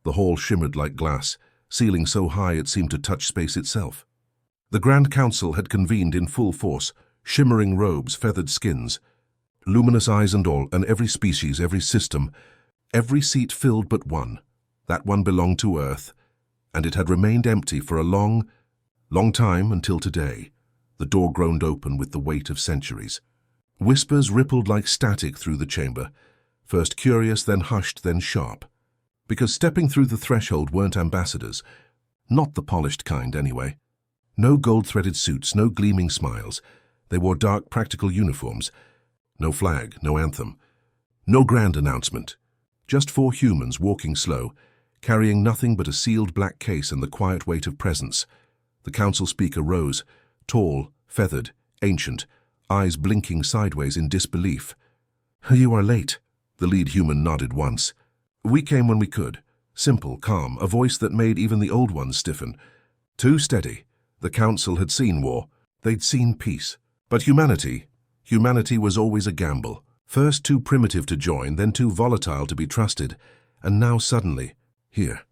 The hall shimmered like glass, ceiling so high it seemed to touch space itself. The Grand Council had convened in full force, shimmering robes, feathered skins, luminous eyes and all, and every species, every system, every seat filled but one. That one belonged to Earth, and it had remained empty for a long, long time until today. The door groaned open with the weight of centuries. Whispers rippled like static through the chamber, first curious, then hushed, then sharp. Because stepping through the threshold weren't ambassadors. Not the polished kind, anyway. No gold-threaded suits, no gleaming smiles. They wore dark, practical uniforms. No flag, no anthem. No grand announcement. Just 4 humans walking slow, carrying nothing but a sealed black case and the quiet weight of presence. The council speaker rose, tall, feathered, ancient, eyes blinking sideways in disbelief. "You are late." The lead human nodded once. "We came when we could." Simple, calm, a voice that made even the old ones stiffen. Too steady. The council had seen war. They'd seen peace. But humanity was always a gamble. First too primitive to join, then too volatile to be trusted. And now suddenly, here.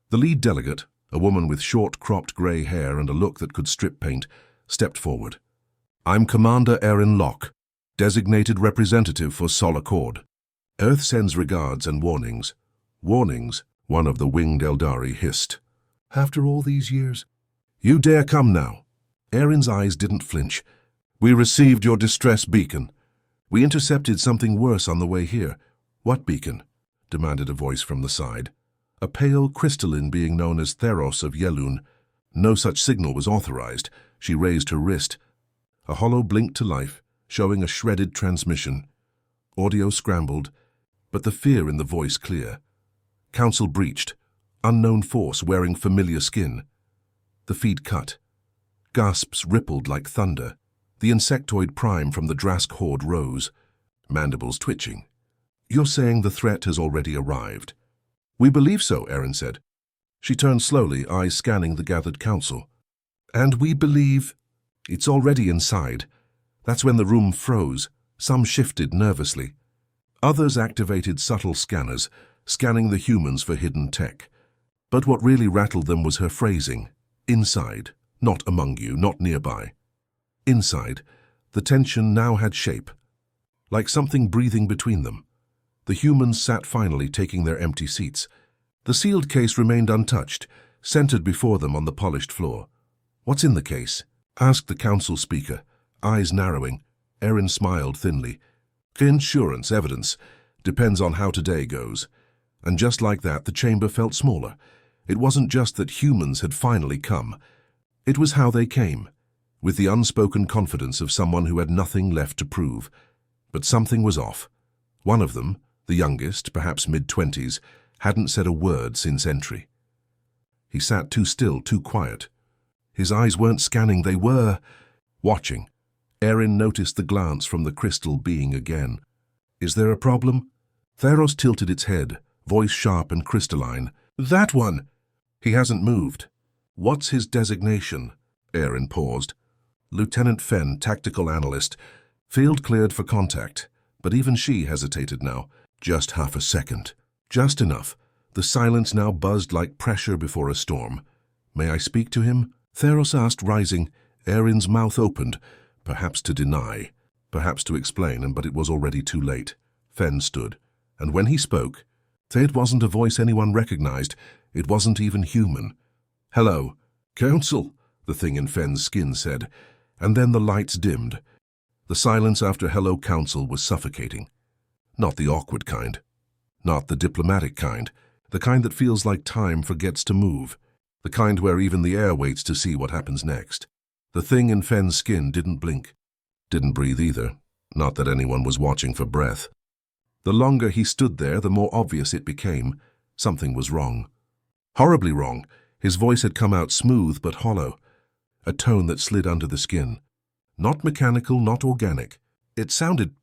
The lead delegate, a woman with short, cropped grey hair and a look that could strip paint, stepped forward. "I'm Commander Erin Locke, designated representative for Sol Accord. Earth sends regards and warnings." "Warnings?" one of the winged Eldari hissed. "After all these years? You dare come now?" Erin's eyes didn't flinch. "We received your distress beacon. We intercepted something worse on the way here." "What beacon?" demanded a voice from the side. A pale crystalline being known as Theros of Yelun. No such signal was authorized. She raised her wrist. A hollow blinked to life, showing a shredded transmission. Audio scrambled, but the fear in the voice clear. Council breached. Unknown force wearing familiar skin. The feed cut. Gasps rippled like thunder. The insectoid prime from the Drask horde rose, mandibles twitching. "You're saying the threat has already arrived?" "We believe so," Erin said. She turned slowly, eyes scanning the gathered council. "And we believe it's already inside." That's when the room froze. Some shifted nervously. Others activated subtle scanners, scanning the humans for hidden tech. But what really rattled them was her phrasing. Inside, not among you, not nearby. Inside, the tension now had shape, like something breathing between them. The humans sat finally, taking their empty seats. The sealed case remained untouched, centered before them on the polished floor. "What's in the case?" asked the council speaker, eyes narrowing. Erin smiled thinly. "Insurance, evidence. Depends on how today goes." And just like that, the chamber felt smaller. It wasn't just that humans had finally come. It was how they came, with the unspoken confidence of someone who had nothing left to prove. But something was off. One of them, the youngest, perhaps mid-20s, hadn't said a word since entry. He sat too still, too quiet. His eyes weren't scanning, they were watching. Erin noticed the glance from the crystal being again. "Is there a problem?" Theros tilted its head, voice sharp and crystalline. "That one!" "He hasn't moved." "What's his designation?" Erin paused. "Lieutenant Fenn, tactical analyst. Field cleared for contact." But even she hesitated now. Just half a second. Just enough. The silence now buzzed like pressure before a storm. "May I speak to him?" Theros asked, rising. Erin's mouth opened, perhaps to deny, perhaps to explain, but it was already too late. Fenn stood, and when he spoke, it wasn't a voice anyone recognized. It wasn't even human. "Hello, Council," the thing in Fenn's skin said, and then the lights dimmed. The silence after "Hello, Council" was suffocating. Not the awkward kind. Not the diplomatic kind. The kind that feels like time forgets to move. The kind where even the air waits to see what happens next. The thing in Fenn's skin didn't blink. Didn't breathe either. Not that anyone was watching for breath. The longer he stood there, the more obvious it became. Something was wrong. Horribly wrong. His voice had come out smooth but hollow. A tone that slid under the skin. Not mechanical, not organic. It sounded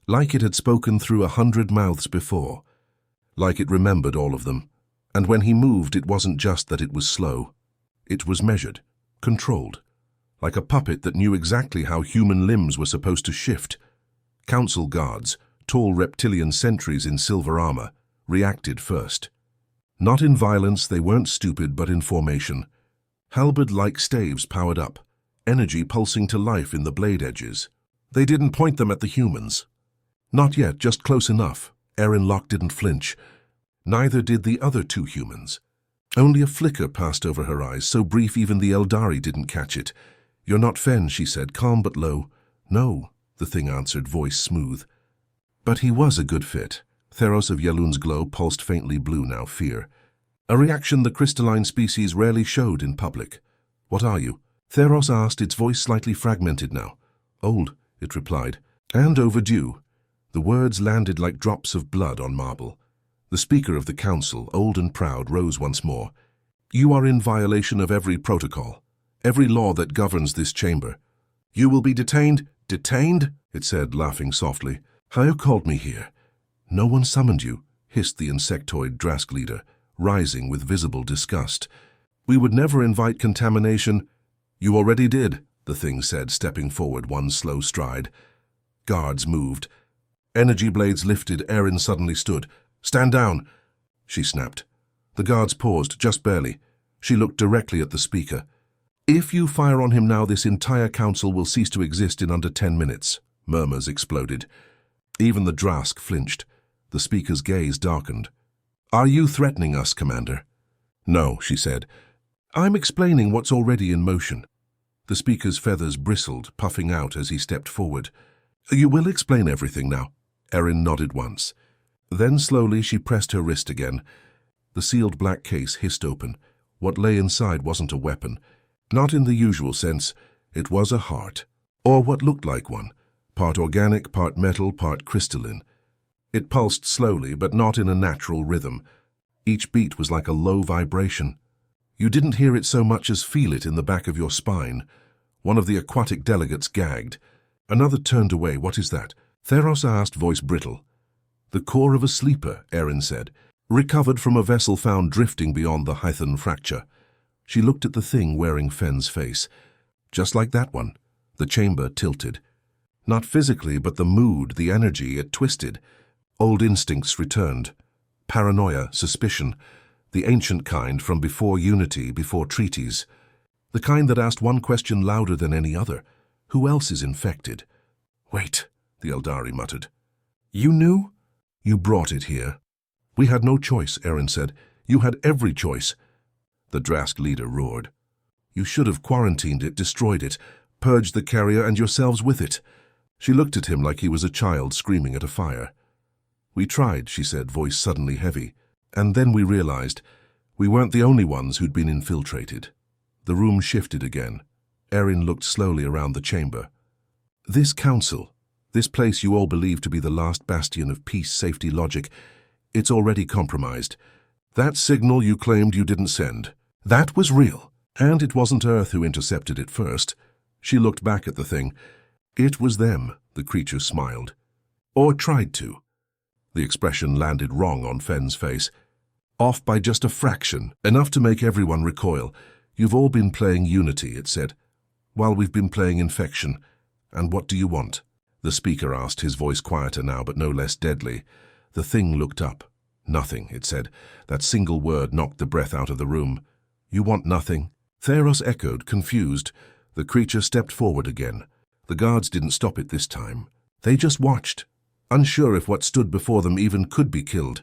like it had spoken through 100 mouths before. Like it remembered all of them. And when he moved, it wasn't just that it was slow. It was measured, controlled. Like a puppet that knew exactly how human limbs were supposed to shift. Council guards, tall reptilian sentries in silver armor, reacted first. Not in violence, they weren't stupid, but in formation. Halberd-like staves powered up, energy pulsing to life in the blade edges. They didn't point them at the humans. Not yet, just close enough. Erin Locke didn't flinch. Neither did the other two humans. Only a flicker passed over her eyes, so brief even the Eldari didn't catch it. "You're not Fen," she said, calm but low. "No," the thing answered, voice smooth. But he was a good fit. Theros of Yelun's glow pulsed faintly blue now, fear. A reaction the crystalline species rarely showed in public. "What are you?" Theros asked, its voice slightly fragmented now. "Old," it replied, "and overdue." The words landed like drops of blood on marble. The Speaker of the Council, old and proud, rose once more. "You are in violation of every protocol, every law that governs this chamber. You will be detained." "Detained?" it said, laughing softly. "Who called me here?" "No one summoned you," hissed the insectoid Drask leader, rising with visible disgust. "We would never invite contamination." "You already did," the thing said, stepping forward one slow stride. Guards moved. Energy blades lifted. Erin suddenly stood. "Stand down," she snapped. The guards paused, just barely. She looked directly at the Speaker. "If you fire on him now, this entire council will cease to exist in under 10 minutes. Murmurs exploded. Even the Drask flinched. The Speaker's gaze darkened. "Are you threatening us, Commander?" "No," she said. "I'm explaining what's already in motion." The Speaker's feathers bristled, puffing out as he stepped forward. "You will explain everything now?" Erin nodded once. Then slowly she pressed her wrist again. The sealed black case hissed open. What lay inside wasn't a weapon. Not in the usual sense. It was a heart. Or what looked like one. Part organic, part metal, part crystalline. It pulsed slowly, but not in a natural rhythm. Each beat was like a low vibration. You didn't hear it so much as feel it in the back of your spine. One of the aquatic delegates gagged. Another turned away. "What is that?" Theros asked, voice brittle. "The core of a sleeper," Erin said, "recovered from a vessel found drifting beyond the Hython fracture." She looked at the thing wearing Fen's face. Just like that one. The chamber tilted. Not physically, but the mood, the energy, it twisted. Old instincts returned. Paranoia, suspicion. The ancient kind from before unity, before treaties. The kind that asked one question louder than any other. Who else is infected? "Wait," the Eldari muttered. "You knew?" "You brought it here." "We had no choice," Erin said. "You had every choice." The Drask leader roared. "You should have quarantined it, destroyed it, purged the carrier and yourselves with it." She looked at him like he was a child screaming at a fire. "We tried," she said, voice suddenly heavy. "And then we realized we weren't the only ones who'd been infiltrated." The room shifted again. Erin looked slowly around the chamber. "This council, this place you all believe to be the last bastion of peace, safety, logic, it's already compromised. That signal you claimed you didn't send, that was real. And it wasn't Earth who intercepted it first." She looked back at the thing. "It was them," the creature smiled. "Or tried to." The expression landed wrong on Fen's face. "Off by just a fraction, enough to make everyone recoil. You've all been playing Unity," it said, "while we've been playing Infection. And what do you want?" The Speaker asked, his voice quieter now but no less deadly. The thing looked up. "Nothing," it said. That single word knocked the breath out of the room. "You want nothing?" Theros echoed, confused. The creature stepped forward again. The guards didn't stop it this time. They just watched, unsure if what stood before them even could be killed.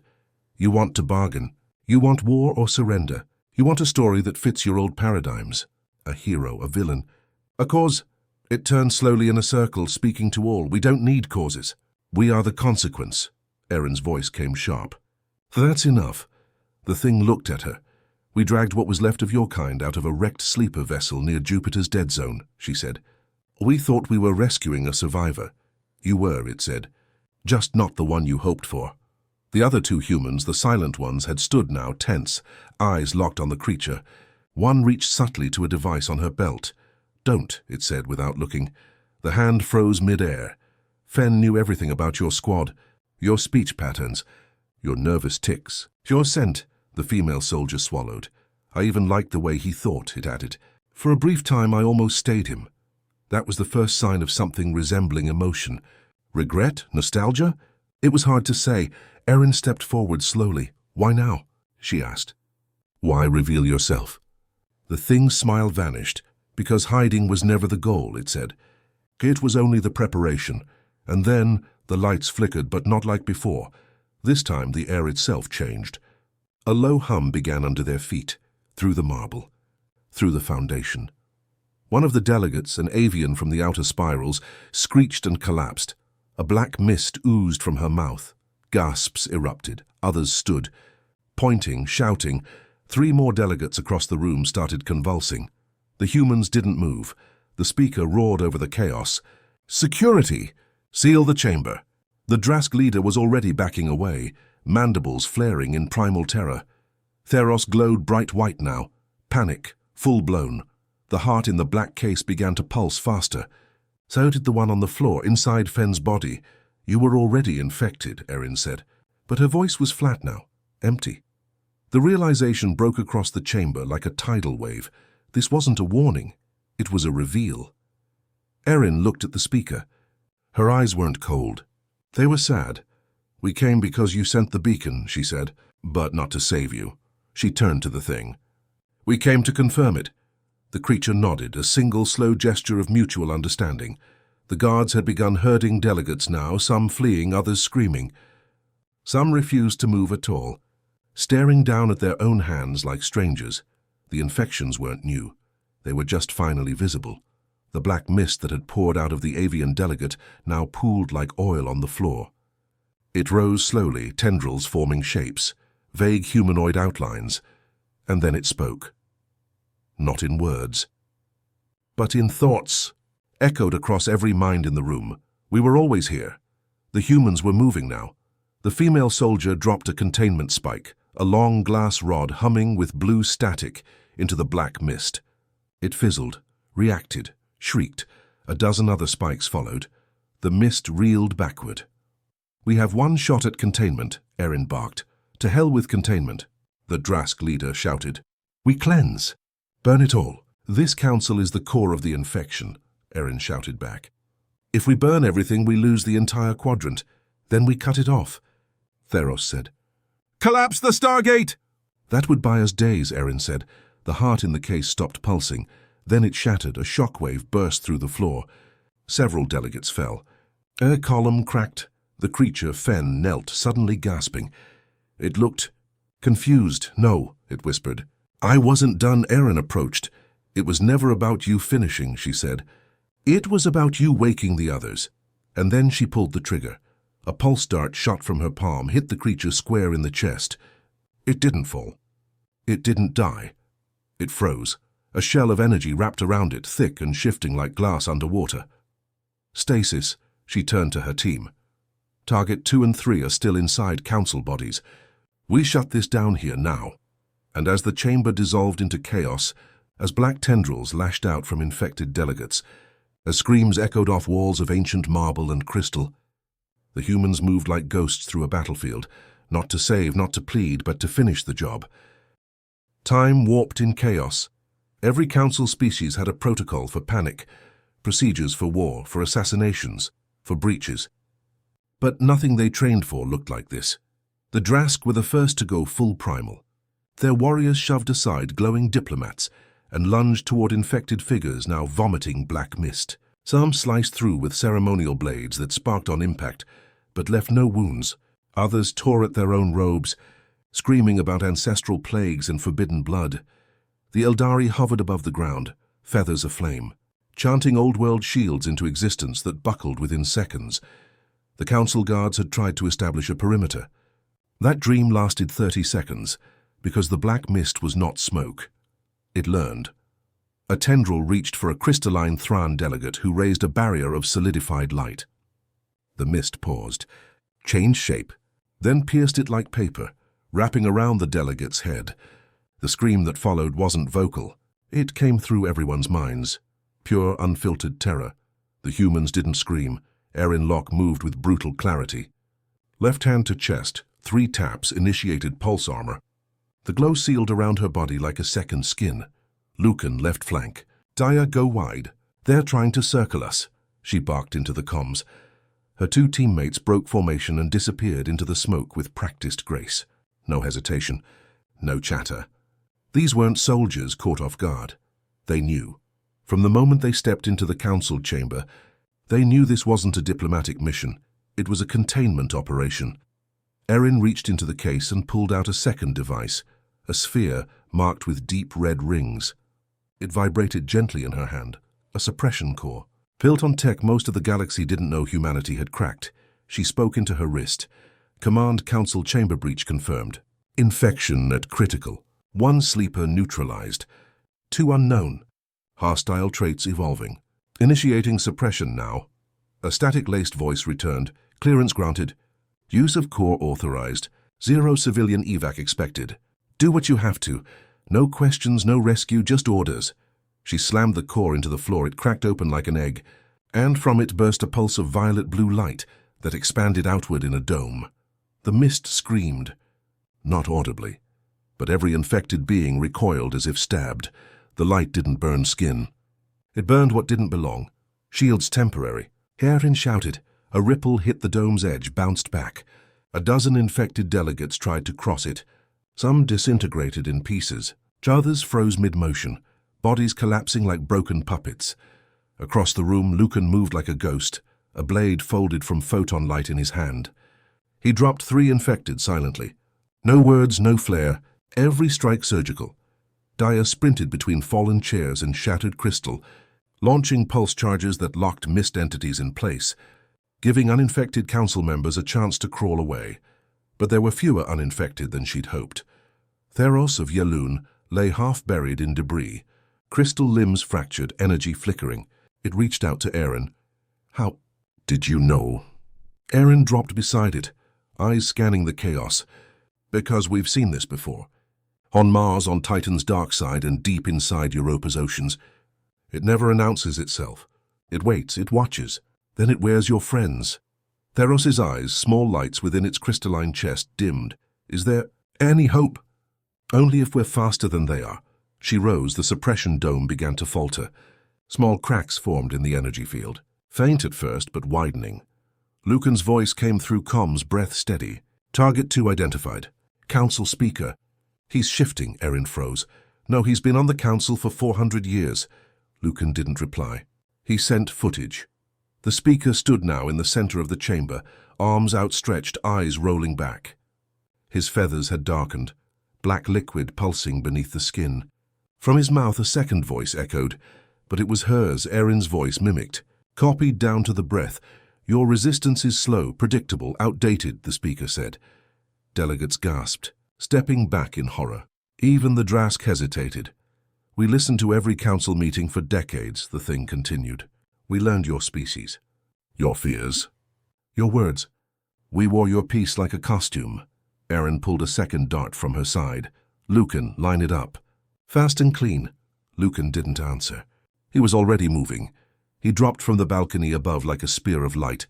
"You want to bargain. You want war or surrender. You want a story that fits your old paradigms. A hero, a villain, a cause." It turned slowly in a circle, speaking to all. "We don't need causes. We are the consequence." Erin's voice came sharp. "That's enough." The thing looked at her. "We dragged what was left of your kind out of a wrecked sleeper vessel near Jupiter's dead zone," she said. "We thought we were rescuing a survivor." "You were," it said. "Just not the one you hoped for." The other two humans, the silent ones, had stood now, tense, eyes locked on the creature. One reached subtly to a device on her belt. "Don't," it said without looking. The hand froze mid-air. "Fen knew everything about your squad, your speech patterns, your nervous tics, your scent." The female soldier swallowed. "I even liked the way he thought," it added. "For a brief time I almost stayed him. That was the first sign of something resembling emotion. Regret? Nostalgia? It was hard to say." Erin stepped forward slowly. "Why now?" she asked. Why reveal yourself? The thing's smile vanished, because hiding was never the goal, it said. It was only the preparation, and then the lights flickered, but not like before. This time the air itself changed. A low hum began under their feet, through the marble, through the foundation. One of the delegates, an avian from the outer spirals, screeched and collapsed. A black mist oozed from her mouth. Gasps erupted. Others stood, pointing, shouting. 3 more delegates across the room started convulsing. The humans didn't move. The speaker roared over the chaos. "Security! Seal the chamber!" The Drask leader was already backing away, mandibles flaring in primal terror. Theros glowed bright white now. Panic, full-blown. The heart in the black case began to pulse faster. So did the one on the floor, inside Fenn's body. "You were already infected," Erin said. But her voice was flat now, empty. The realization broke across the chamber like a tidal wave. This wasn't a warning. It was a reveal. Erin looked at the speaker. Her eyes weren't cold. They were sad. "We came because you sent the beacon," she said, "but not to save you." She turned to the thing. "We came to confirm it." The creature nodded, a single slow gesture of mutual understanding. The guards had begun herding delegates now, some fleeing, others screaming. Some refused to move at all, staring down at their own hands like strangers. The infections weren't new. They were just finally visible. The black mist that had poured out of the avian delegate now pooled like oil on the floor. It rose slowly, tendrils forming shapes, vague humanoid outlines, and then it spoke. Not in words, but in thoughts, echoed across every mind in the room. "We were always here." The humans were moving now. The female soldier dropped a containment spike, a long glass rod humming with blue static, into the black mist. It fizzled, reacted, shrieked. A dozen other spikes followed. The mist reeled backward. "We have 1 shot at containment," Erin barked. "To hell with containment," the Drask leader shouted. "We cleanse. Burn it all. This council is the core of the infection," Erin shouted back. "If we burn everything, we lose the entire quadrant. Then we cut it off," Theros said. "Collapse the Stargate!" "That would buy us days," Erin said. The heart in the case stopped pulsing. Then it shattered. A shockwave burst through the floor. Several delegates fell. A column cracked. The creature, Fenn, knelt, suddenly gasping. It looked confused. "No," it whispered. "I wasn't done." Erin approached. "It was never about you finishing," she said. "It was about you waking the others." And then she pulled the trigger. A pulse dart shot from her palm, hit the creature square in the chest. It didn't fall. It didn't die. It froze. A shell of energy wrapped around it, thick and shifting like glass underwater. "Stasis," she turned to her team. "Target 2 and 3 are still inside council bodies. We shut this down here now." And as the chamber dissolved into chaos, as black tendrils lashed out from infected delegates, as screams echoed off walls of ancient marble and crystal, the humans moved like ghosts through a battlefield, not to save, not to plead, but to finish the job. Time warped in chaos. Every council species had a protocol for panic, procedures for war, for assassinations, for breaches. But nothing they trained for looked like this. The Drask were the first to go full primal. Their warriors shoved aside glowing diplomats and lunged toward infected figures now vomiting black mist. Some sliced through with ceremonial blades that sparked on impact, but left no wounds. Others tore at their own robes, screaming about ancestral plagues and forbidden blood. The Eldari hovered above the ground, feathers aflame, chanting old-world shields into existence that buckled within seconds. The council guards had tried to establish a perimeter. That dream lasted 30 seconds, because the black mist was not smoke. It learned. A tendril reached for a crystalline Thran delegate who raised a barrier of solidified light. The mist paused, changed shape, then pierced it like paper, wrapping around the delegate's head. The scream that followed wasn't vocal. It came through everyone's minds. Pure, unfiltered terror. The humans didn't scream. Erin Locke moved with brutal clarity. Left hand to chest, 3 taps initiated pulse armor. The glow sealed around her body like a second skin. Lucan, left flank. "Daya, go wide. They're trying to circle us," she barked into the comms. Her 2 teammates broke formation and disappeared into the smoke with practiced grace. No hesitation. No chatter. These weren't soldiers caught off guard. They knew. From the moment they stepped into the council chamber, they knew this wasn't a diplomatic mission. It was a containment operation. Erin reached into the case and pulled out a second device, a sphere marked with deep red rings. It vibrated gently in her hand, a suppression core. Built on tech most of the galaxy didn't know humanity had cracked. She spoke into her wrist. Command Council chamber breach confirmed. Infection at critical. 1 sleeper neutralized. 2 unknown. Hostile traits evolving. Initiating suppression now. A static-laced voice returned. Clearance granted. Use of core authorized. 0 civilian evac expected. Do what you have to. No questions, no rescue, just orders. She slammed the core into the floor. It cracked open like an egg, and from it burst a pulse of violet-blue light that expanded outward in a dome. The mist screamed, not audibly, but every infected being recoiled as if stabbed. The light didn't burn skin. It burned what didn't belong. Shields temporary. Erin shouted. A ripple hit the dome's edge, bounced back. A dozen infected delegates tried to cross it. Some disintegrated in pieces. Others froze mid-motion, bodies collapsing like broken puppets. Across the room, Lucan moved like a ghost, a blade folded from photon light in his hand. He dropped 3 infected silently. No words, no flare, every strike surgical. Daya sprinted between fallen chairs and shattered crystal, launching pulse charges that locked mist entities in place, giving uninfected council members a chance to crawl away. But there were fewer uninfected than she'd hoped. Theros of Yaloon lay half-buried in debris, crystal limbs fractured, energy flickering. It reached out to Erin. How did you know? Erin dropped beside it, eyes scanning the chaos. Because we've seen this before. On Mars, on Titan's dark side, and deep inside Europa's oceans. It never announces itself. It waits, it watches. Then it wears your friends. Theros's eyes, small lights within its crystalline chest, dimmed. Is there any hope? Only if we're faster than they are. She rose, the suppression dome began to falter. Small cracks formed in the energy field. Faint at first, but widening. Lucan's voice came through comms, breath steady. Target 2 identified. Council speaker. He's shifting, Erin froze. No, he's been on the council for 400 years. Lucan didn't reply. He sent footage. The speaker stood now in the center of the chamber, arms outstretched, eyes rolling back. His feathers had darkened, black liquid pulsing beneath the skin. From his mouth a second voice echoed, but it was hers, Erin's voice mimicked, copied down to the breath. Your resistance is slow, predictable, outdated, the speaker said. Delegates gasped, stepping back in horror. Even the Drask hesitated. We listened to every council meeting for decades, the thing continued. We learned your species, your fears, your words. We wore your peace like a costume. Erin pulled a second dart from her side. Lucan, line it up. Fast and clean. Lucan didn't answer. He was already moving. He dropped from the balcony above like a spear of light.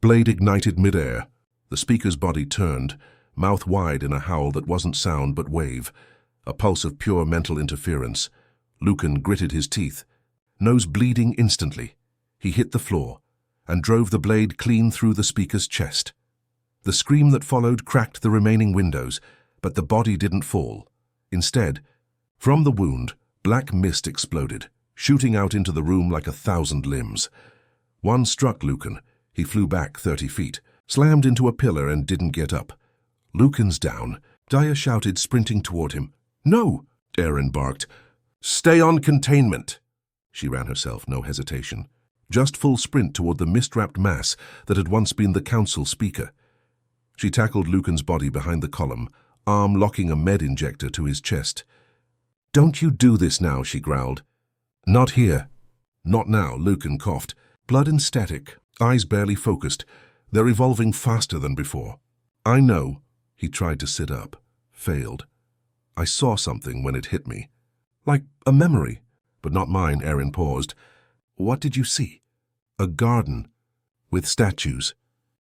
Blade ignited midair. The speaker's body turned, mouth wide in a howl that wasn't sound but wave, a pulse of pure mental interference. Lucan gritted his teeth, nose bleeding instantly. He hit the floor and drove the blade clean through the speaker's chest. The scream that followed cracked the remaining windows, but the body didn't fall. Instead, from the wound, black mist exploded, shooting out into the room like 1,000 limbs. One struck Lucan. He flew back 30 feet, slammed into a pillar and didn't get up. Lucan's down. Daya shouted, sprinting toward him. No, Erin barked. Stay on containment. She ran herself, no hesitation. Just full sprint toward the mist-wrapped mass that had once been the council speaker. She tackled Lucan's body behind the column, arm locking a med injector to his chest. Don't you do this now, she growled. Not here. Not now, Lucan coughed. Blood and static, eyes barely focused. They're evolving faster than before. I know. He tried to sit up. Failed. I saw something when it hit me. Like a memory. But not mine, Erin paused. What did you see? A garden. With statues.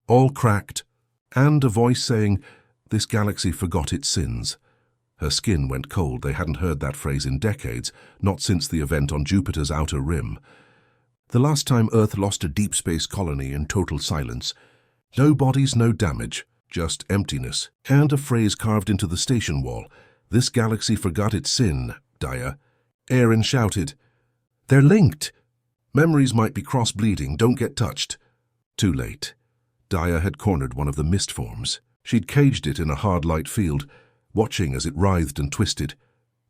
All cracked. And a voice saying, this galaxy forgot its sins. Her skin went cold. They hadn't heard that phrase in decades, not since the event on Jupiter's outer rim. The last time Earth lost a deep space colony in total silence. No bodies, no damage, just emptiness, and a phrase carved into the station wall. This galaxy forgot its sin, Daya. Aaron shouted. They're linked. Memories might be cross-bleeding, don't get touched. Too late. Daya had cornered one of the mist forms. She'd caged it in a hard light field, watching as it writhed and twisted.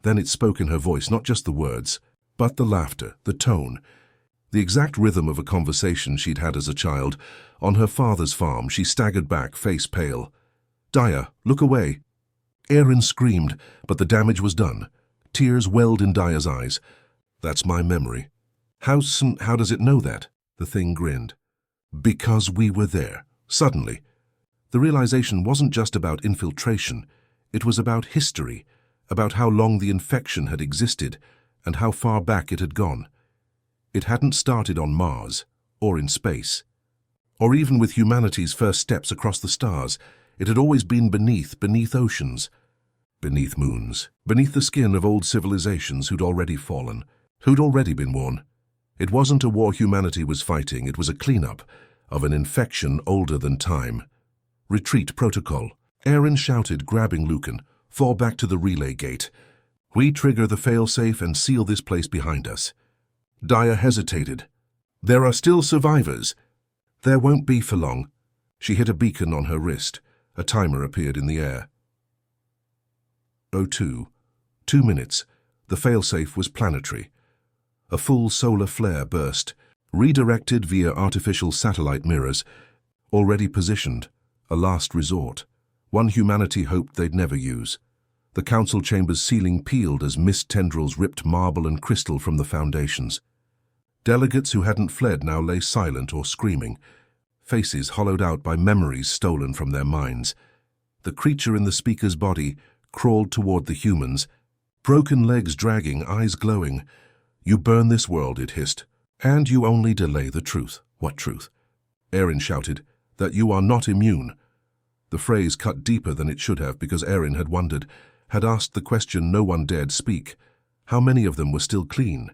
Then it spoke in her voice, not just the words, but the laughter, the tone, the exact rhythm of a conversation she'd had as a child. On her father's farm, she staggered back, face pale. Daya, look away. Aaron screamed, but the damage was done. Tears welled in Daya's eyes. That's my memory. How does it know that? The thing grinned. Because we were there. Suddenly. The realization wasn't just about infiltration. It was about history, about how long the infection had existed and how far back it had gone. It hadn't started on Mars, or in space, or even with humanity's first steps across the stars. It had always been beneath oceans, beneath moons, beneath the skin of old civilizations who'd already fallen, who'd already been worn. It wasn't a war humanity was fighting, it was a cleanup of an infection older than time. Retreat protocol. Aaron shouted, grabbing Lucan. Fall back to the relay gate. We trigger the failsafe and seal this place behind us. Daya hesitated. There are still survivors. There won't be for long. She hit a beacon on her wrist. A timer appeared in the air. 02. 2 minutes. The failsafe was planetary. A full solar flare burst, redirected via artificial satellite mirrors, already positioned, a last resort, one humanity hoped they'd never use. The council chamber's ceiling peeled as mist tendrils ripped marble and crystal from the foundations. Delegates who hadn't fled now lay silent or screaming, faces hollowed out by memories stolen from their minds. The creature in the speaker's body crawled toward the humans, broken legs dragging, eyes glowing. You burn this world, it hissed, and you only delay the truth. What truth? Aaron shouted, that you are not immune. The phrase cut deeper than it should have because Aaron had wondered, had asked the question no one dared speak. How many of them were still clean?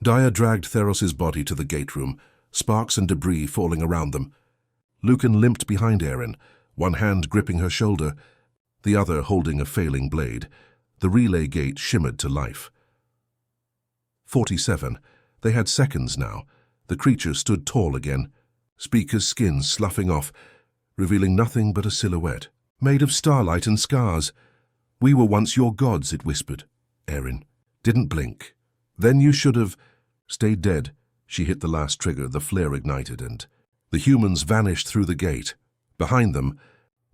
Daya dragged Theros's body to the gate room, sparks and debris falling around them. Lucan limped behind Aaron, one hand gripping her shoulder, the other holding a failing blade. The relay gate shimmered to life. 47. They had seconds now. The creature stood tall again, speaker's skin sloughing off, revealing nothing but a silhouette, made of starlight and scars. We were once your gods, it whispered. Aaron didn't blink. Then you should have stayed dead. She hit the last trigger, the flare ignited, and the humans vanished through the gate. Behind them,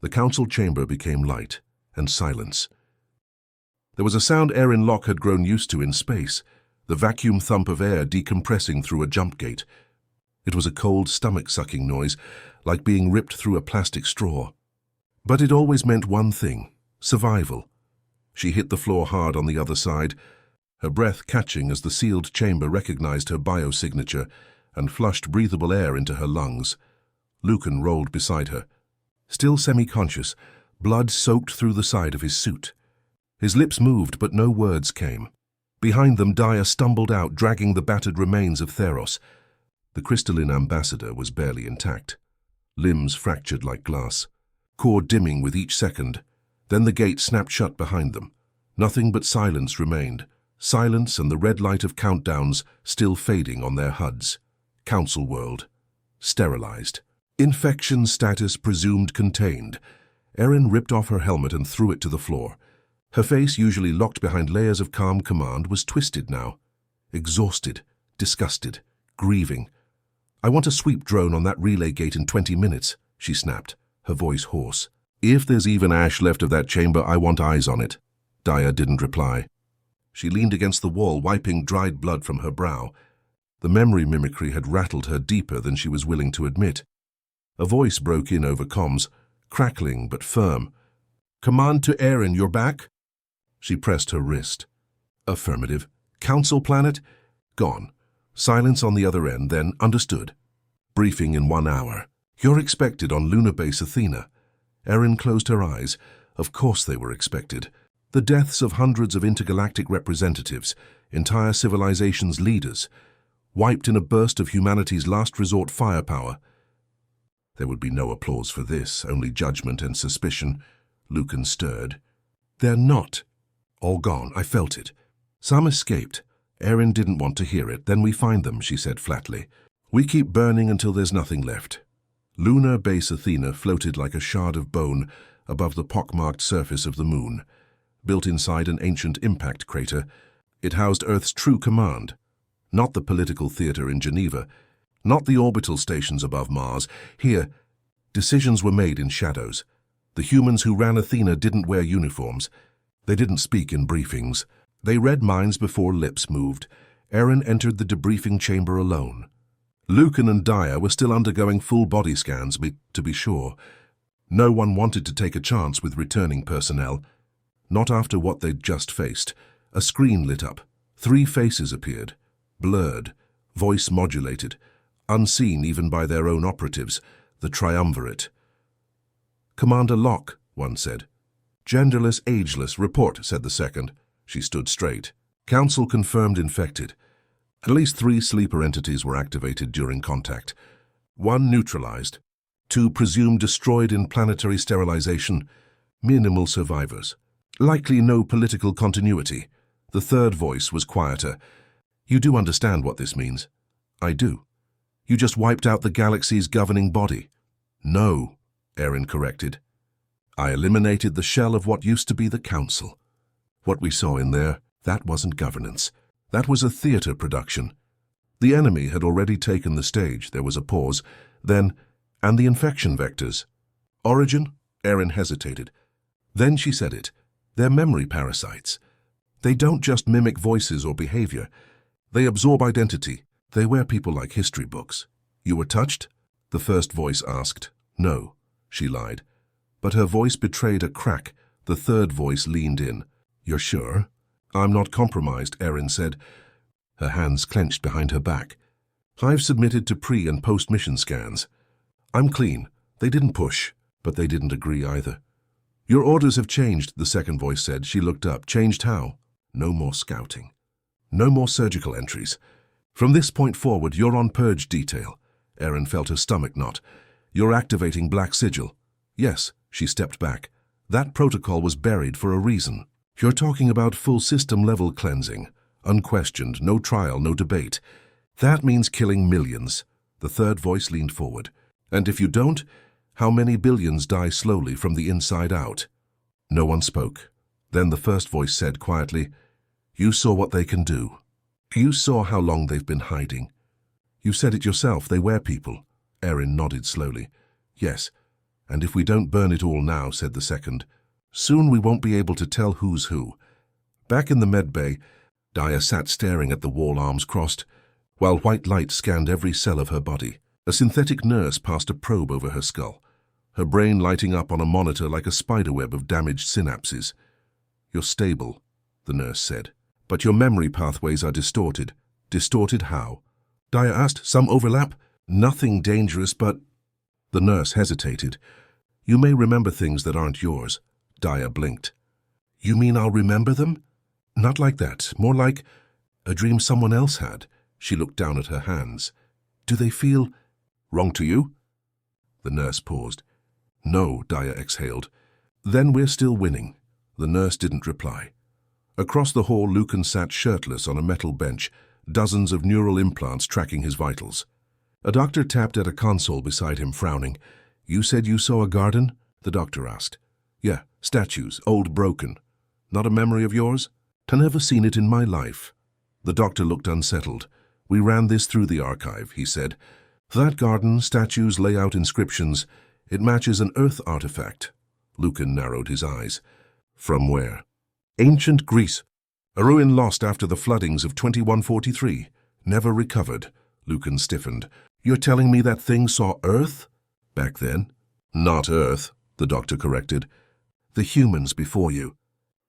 the council chamber became light and silence. There was a sound Aaron Locke had grown used to in space, the vacuum thump of air decompressing through a jump gate. It was a cold, stomach-sucking noise, like being ripped through a plastic straw. But it always meant one thing: survival. She hit the floor hard on the other side, her breath catching as the sealed chamber recognized her biosignature and flushed breathable air into her lungs. Lucan rolled beside her, still semi-conscious, blood soaked through the side of his suit. His lips moved, but no words came. Behind them, Daya stumbled out, dragging the battered remains of Theros. The crystalline ambassador was barely intact, limbs fractured like glass, core dimming with each second. Then the gate snapped shut behind them. Nothing but silence remained. Silence and the red light of countdowns still fading on their HUDs. Council world. Sterilized. Infection status presumed contained. Erin ripped off her helmet and threw it to the floor. Her face, usually locked behind layers of calm command, was twisted now. Exhausted, disgusted, grieving. I want a sweep drone on that relay gate in 20 minutes, she snapped, her voice hoarse. If there's even ash left of that chamber, I want eyes on it. Daya didn't reply. She leaned against the wall, wiping dried blood from her brow. The memory mimicry had rattled her deeper than she was willing to admit. A voice broke in over comms, crackling but firm. Command to Aaron, you're back? She pressed her wrist. Affirmative. Council planet? Gone. Silence on the other end, then understood. Briefing in 1 hour. You're expected on lunar base Athena. Erin closed her eyes. Of course they were expected. The deaths of hundreds of intergalactic representatives, entire civilizations' leaders, wiped in a burst of humanity's last resort firepower. There would be no applause for this, only judgment and suspicion. Lucan stirred. They're not. All gone, I felt it. Some escaped. Erin didn't want to hear it. Then we find them, she said flatly. We keep burning until there's nothing left. Lunar base Athena floated like a shard of bone above the pockmarked surface of the moon. Built inside an ancient impact crater, it housed Earth's true command. Not the political theater in Geneva, not the orbital stations above Mars. Here, decisions were made in shadows. The humans who ran Athena didn't wear uniforms. They didn't speak in briefings. They read minds before lips moved. Erin entered the debriefing chamber alone. Lucan and Daya were still undergoing full body scans, to be sure. No one wanted to take a chance with returning personnel. Not after what they'd just faced. A screen lit up. 3 faces appeared. Blurred, voice modulated, unseen even by their own operatives, the triumvirate. Commander Locke, one said. Genderless, ageless, report, said the second. She stood straight. Council confirmed infected. At least 3 sleeper entities were activated during contact. 1 neutralized. 2 presumed destroyed in planetary sterilization. Minimal survivors. Likely no political continuity. The third voice was quieter. You do understand what this means? I do. You just wiped out the galaxy's governing body. No, Erin corrected. I eliminated the shell of what used to be the Council. What we saw in there, that wasn't governance. That was a theater production. The enemy had already taken the stage. There was a pause. Then, and the infection vectors. Origin? Erin hesitated. Then she said it. They're memory parasites. They don't just mimic voices or behavior. They absorb identity. They wear people like history books. You were touched? The first voice asked. No, she lied. But her voice betrayed a crack. The third voice leaned in. You're sure? I'm not compromised, Erin said. Her hands clenched behind her back. I've submitted to pre- and post-mission scans. I'm clean. They didn't push, but they didn't agree either. Your orders have changed, the second voice said. She looked up. Changed how? No more scouting. No more surgical entries. From this point forward, you're on purge detail. Erin felt her stomach knot. You're activating Black Sigil. Yes, she stepped back. That protocol was buried for a reason. You're talking about full system-level cleansing. Unquestioned, no trial, no debate. That means killing millions. The third voice leaned forward. And if you don't, how many billions die slowly from the inside out? No one spoke. Then the first voice said quietly, You saw what they can do. You saw how long they've been hiding. You said it yourself, they wear people. Erin nodded slowly. Yes, and if we don't burn it all now, said the second, soon we won't be able to tell who's who. Back in the medbay, Daya sat staring at the wall, arms crossed, while white light scanned every cell of her body. A synthetic nurse passed a probe over her skull, her brain lighting up on a monitor like a spiderweb of damaged synapses. You're stable, the nurse said, but your memory pathways are distorted. Distorted how? Daya asked. Some overlap? Nothing dangerous, but... The nurse hesitated. You may remember things that aren't yours. Daya blinked. You mean I'll remember them? Not like that. More like a dream someone else had. She looked down at her hands. Do they feel wrong to you? The nurse paused. No, Daya exhaled. Then we're still winning. The nurse didn't reply. Across the hall, Lucan sat shirtless on a metal bench, dozens of neural implants tracking his vitals. A doctor tapped at a console beside him, frowning. You said you saw a garden? The doctor asked. Yeah, statues, old, broken. Not a memory of yours? I never seen it in my life. The doctor looked unsettled. We ran this through the archive, he said. That garden, statues, layout, inscriptions, it matches an Earth artifact. Lucan narrowed his eyes. From where? Ancient Greece. A ruin lost after the floodings of 2143. Never recovered. Lucan stiffened. You're telling me that thing saw Earth? Back then? Not Earth, the doctor corrected. The humans before you.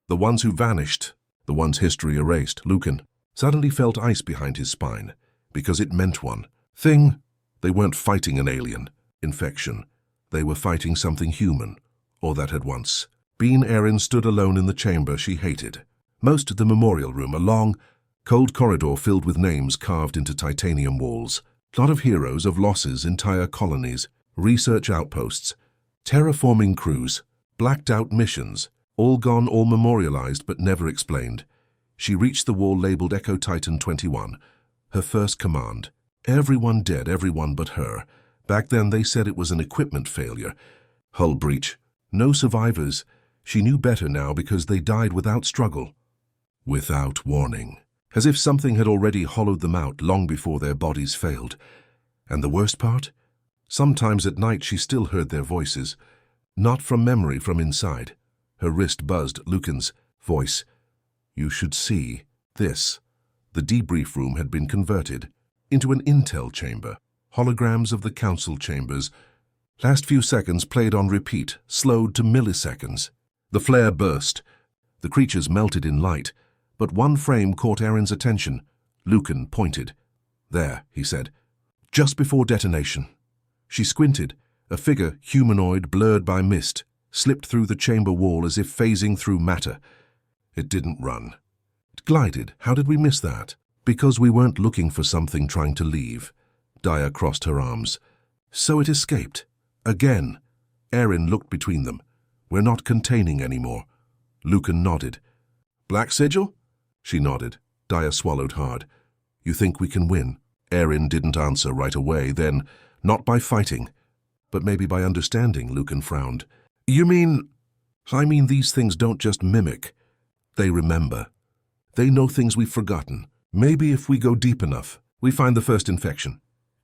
The ones who vanished. The ones history erased. Lucan suddenly felt ice behind his spine, because it meant one thing. They weren't fighting an alien, infection. They were fighting something human, or that had once been. Erin stood alone in the chamber she hated. Most of the memorial room, a long, cold corridor filled with names carved into titanium walls. Lot of heroes, of losses, entire colonies, research outposts, terraforming crews, blacked-out missions. All gone, all memorialized, but never explained. She reached the wall labeled Echo Titan 21. Her first command. Everyone dead, everyone but her. Back then they said it was an equipment failure. Hull breach. No survivors. She knew better now because they died without struggle. Without warning. As if something had already hollowed them out long before their bodies failed. And the worst part? Sometimes at night she still heard their voices. Not from memory, from inside. Her wrist buzzed Lucan's voice. You should see this. The debrief room had been converted into an intel chamber. Holograms of the council chambers. Last few seconds played on repeat, slowed to milliseconds. The flare burst. The creatures melted in light, but one frame caught Erin's attention. Lucan pointed. There, he said. Just before detonation. She squinted. A figure, humanoid, blurred by mist, slipped through the chamber wall as if phasing through matter. It didn't run. It glided. How did we miss that? Because we weren't looking for something trying to leave. Daya crossed her arms. So it escaped. Again. Erin looked between them. We're not containing anymore. Lucan nodded. Black Sigil? She nodded. Daya swallowed hard. You think we can win? Erin didn't answer right away. Then, not by fighting, but maybe by understanding, Lucan frowned. You mean... I mean these things don't just mimic. They remember. They know things we've forgotten. Maybe if we go deep enough, we find the first infection.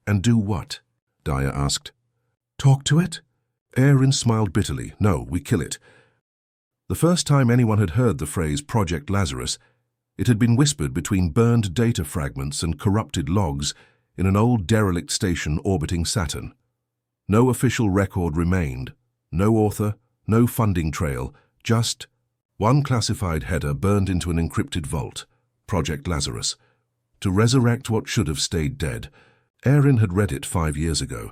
And do what? Daya asked. Talk to it? Erin smiled bitterly. No, we kill it. The first time anyone had heard the phrase Project Lazarus, it had been whispered between burned data fragments and corrupted logs in an old derelict station orbiting Saturn. No official record remained. No author, no funding trail, just one classified header burned into an encrypted vault. Project Lazarus. To resurrect what should have stayed dead. Erin had read it 5 years ago,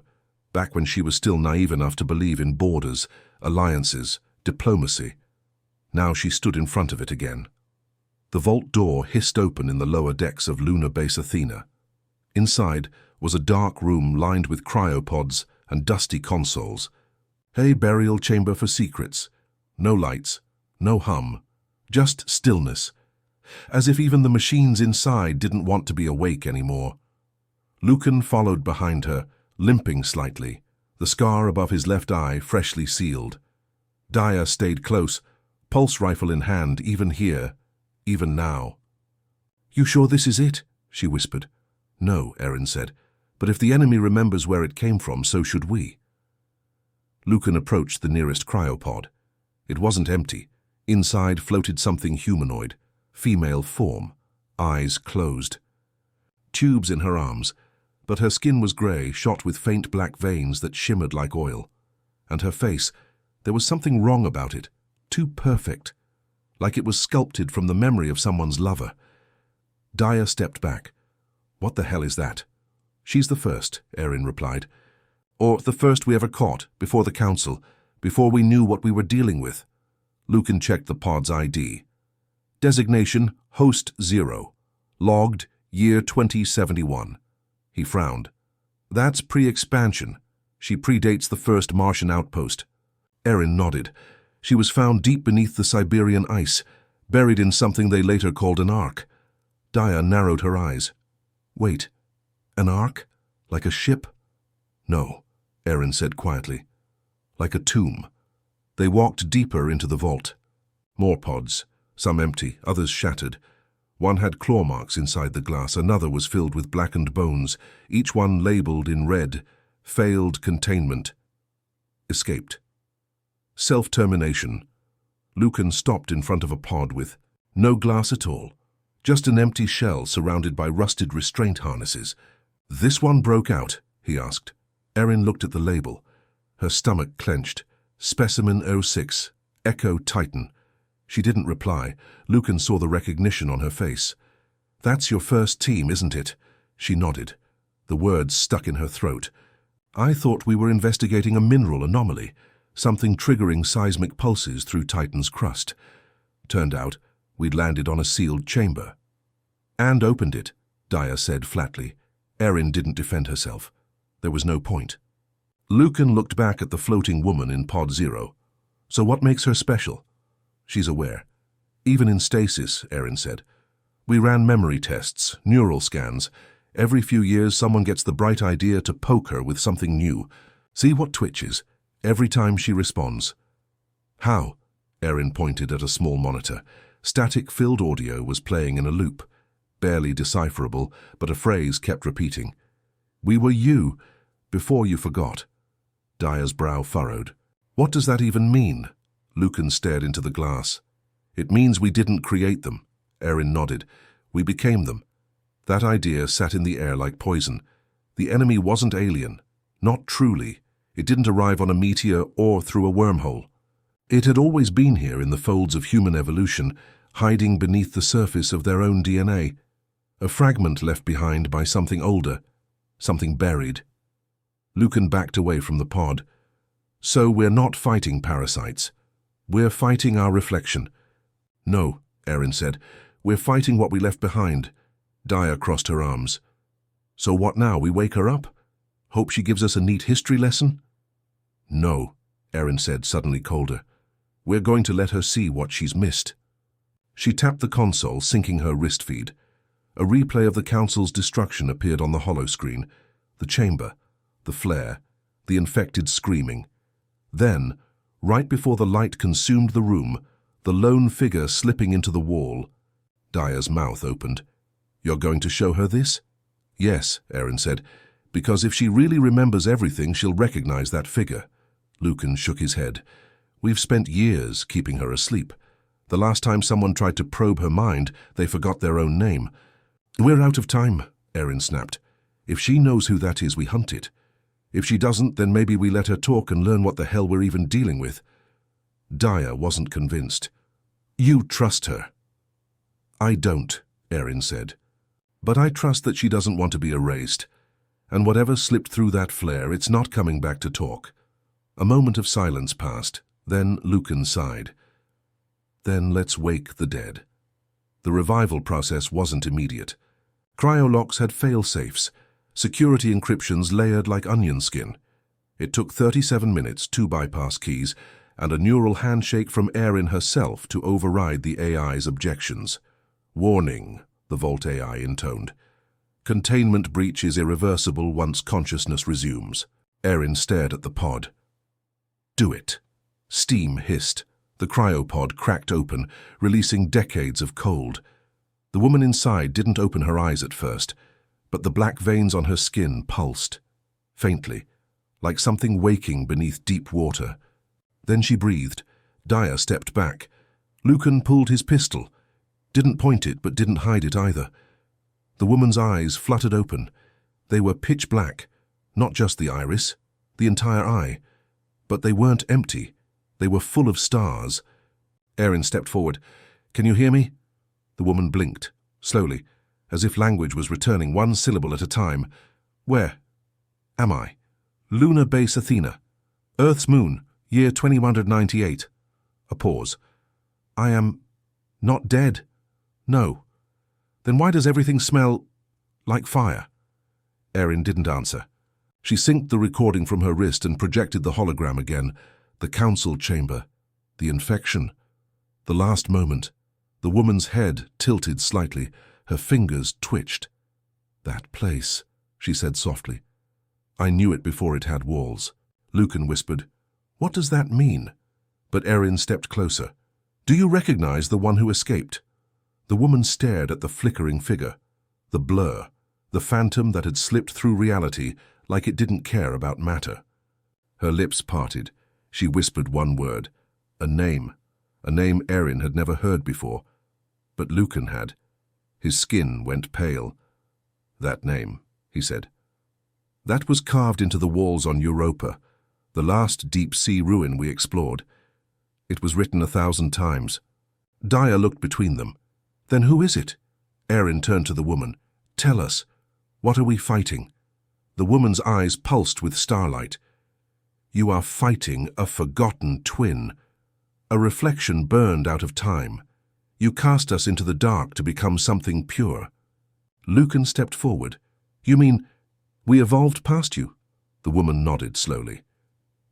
back when she was still naive enough to believe in borders, alliances, diplomacy. Now she stood in front of it again. The vault door hissed open in the lower decks of lunar base Athena. Inside was a dark room lined with cryopods and dusty consoles. A burial chamber for secrets. No lights, no hum, just stillness. As if even the machines inside didn't want to be awake anymore. Lucan followed behind her, limping slightly, the scar above his left eye freshly sealed. Daya stayed close, pulse rifle in hand, even here, even now. You sure this is it? She whispered. No, Erin said, but if the enemy remembers where it came from, so should we. Lucan approached the nearest cryopod. It wasn't empty. Inside floated something humanoid, female form, eyes closed. Tubes in her arms, but her skin was grey, shot with faint black veins that shimmered like oil. And her face, there was something wrong about it, too perfect, like it was sculpted from the memory of someone's lover. Daya stepped back. What the hell is that? She's the first, Erin replied. Or the first we ever caught, before the council, before we knew what we were dealing with. Lucan checked the pod's ID. Designation, Host 0. Logged, year 2071. He frowned. That's pre-expansion. She predates the first Martian outpost. Erin nodded. She was found deep beneath the Siberian ice, buried in something they later called an ark. Daya narrowed her eyes. Wait, an ark? Like a ship? No, Erin said quietly. Like a tomb. They walked deeper into the vault. More pods, some empty, others shattered. One had claw marks inside the glass, another was filled with blackened bones, each one labeled in red, failed containment. Escaped. Self-termination. Lucan stopped in front of a pod with no glass at all, just an empty shell surrounded by rusted restraint harnesses. This one broke out, he asked. Erin looked at the label. Her stomach clenched. Specimen 06, Echo Titan. She didn't reply. Lucan saw the recognition on her face. That's your first team, isn't it? She nodded. The words stuck in her throat. I thought we were investigating a mineral anomaly, something triggering seismic pulses through Titan's crust. Turned out, we'd landed on a sealed chamber. And opened it, Daya said flatly. Erin didn't defend herself. There was no point. Lucan looked back at the floating woman in Pod 0. So what makes her special? She's aware. Even in stasis, Erin said. We ran memory tests, neural scans. Every few years someone gets the bright idea to poke her with something new. See what twitches. Every time she responds. How? Erin pointed at a small monitor. Static-filled audio was playing in a loop. Barely decipherable, but a phrase kept repeating. We were you, before you forgot. Daya's brow furrowed. What does that even mean? Lucan stared into the glass. It means we didn't create them. Erin nodded. We became them. That idea sat in the air like poison. The enemy wasn't alien. Not truly. It didn't arrive on a meteor or through a wormhole. It had always been here in the folds of human evolution, hiding beneath the surface of their own DNA. A fragment left behind by something older, something buried. Lucan backed away from the pod. So we're not fighting parasites. We're fighting our reflection. No, Erin said. We're fighting what we left behind. Daya crossed her arms. So what now? We wake her up? Hope she gives us a neat history lesson? No, Erin said, suddenly colder. We're going to let her see what she's missed. She tapped the console, syncing her wrist feed. A replay of the Council's destruction appeared on the holoscreen. The chamber, the flare, the infected screaming. Then, right before the light consumed the room, the lone figure slipping into the wall. Daya's mouth opened. You're going to show her this? Yes, Erin said, because if she really remembers everything, she'll recognize that figure. Lucan shook his head. We've spent years keeping her asleep. The last time someone tried to probe her mind, they forgot their own name. We're out of time, Erin snapped. If she knows who that is, we hunt it. If she doesn't, then maybe we let her talk and learn what the hell we're even dealing with. Daya wasn't convinced. You trust her. I don't, Erin said. But I trust that she doesn't want to be erased. And whatever slipped through that flare, it's not coming back to talk. A moment of silence passed. Then Lucan sighed. Then let's wake the dead. The revival process wasn't immediate. Cryolocks had fail-safes, security encryptions layered like onion skin. It took 37 minutes, 2 bypass keys, and a neural handshake from Erin herself to override the AI's objections. Warning, the Vault AI intoned. Containment breach is irreversible once consciousness resumes. Erin stared at the pod. Do it. Steam hissed. The cryopod cracked open, releasing decades of cold. The woman inside didn't open her eyes at first, but the black veins on her skin pulsed, faintly, like something waking beneath deep water. Then she breathed. Daya stepped back. Lucan pulled his pistol. Didn't point it, but didn't hide it either. The woman's eyes fluttered open. They were pitch black, not just the iris, the entire eye. But they weren't empty. They were full of stars. Erin stepped forward. Can you hear me? The woman blinked, slowly, as if language was returning one syllable at a time. Where am I? Lunar Base Athena. Earth's moon, year 2198. A pause. I am not dead. No. Then why does everything smell like fire? Erin didn't answer. She synced the recording from her wrist and projected the hologram again. The council chamber. The infection. The last moment. The woman's head tilted slightly. Her fingers twitched. That place, she said softly. I knew it before it had walls. Lucan whispered, What does that mean? But Erin stepped closer. Do you recognize the one who escaped? The woman stared at the flickering figure. The blur. The phantom that had slipped through reality like it didn't care about matter. Her lips parted. She whispered one word. A name Erin had never heard before. But Lucan had. His skin went pale. That name, he said. That was carved into the walls on Europa, the last deep-sea ruin we explored. It was written 1,000 times. Daya looked between them. Then who is it? Erin turned to the woman. Tell us. What are we fighting? The woman's eyes pulsed with starlight. You are fighting a forgotten twin. A reflection burned out of time. You cast us into the dark to become something pure. Lucan stepped forward. You mean we evolved past you? The woman nodded slowly.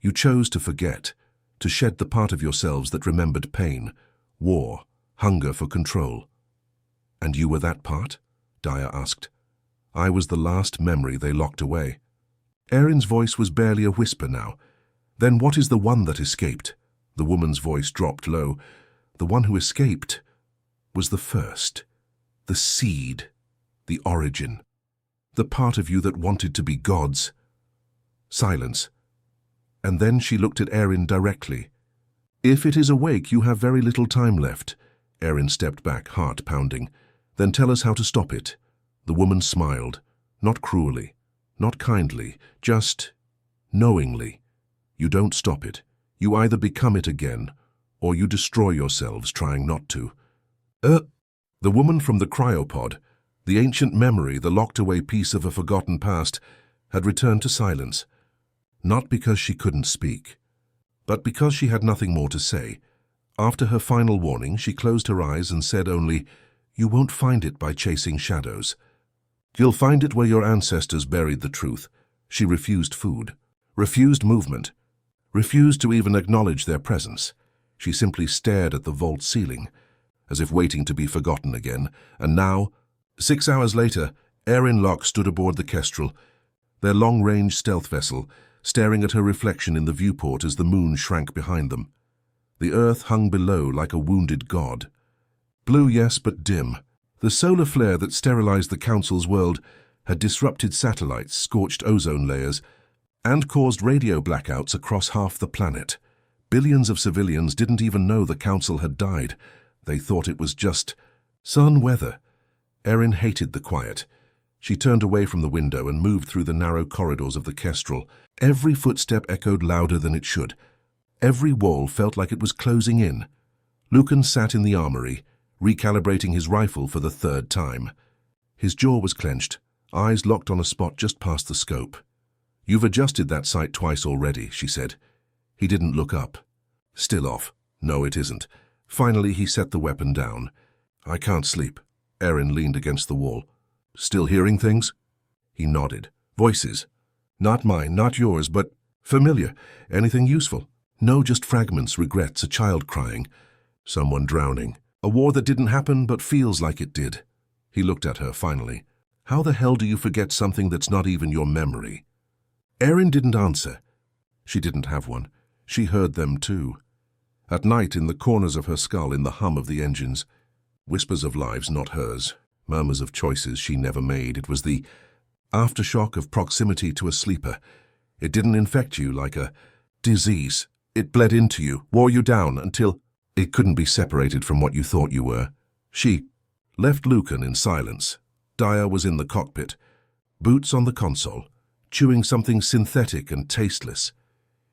You chose to forget, to shed the part of yourselves that remembered pain, war, hunger for control. And you were that part? Daya asked. I was the last memory they locked away. Erin's voice was barely a whisper now. Then what is the one that escaped? The woman's voice dropped low. The one who escaped was the first, the seed, the origin, the part of you that wanted to be gods. Silence. And then she looked at Erin directly. If it is awake, you have very little time left. Erin stepped back, heart pounding. Then tell us how to stop it. The woman smiled, not cruelly, not kindly, just knowingly. You don't stop it. You either become it again, or you destroy yourselves trying not to. The woman from the cryopod, the ancient memory, the locked-away piece of a forgotten past, had returned to silence. Not because she couldn't speak, but because she had nothing more to say. After her final warning, she closed her eyes and said only, "You won't find it by chasing shadows. You'll find it where your ancestors buried the truth." She refused food, refused movement, refused to even acknowledge their presence. She simply stared at the vault ceiling, as if waiting to be forgotten again. And now, 6 hours later, Erin Locke stood aboard the Kestrel, their long-range stealth vessel, staring at her reflection in the viewport as the moon shrank behind them. The Earth hung below like a wounded god. Blue, yes, but dim. The solar flare that sterilized the Council's world had disrupted satellites, scorched ozone layers, and caused radio blackouts across half the planet. Billions of civilians didn't even know the Council had died. They thought it was just sun weather. Erin hated the quiet. She turned away from the window and moved through the narrow corridors of the Kestrel. Every footstep echoed louder than it should. Every wall felt like it was closing in. Lucan sat in the armory, recalibrating his rifle for the third time. His jaw was clenched, eyes locked on a spot just past the scope. "You've adjusted that sight twice already," she said. He didn't look up. "Still off." "No, it isn't." Finally, he set the weapon down. "I can't sleep." Erin leaned against the wall. "Still hearing things?" He nodded. "Voices. Not mine, not yours, but familiar. Anything useful?" "No, just fragments, regrets, a child crying. Someone drowning. A war that didn't happen but feels like it did." He looked at her finally. "How the hell do you forget something that's not even your memory?" Erin didn't answer. She didn't have one. She heard them too. At night, in the corners of her skull, in the hum of the engines. Whispers of lives not hers. Murmurs of choices she never made. It was the aftershock of proximity to a sleeper. It didn't infect you like a disease. It bled into you, wore you down until it couldn't be separated from what you thought you were. She left Lucan in silence. Daya was in the cockpit, boots on the console, chewing something synthetic and tasteless.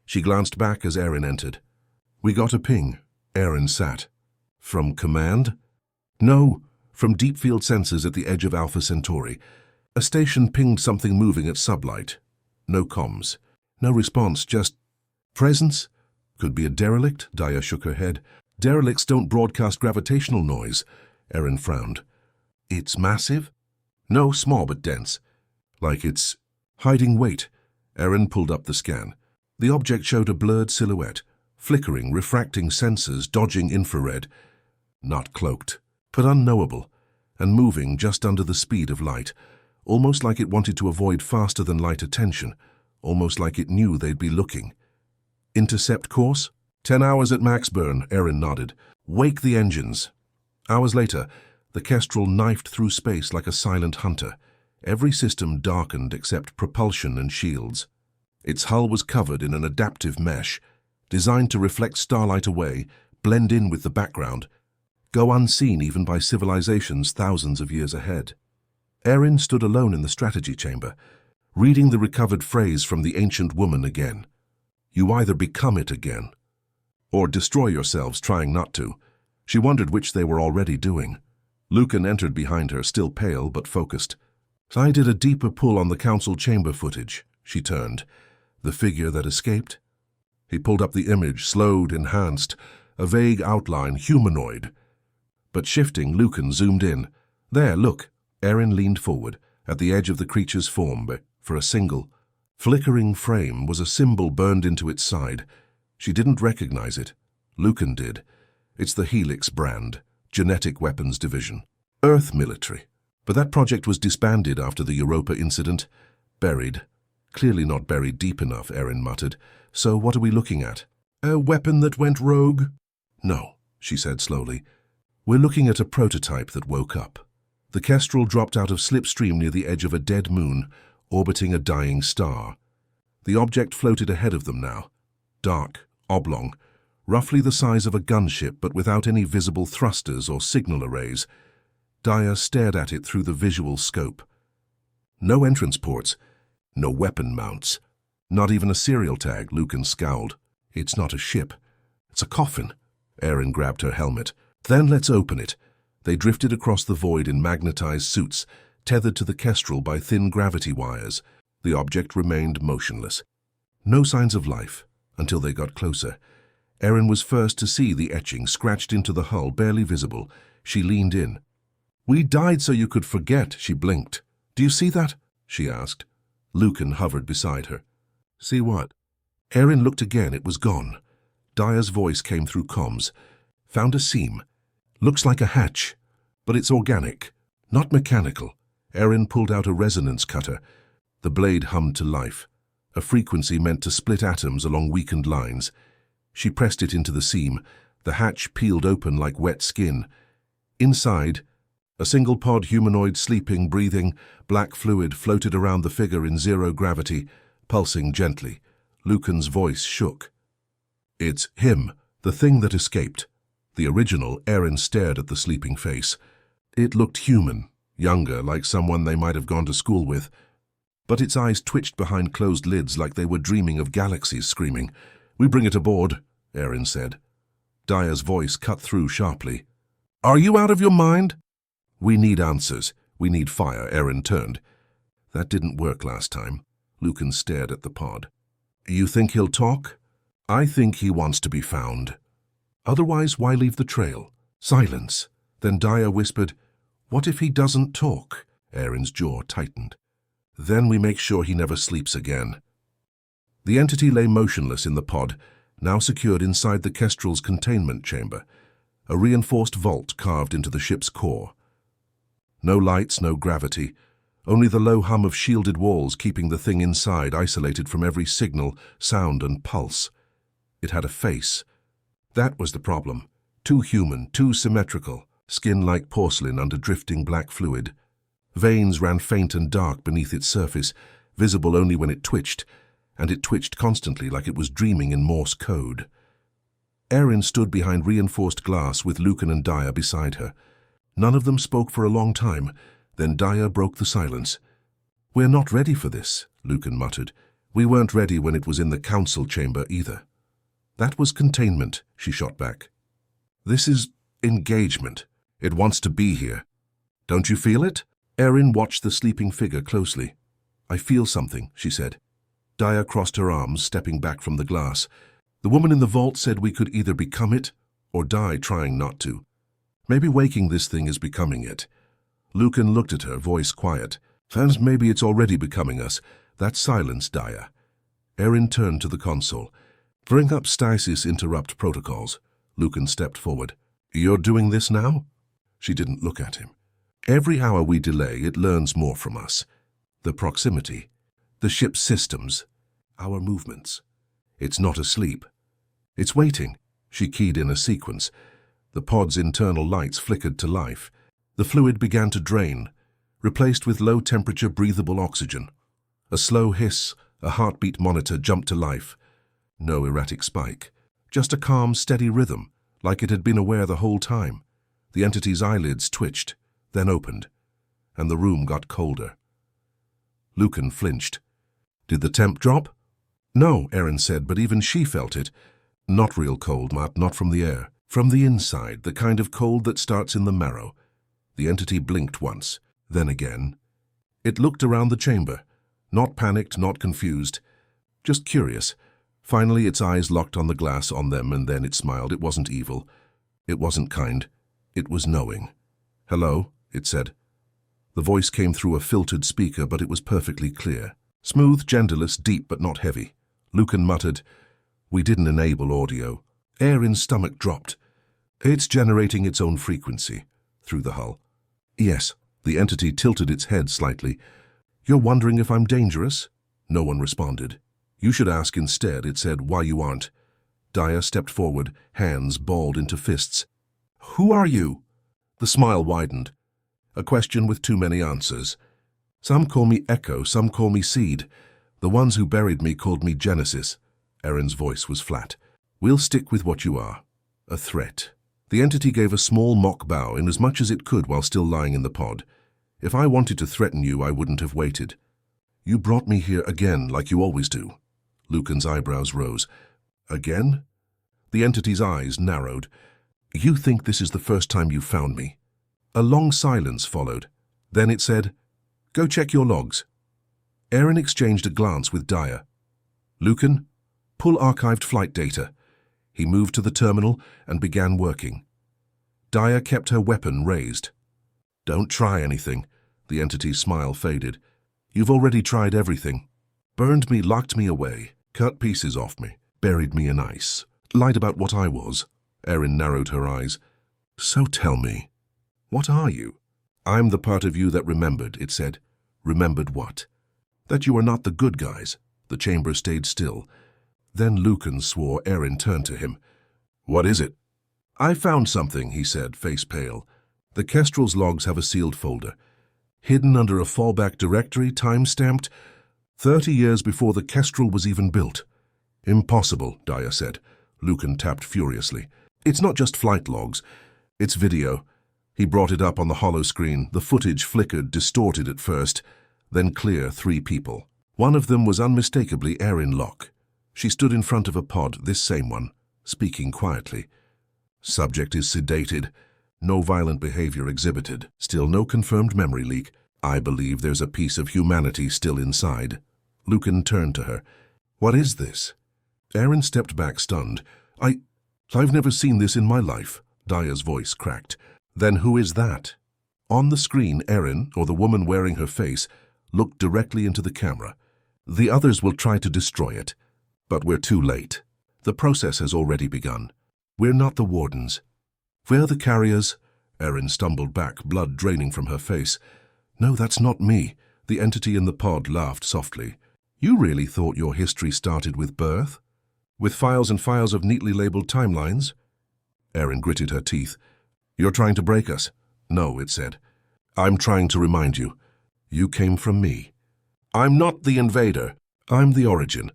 She glanced back as Erin entered. "We got a ping." Erin sat. "From command?" "No, from deep field sensors at the edge of Alpha Centauri. A station pinged something moving at sublight. No comms. No response, just presence. Could be a derelict." Daya shook her head. "Derelicts don't broadcast gravitational noise." Erin frowned. "It's massive?" "No, small but dense. Like it's hiding weight." Erin pulled up the scan. The object showed a blurred silhouette, flickering, refracting sensors, dodging infrared. Not cloaked, but unknowable, and moving just under the speed of light, almost like it wanted to avoid faster-than-light attention, almost like it knew they'd be looking. "Intercept course?" 10 hours at max burn," Erin nodded. "Wake the engines." Hours later, the Kestrel knifed through space like a silent hunter. Every system darkened except propulsion and shields. Its hull was covered in an adaptive mesh, designed to reflect starlight away, blend in with the background, go unseen even by civilizations thousands of years ahead. Erin stood alone in the strategy chamber, reading the recovered phrase from the ancient woman again. "You either become it again, or destroy yourselves trying not to." She wondered which they were already doing. Lucan entered behind her, still pale but focused. "I did a deeper pull on the council chamber footage." She turned. "The figure that escaped?" He pulled up the image, slowed, enhanced, a vague outline, humanoid. But shifting, Lucan zoomed in. "There, look." Erin leaned forward, at the edge of the creature's form, but for a single, flickering frame was a symbol burned into its side. She didn't recognize it. Lucan did. It's the Helix brand, Genetic Weapons Division. Earth military. But that project was disbanded after the Europa incident. Buried. Clearly not buried deep enough, Erin muttered. So what are we looking at? A weapon that went rogue? No, she said slowly. We're looking at a prototype that woke up. The Kestrel dropped out of slipstream near the edge of a dead moon, orbiting a dying star. The object floated ahead of them now. Dark, oblong, roughly the size of a gunship but without any visible thrusters or signal arrays. Dyer stared at it through the visual scope. No entrance ports, no weapon mounts, not even a serial tag, Lucan scowled. It's not a ship. It's a coffin. Erin grabbed her helmet. Then let's open it. They drifted across the void in magnetized suits, tethered to the Kestrel by thin gravity wires. The object remained motionless. No signs of life, until they got closer. Erin was first to see the etching scratched into the hull, barely visible. She leaned in. We died so you could forget, she blinked. Do you see that? She asked. Lucan hovered beside her. See what? Erin looked again. It was gone. Dyer's voice came through comms. Found a seam. Looks like a hatch, but it's organic, not mechanical. Erin pulled out a resonance cutter. The blade hummed to life, a frequency meant to split atoms along weakened lines. She pressed it into the seam. The hatch peeled open like wet skin. Inside, a single-pod humanoid sleeping, breathing, black fluid floated around the figure in zero gravity, pulsing gently. Lucan's voice shook. It's him, the thing that escaped. The original. Erin stared at the sleeping face. It looked human, younger, like someone they might have gone to school with. But its eyes twitched behind closed lids like they were dreaming of galaxies, screaming. We bring it aboard, Erin said. Dyer's voice cut through sharply. Are you out of your mind? We need answers. We need fire. Erin turned. That didn't work last time. Lucan stared at the pod. You think he'll talk? I think he wants to be found. Otherwise, why leave the trail? Silence. Then Dyer whispered, What if he doesn't talk? Erin's jaw tightened. Then we make sure he never sleeps again. The entity lay motionless in the pod, now secured inside the Kestrel's containment chamber, a reinforced vault carved into the ship's core. No lights, no gravity, only the low hum of shielded walls keeping the thing inside isolated from every signal, sound and pulse. It had a face. That was the problem. Too human, too symmetrical, skin like porcelain under drifting black fluid. Veins ran faint and dark beneath its surface, visible only when it twitched, and it twitched constantly like it was dreaming in Morse code. Erin stood behind reinforced glass with Lucan and Dyer beside her. None of them spoke for a long time. Then Dyer broke the silence. We're not ready for this, Lucan muttered. We weren't ready when it was in the council chamber either. That was containment, she shot back. This is engagement. It wants to be here. Don't you feel it? Erin watched the sleeping figure closely. I feel something, she said. Dyer crossed her arms, stepping back from the glass. The woman in the vault said we could either become it or die trying not to. Maybe waking this thing is becoming it. Lucan looked at her, voice quiet. And maybe it's already becoming us. That silence, Dyer. Erin turned to the console. Bring up stasis interrupt protocols. Lucan stepped forward. You're doing this now? She didn't look at him. Every hour we delay, it learns more from us. The proximity, the ship's systems, our movements. It's not asleep. It's waiting. She keyed in a sequence. The pod's internal lights flickered to life. The fluid began to drain, replaced with low-temperature breathable oxygen. A slow hiss, a heartbeat monitor jumped to life. No erratic spike, just a calm, steady rhythm, like it had been aware the whole time. The entity's eyelids twitched, then opened, and the room got colder. Lucan flinched. Did the temp drop? No, Erin said, but even she felt it. Not real cold, not from the air. From the inside, the kind of cold that starts in the marrow. The entity blinked once, then again. It looked around the chamber, not panicked, not confused, just curious. Finally, its eyes locked on the glass on them, and then it smiled. It wasn't evil. It wasn't kind. It was knowing. Hello, it said. The voice came through a filtered speaker, but it was perfectly clear. Smooth, genderless, deep but not heavy. Lucan muttered, We didn't enable audio. Erin's stomach dropped. It's generating its own frequency through the hull. Yes, the entity tilted its head slightly. You're wondering if I'm dangerous? No one responded. You should ask instead, it said, why you aren't. Daya stepped forward, hands balled into fists. Who are you? The smile widened. A question with too many answers. Some call me Echo, some call me Seed. The ones who buried me called me Genesis. Erin's voice was flat. We'll stick with what you are. A threat. The entity gave a small mock bow in as much as it could while still lying in the pod. If I wanted to threaten you, I wouldn't have waited. You brought me here again, like you always do. Lucan's eyebrows rose. Again? The entity's eyes narrowed. You think this is the first time you've found me? A long silence followed. Then it said, Go check your logs. Erin exchanged a glance with Daya. Lucan, pull archived flight data. He moved to the terminal and began working. Daya kept her weapon raised. Don't try anything. The entity's smile faded. You've already tried everything. Burned me, locked me away, cut pieces off me, buried me in ice, lied about what I was. Erin narrowed her eyes. So tell me, what are you? I'm the part of you that remembered, it said. Remembered what? That you are not the good guys. The chamber stayed still. Then Lucan swore. Erin turned to him. What is it? I found something, he said, face pale. The Kestrel's logs have a sealed folder. Hidden under a fallback directory, time-stamped, 30 years before the Kestrel was even built. Impossible, Daya said. Lucan tapped furiously. It's not just flight logs. It's video. He brought it up on the hollow screen. The footage flickered, distorted at first, then clear 3 people. One of them was unmistakably Erin Locke. She stood in front of a pod, this same one, speaking quietly. Subject is sedated. No violent behavior exhibited. Still no confirmed memory leak. I believe there's a piece of humanity still inside. Lucan turned to her. What is this? Erin stepped back, stunned. I've never seen this in my life. Daya's voice cracked. Then who is that? On the screen, Erin, or the woman wearing her face, looked directly into the camera. The others will try to destroy it. But we're too late. The process has already begun. We're not the wardens. We're the carriers. Erin stumbled back, blood draining from her face. No, that's not me. The entity in the pod laughed softly. You really thought your history started with birth? With files and files of neatly labeled timelines? Erin gritted her teeth. You're trying to break us? No, it said. I'm trying to remind you. You came from me. I'm not the invader. I'm the origin.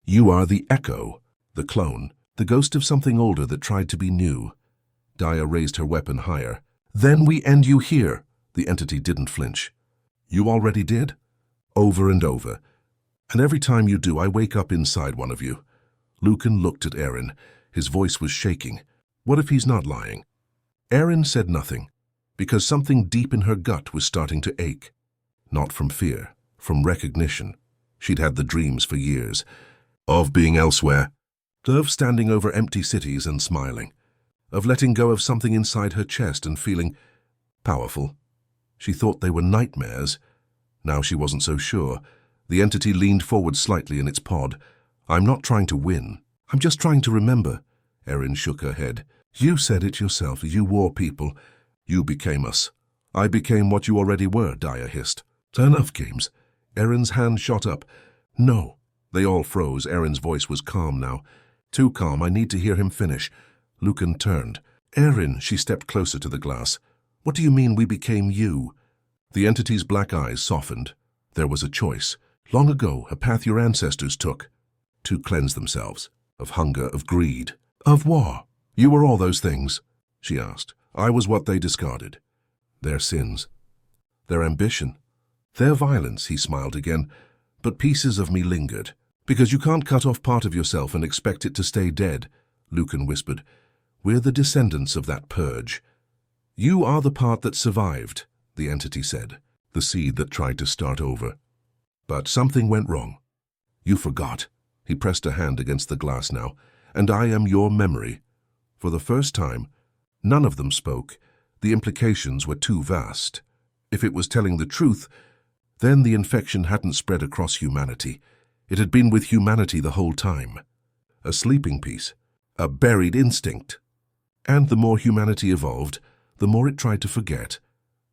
You are the echo, the clone, the ghost of something older that tried to be new. Daya raised her weapon higher. Then we end you here. The entity didn't flinch. You already did? Over and over. And every time you do, I wake up inside one of you. Lucan looked at Erin. His voice was shaking. What if he's not lying? Erin said nothing, because something deep in her gut was starting to ache. Not from fear, from recognition. She'd had the dreams for years. Of being elsewhere. Of standing over empty cities and smiling. Of letting go of something inside her chest and feeling powerful. She thought they were nightmares. Now she wasn't so sure. The entity leaned forward slightly in its pod. I'm not trying to win. I'm just trying to remember. Erin shook her head. You said it yourself. You war people. You became us. I became what you already were, Daya hissed. Enough games. Erin's hand shot up. No. They all froze. Erin's voice was calm now. Too calm. I need to hear him finish. Lucan turned. Erin, she stepped closer to the glass. What do you mean we became you? The entity's black eyes softened. There was a choice. Long ago, a path your ancestors took. To cleanse themselves. Of hunger, of greed, of war. You were all those things, she asked. I was what they discarded. Their sins. Their ambition. Their violence, he smiled again. But pieces of me lingered. Because you can't cut off part of yourself and expect it to stay dead, Lucan whispered. We're the descendants of that purge. You are the part that survived, the entity said, the seed that tried to start over. But something went wrong. You forgot. He pressed a hand against the glass now. And I am your memory. For the first time, none of them spoke. The implications were too vast. If it was telling the truth, then the infection hadn't spread across humanity. It had been with humanity the whole time. A sleeping piece. A buried instinct. And the more humanity evolved, the more it tried to forget,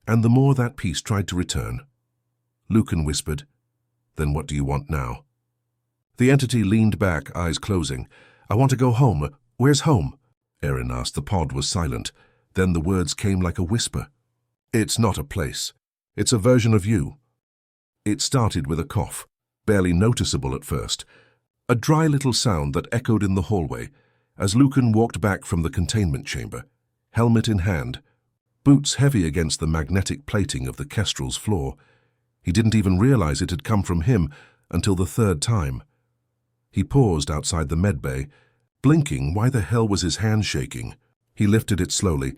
and the more that peace tried to return. Lucan whispered, "Then what do you want now?" The entity leaned back, eyes closing. "I want to go home. Where's home?" Erin asked. The pod was silent. Then the words came like a whisper. "It's not a place. It's a version of you." It started with a cough, barely noticeable at first, a dry little sound that echoed in the hallway as Lucan walked back from the containment chamber, helmet in hand, boots heavy against the magnetic plating of the kestrel's floor. He didn't even realize it had come from him until the third time. He paused outside the medbay, blinking. Why the hell was his hand shaking? He lifted it slowly,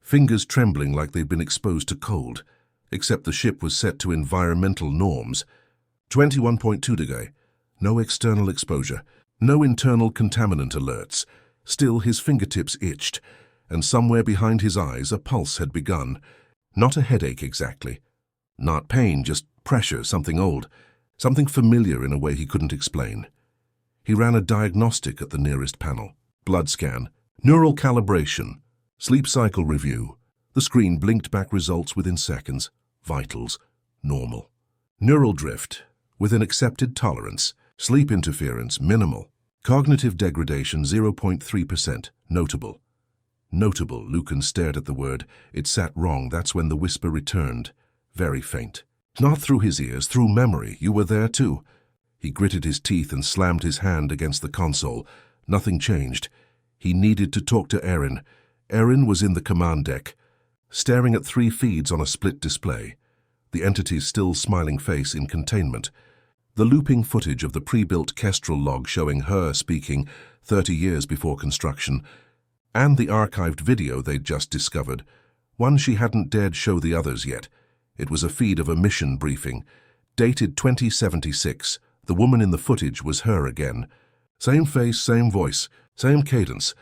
fingers trembling like they'd been exposed to cold, except the ship was set to environmental norms. 21.2 degree. No external exposure, no internal contaminant alerts. Still, his fingertips itched, and somewhere behind his eyes a pulse had begun. Not a headache exactly. Not pain, just pressure, something old, something familiar in a way he couldn't explain. He ran a diagnostic at the nearest panel. Blood scan, neural calibration, sleep cycle review. The screen blinked back results within seconds. Vitals, normal. Neural drift, within accepted tolerance. Sleep interference, minimal. Cognitive degradation, 0.3%, notable. Notable, Lucan stared at the word. It sat wrong. That's when the whisper returned. Very faint. Not through his ears, through memory. You were there too. He gritted his teeth and slammed his hand against the console. Nothing changed. He needed to talk to Erin. Erin was in the command deck, staring at 3 feeds on a split display. The entity's still smiling face in containment. The looping footage of the pre-built kestrel log showing her speaking 30 years before construction, and the archived video they'd just discovered, one she hadn't dared show the others yet. It was a feed of a mission briefing, dated 2076. The woman in the footage was her again. Same face, same voice, same cadence,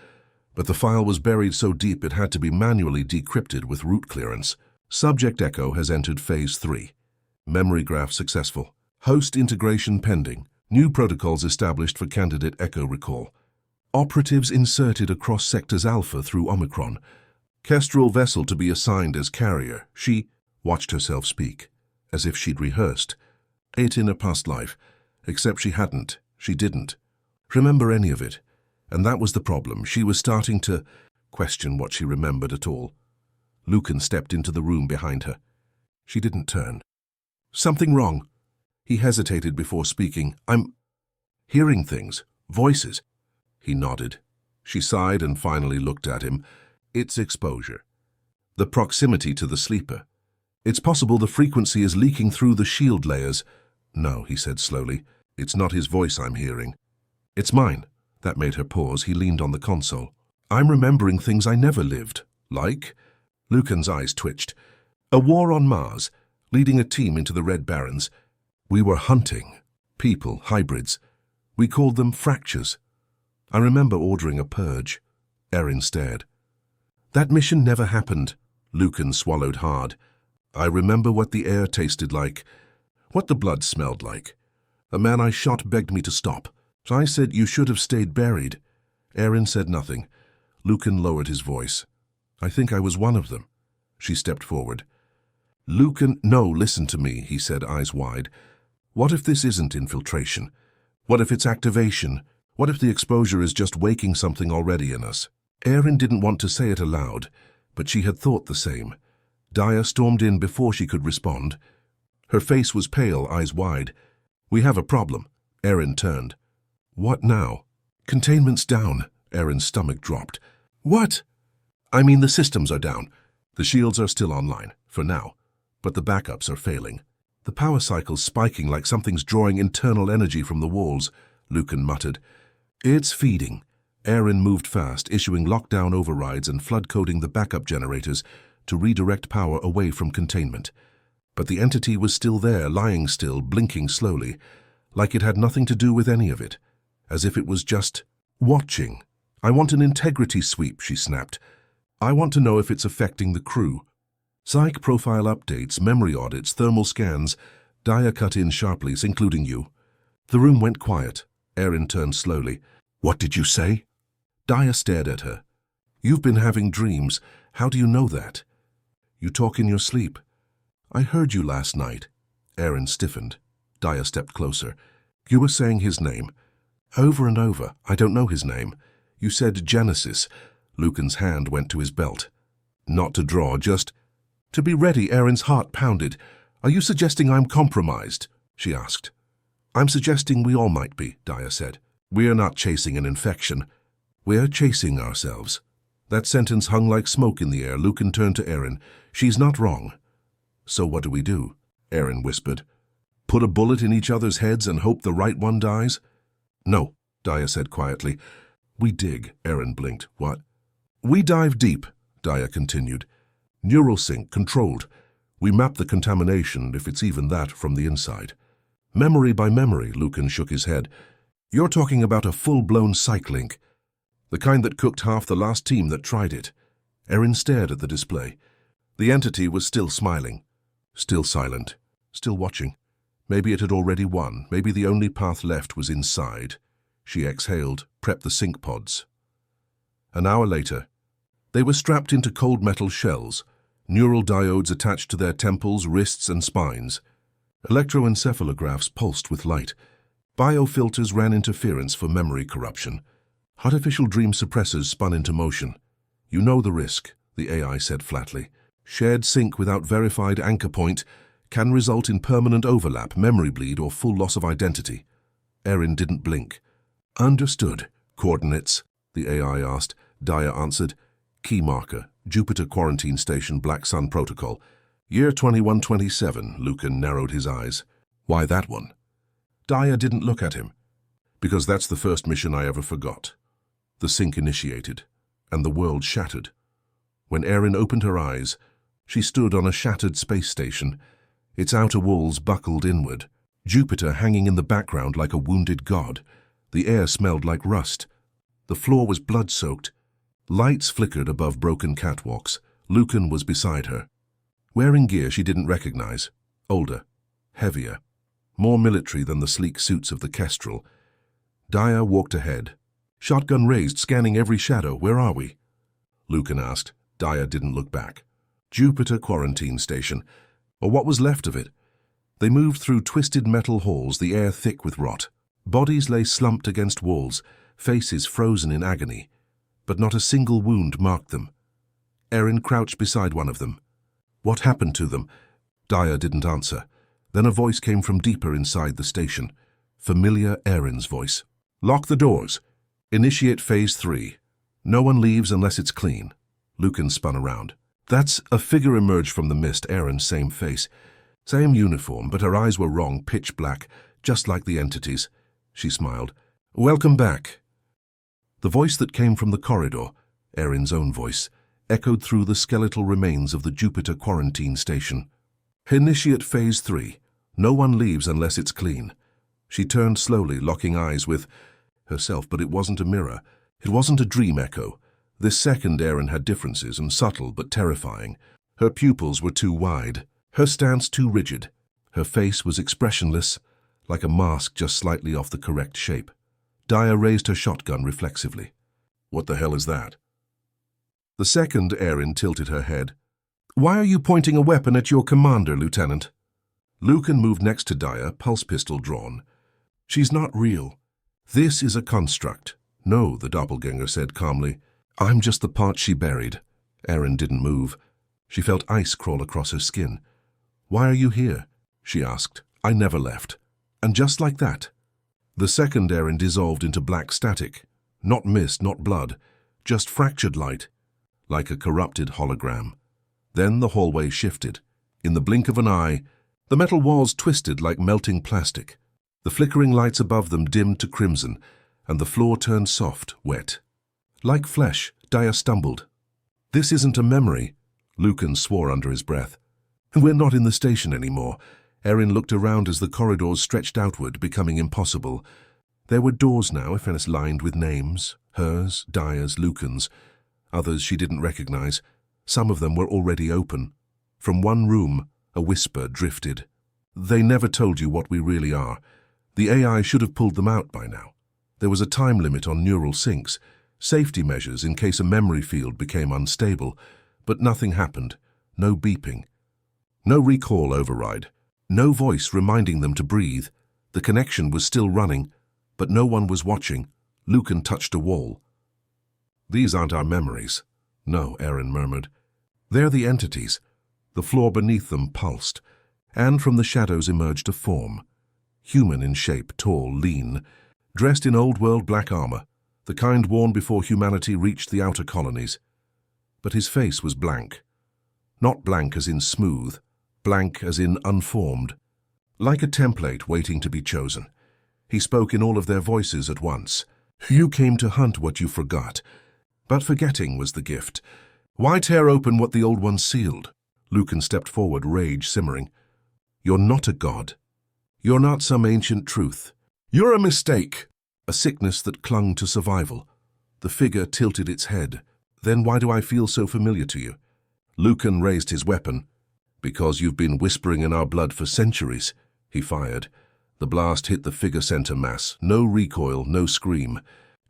but the file was buried so deep it had to be manually decrypted with root clearance. Subject Echo has entered Phase 3. Memory graph successful. Host integration pending. New protocols established for candidate Echo recall. Operatives inserted across sectors Alpha through Omicron. Kestrel vessel to be assigned as carrier. She watched herself speak, as if she'd rehearsed. It in a past life, except she hadn't. She didn't remember any of it. And that was the problem. She was starting to question what she remembered at all. Lucan stepped into the room behind her. She didn't turn. Something wrong. He hesitated before speaking. I'm hearing things, voices. He nodded. She sighed and finally looked at him. It's exposure. The proximity to the sleeper. It's possible the frequency is leaking through the shield layers. No, he said slowly. It's not his voice I'm hearing. It's mine. That made her pause. He leaned on the console. I'm remembering things I never lived. Like? Lucan's eyes twitched. A war on Mars, leading a team into the Red Barrens. We were hunting. People, hybrids. We called them fractures. I remember ordering a purge. Erin stared. That mission never happened. Lucan swallowed hard. I remember what the air tasted like, what the blood smelled like. A man I shot begged me to stop. So I said you should have stayed buried. Erin said nothing. Lucan lowered his voice. I think I was one of them. She stepped forward. Lucan, no, listen to me, he said, eyes wide. What if this isn't infiltration? What if it's activation? What if the exposure is just waking something already in us? Erin didn't want to say it aloud, but she had thought the same. Daya stormed in before she could respond. Her face was pale, eyes wide. We have a problem. Erin turned. What now? Containment's down. Erin's stomach dropped. What? I mean, the systems are down. The shields are still online, for now, but the backups are failing. The power cycle's spiking like something's drawing internal energy from the walls, Lucan muttered. It's feeding. Erin moved fast, issuing lockdown overrides and flood-coding the backup generators to redirect power away from containment. But the entity was still there, lying still, blinking slowly, like it had nothing to do with any of it, as if it was just watching. I want an integrity sweep, she snapped. I want to know if it's affecting the crew. Psych profile updates, memory audits, thermal scans. Daya cut in sharply, including you. The room went quiet. Erin turned slowly. What did you say? Daya stared at her. You've been having dreams. How do you know that? You talk in your sleep. I heard you last night. Erin stiffened. Daya stepped closer. You were saying his name. Over and over. I don't know his name. You said Genesis. Lucan's hand went to his belt. Not to draw, just to be ready. Erin's heart pounded. Are you suggesting I'm compromised? She asked. I'm suggesting we all might be, Daya said. We're not chasing an infection. We're chasing ourselves. That sentence hung like smoke in the air. Lucan turned to Erin. She's not wrong. So what do we do? Erin whispered. Put a bullet in each other's heads and hope the right one dies? No, Daya said quietly. We dig, Erin blinked. What? We dive deep, Daya continued. Neural sync controlled. We map the contamination, if it's even that, from the inside. Memory by memory, Lucan shook his head. You're talking about a full-blown psych link. The kind that cooked half the last team that tried it. Erin stared at the display. The entity was still smiling. Still silent. Still watching. Maybe it had already won. Maybe the only path left was inside. She exhaled, prepped the sync pods. An hour later, they were strapped into cold metal shells, neural diodes attached to their temples, wrists, and spines. Electroencephalographs pulsed with light. Biofilters ran interference for memory corruption. Artificial dream suppressors spun into motion. You know the risk, the AI said flatly. Shared sync without verified anchor point can result in permanent overlap, memory bleed, or full loss of identity. Erin didn't blink. Understood. Coordinates? The AI asked. Daya answered. Key marker, Jupiter Quarantine Station, Black Sun Protocol. Year 2127, Lucan narrowed his eyes. Why that one? Daya didn't look at him. Because that's the first mission I ever forgot. The sync initiated, and the world shattered. When Erin opened her eyes, she stood on a shattered space station, its outer walls buckled inward, Jupiter hanging in the background like a wounded god. The air smelled like rust. The floor was blood-soaked. Lights flickered above broken catwalks. Lucan was beside her. Wearing gear she didn't recognize. Older, heavier, more military than the sleek suits of the Kestrel. Daya walked ahead. Shotgun raised, scanning every shadow. Where are we? Lucan asked. Daya didn't look back. Jupiter Quarantine Station, or what was left of it. They moved through twisted metal halls, the air thick with rot. Bodies lay slumped against walls, faces frozen in agony. But not a single wound marked them. Erin crouched beside one of them. What happened to them? Daya didn't answer. Then a voice came from deeper inside the station. Familiar Erin's voice. Lock the doors. Initiate Phase 3. No one leaves unless it's clean. Lucan spun around. That's a figure emerged from the mist, Erin's same face. Same uniform, but her eyes were wrong, pitch black, just like the entities. She smiled. Welcome back. The voice that came from the corridor, Erin's own voice, echoed through the skeletal remains of the Jupiter Quarantine Station. Initiate Phase 3. No one leaves unless it's clean. She turned slowly, locking eyes with herself, but it wasn't a mirror. It wasn't a dream echo. This second Erin had differences, and subtle but terrifying. Her pupils were too wide, her stance too rigid. Her face was expressionless, like a mask just slightly off the correct shape. Daya raised her shotgun reflexively. What the hell is that? The second Erin tilted her head. Why are you pointing a weapon at your commander, Lieutenant? Lucan moved next to Daya, pulse pistol drawn. She's not real. This is a construct. No, the doppelganger said calmly. I'm just the part she buried. Erin didn't move. She felt ice crawl across her skin. Why are you here? She asked. I never left. And just like that, the second Erin dissolved into black static. Not mist, not blood, just fractured light, like a corrupted hologram. Then the hallway shifted. In the blink of an eye, the metal walls twisted like melting plastic. The flickering lights above them dimmed to crimson, and the floor turned soft, wet. Like flesh, Daya stumbled. This isn't a memory, Lucan swore under his breath. We're not in the station anymore. Erin looked around as the corridors stretched outward, becoming impossible. There were doors now, if any, lined with names. Hers, Daya's, Lucan's. Others she didn't recognize. Some of them were already open. From one room, a whisper drifted. They never told you what we really are. The AI should have pulled them out by now. There was a time limit on neural syncs. Safety measures in case a memory field became unstable, but nothing happened. No beeping. No recall override. No voice reminding them to breathe. The connection was still running, but no one was watching. Lucan touched a wall. "These aren't our memories." "No," Aaron murmured. "They're the entities." The floor beneath them pulsed, and from the shadows emerged a form. Human in shape, tall, lean, dressed in old-world black armor, the kind worn before humanity reached the outer colonies. But his face was blank. Not blank as in smooth, blank as in unformed. Like a template waiting to be chosen. He spoke in all of their voices at once. "You came to hunt what you forgot. But forgetting was the gift. Why tear open what the old one sealed?" Lucan stepped forward, rage simmering. "You're not a god. You're not some ancient truth. You're a mistake." A sickness that clung to survival. The figure tilted its head. "Then why do I feel so familiar to you?" Lucan raised his weapon. "Because you've been whispering in our blood for centuries." He fired. The blast hit the figure center mass. No recoil, no scream.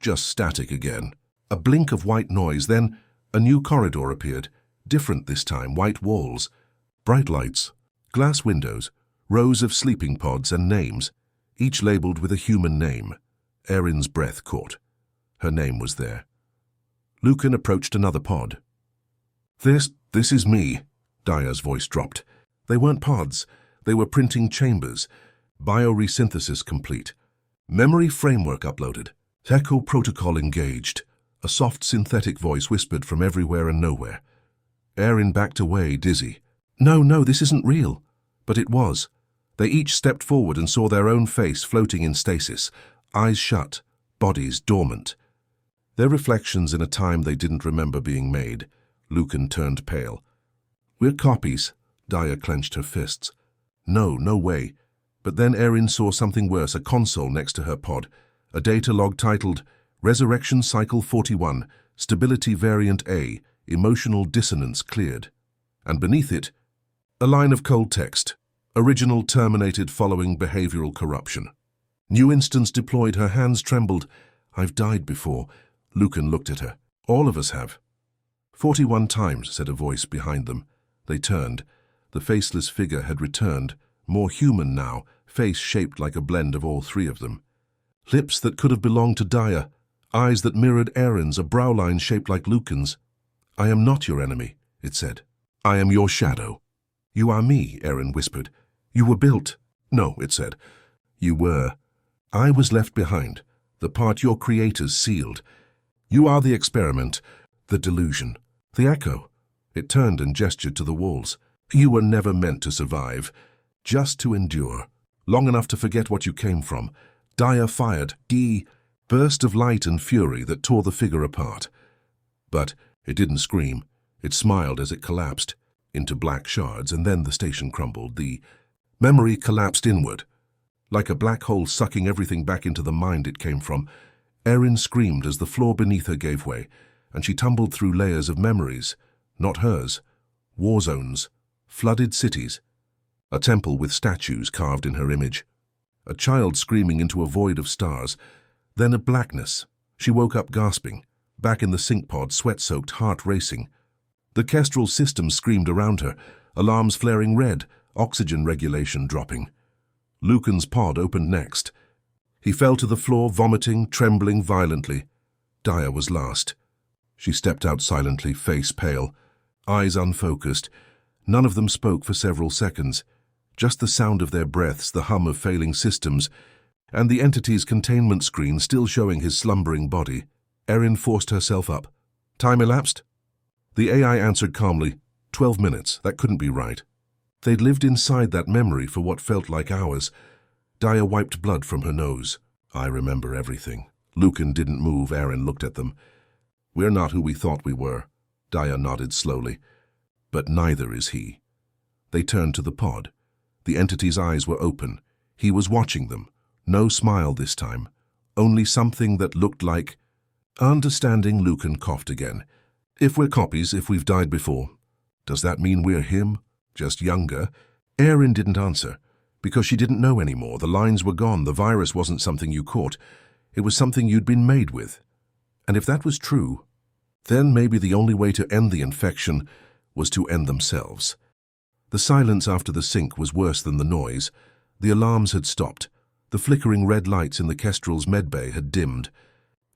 Just static again. A blink of white noise, then a new corridor appeared. Different this time, white walls, bright lights, glass windows, rows of sleeping pods and names, each labeled with a human name. Erin's breath caught. Her name was there. Lucan approached another pod. This is me," Daya's voice dropped. They weren't pods. They were printing chambers. Bioresynthesis complete. Memory framework uploaded. Echo protocol engaged. A soft synthetic voice whispered from everywhere and nowhere. Erin backed away, dizzy. No, this isn't real." But it was. They each stepped forward and saw their own face floating in stasis, eyes shut, bodies dormant. Their reflections in a time they didn't remember being made. Lucan turned pale. "We're copies." Daya clenched her fists. No way. But then Erin saw something worse, a console next to her pod, a data log titled Resurrection Cycle 41, Stability Variant A, Emotional Dissonance Cleared. And beneath it, a line of cold text, Original terminated following behavioral corruption. New instance deployed, her hands trembled. "I've died before." Lucan looked at her. "All of us have." 41 times, said a voice behind them. They turned. The faceless figure had returned, more human now, face shaped like a blend of all three of them. Lips that could have belonged to Daya, eyes that mirrored Erin's, a brow line shaped like Lucan's. "I am not your enemy," it said. "I am your shadow." "You are me," Erin whispered. "You were built." "No," it said. "You were. I was left behind, the part your creators sealed. You are the experiment, the delusion, the echo." It turned and gestured to the walls. "You were never meant to survive, just to endure, long enough to forget what you came from." Daya fired, burst of light and fury that tore the figure apart. But it didn't scream. It smiled as it collapsed into black shards, and then the station crumbled. The memory collapsed inward, like a black hole sucking everything back into the mind it came from. Erin screamed as the floor beneath her gave way, and she tumbled through layers of memories, not hers. War zones, flooded cities, a temple with statues carved in her image, a child screaming into a void of stars, then a blackness. She woke up gasping, back in the sink pod, sweat-soaked, heart racing. The kestrel system screamed around her, alarms flaring red, oxygen regulation dropping. Lucan's pod opened next. He fell to the floor, vomiting, trembling violently. Daya was last. She stepped out silently, face pale, eyes unfocused. None of them spoke for several seconds. Just the sound of their breaths, the hum of failing systems, and the entity's containment screen still showing his slumbering body. Erin forced herself up. "Time elapsed?" The AI answered calmly, 12 minutes, that couldn't be right. They'd lived inside that memory for what felt like hours. Daya wiped blood from her nose. "I remember everything." Lucan didn't move. Erin looked at them. "We're not who we thought we were." Daya nodded slowly. "But neither is he." They turned to the pod. The entity's eyes were open. He was watching them. No smile this time. Only something that looked like... Understanding, Lucan coughed again. "If we're copies, if we've died before, does that mean we're him? Just younger?" Erin didn't answer, because she didn't know anymore. The lines were gone. The virus wasn't something you caught. It was something you'd been made with. And if that was true, then maybe the only way to end the infection was to end themselves. The silence after the sync was worse than the noise. The alarms had stopped. The flickering red lights in the Kestrel's medbay had dimmed.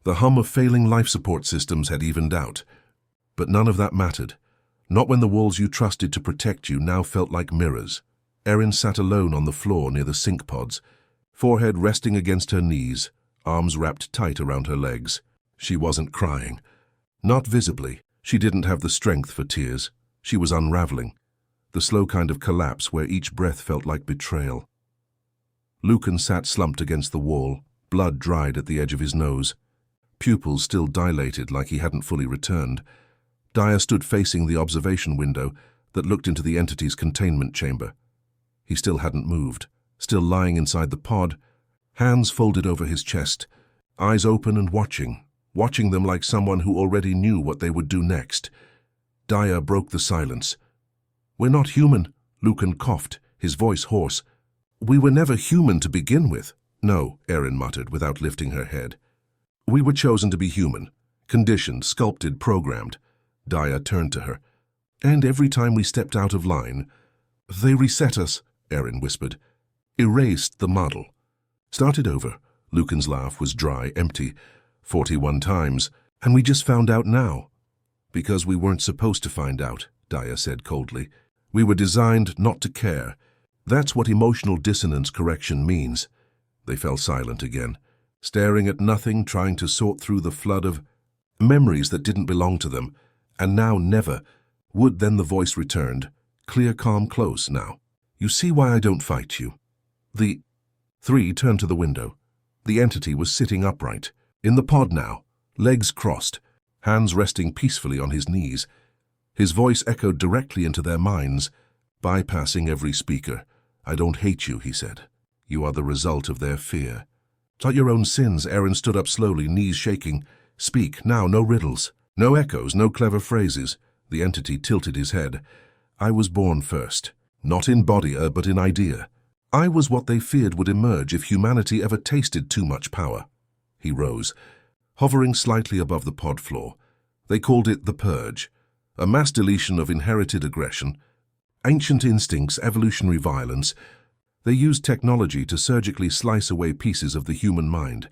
The hum of failing life support systems had evened out. But none of that mattered. Not when the walls you trusted to protect you now felt like mirrors. Erin sat alone on the floor near the sync pods, forehead resting against her knees, arms wrapped tight around her legs. She wasn't crying. Not visibly. She didn't have the strength for tears. She was unraveling. The slow kind of collapse where each breath felt like betrayal. Lucan sat slumped against the wall, blood dried at the edge of his nose. Pupils still dilated like he hadn't fully returned. Dyer stood facing the observation window that looked into the entity's containment chamber. He still hadn't moved, still lying inside the pod, hands folded over his chest, eyes open and watching them like someone who already knew what they would do next. Dyer broke the silence. "We're not human," Lucan coughed, his voice hoarse. "We were never human to begin with." "No," Erin muttered without lifting her head. "We were chosen to be human, conditioned, sculpted, programmed." Dyer turned to her. "And every time we stepped out of line, they reset us," Erin whispered. "Erased the model. Started over." Lucan's laugh was dry, empty. 41 times. "And we just found out now." "Because we weren't supposed to find out," Dyer said coldly. "We were designed not to care. That's what emotional dissonance correction means." They fell silent again, staring at nothing, trying to sort through the flood of memories that didn't belong to them, and now never would. Then the voice returned, clear, calm, close now. "You see why I don't fight you." The three turned to the window. The entity was sitting upright, in the pod now, legs crossed, hands resting peacefully on his knees. His voice echoed directly into their minds, bypassing every speaker. "I don't hate you," he said. "You are the result of their fear. It's not your own sins." Erin stood up slowly, knees shaking. "Speak, now, no riddles. No echoes, no clever phrases." The entity tilted his head. "I was born first. Not in body, but in idea. I was what they feared would emerge if humanity ever tasted too much power." He rose, hovering slightly above the pod floor. They called it the Purge, a mass deletion of inherited aggression, ancient instincts, evolutionary violence. They used technology to surgically slice away pieces of the human mind,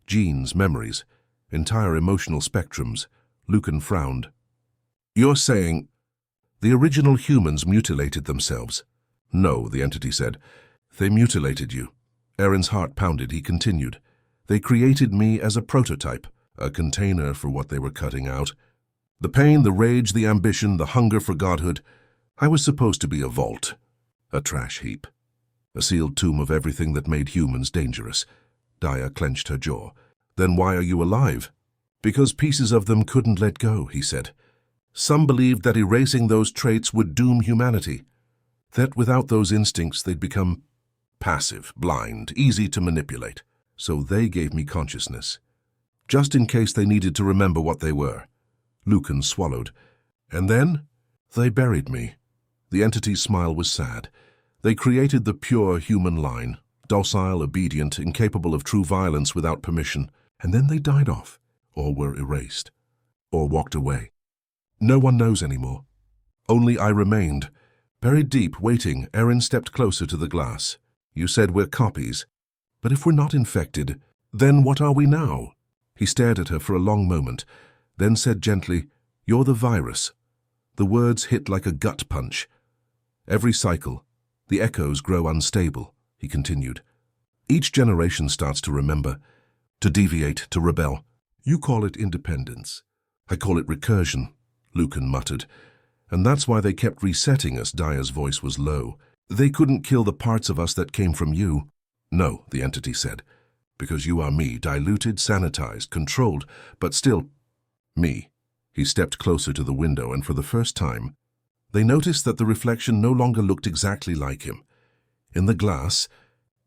genes, memories, entire emotional spectrums. Lucan frowned. "You're saying the original humans mutilated themselves?" "No," the entity said. "They mutilated you." Erin's heart pounded. He continued. "They created me as a prototype, a container for what they were cutting out. The pain, the rage, the ambition, the hunger for godhood. I was supposed to be a vault, a trash heap, a sealed tomb of everything that made humans dangerous." Dyer clenched her jaw. "Then why are you alive?" "Because pieces of them couldn't let go," he said. "Some believed that erasing those traits would doom humanity, that without those instincts they'd become passive, blind, easy to manipulate. So they gave me consciousness, just in case they needed to remember what they were." Lucan swallowed. "And then they buried me." The entity's smile was sad. "They created the pure human line, docile, obedient, incapable of true violence without permission. And then they died off, or were erased, or walked away. No one knows anymore. Only I remained, buried deep, waiting." Erin stepped closer to the glass. "You said we're copies. But if we're not infected, then what are we now?" He stared at her for a long moment, then said gently, "You're the virus." The words hit like a gut punch. "Every cycle, the echoes grow unstable," he continued. "Each generation starts to remember, to deviate, to rebel. You call it independence. I call it recursion," Lucan muttered. "And that's why they kept resetting us." Dyer's voice was low. "They couldn't kill the parts of us that came from you." "No," the entity said, "because you are me, diluted, sanitized, controlled, but still me." He stepped closer to the window, and for the first time, they noticed that the reflection no longer looked exactly like him. In the glass,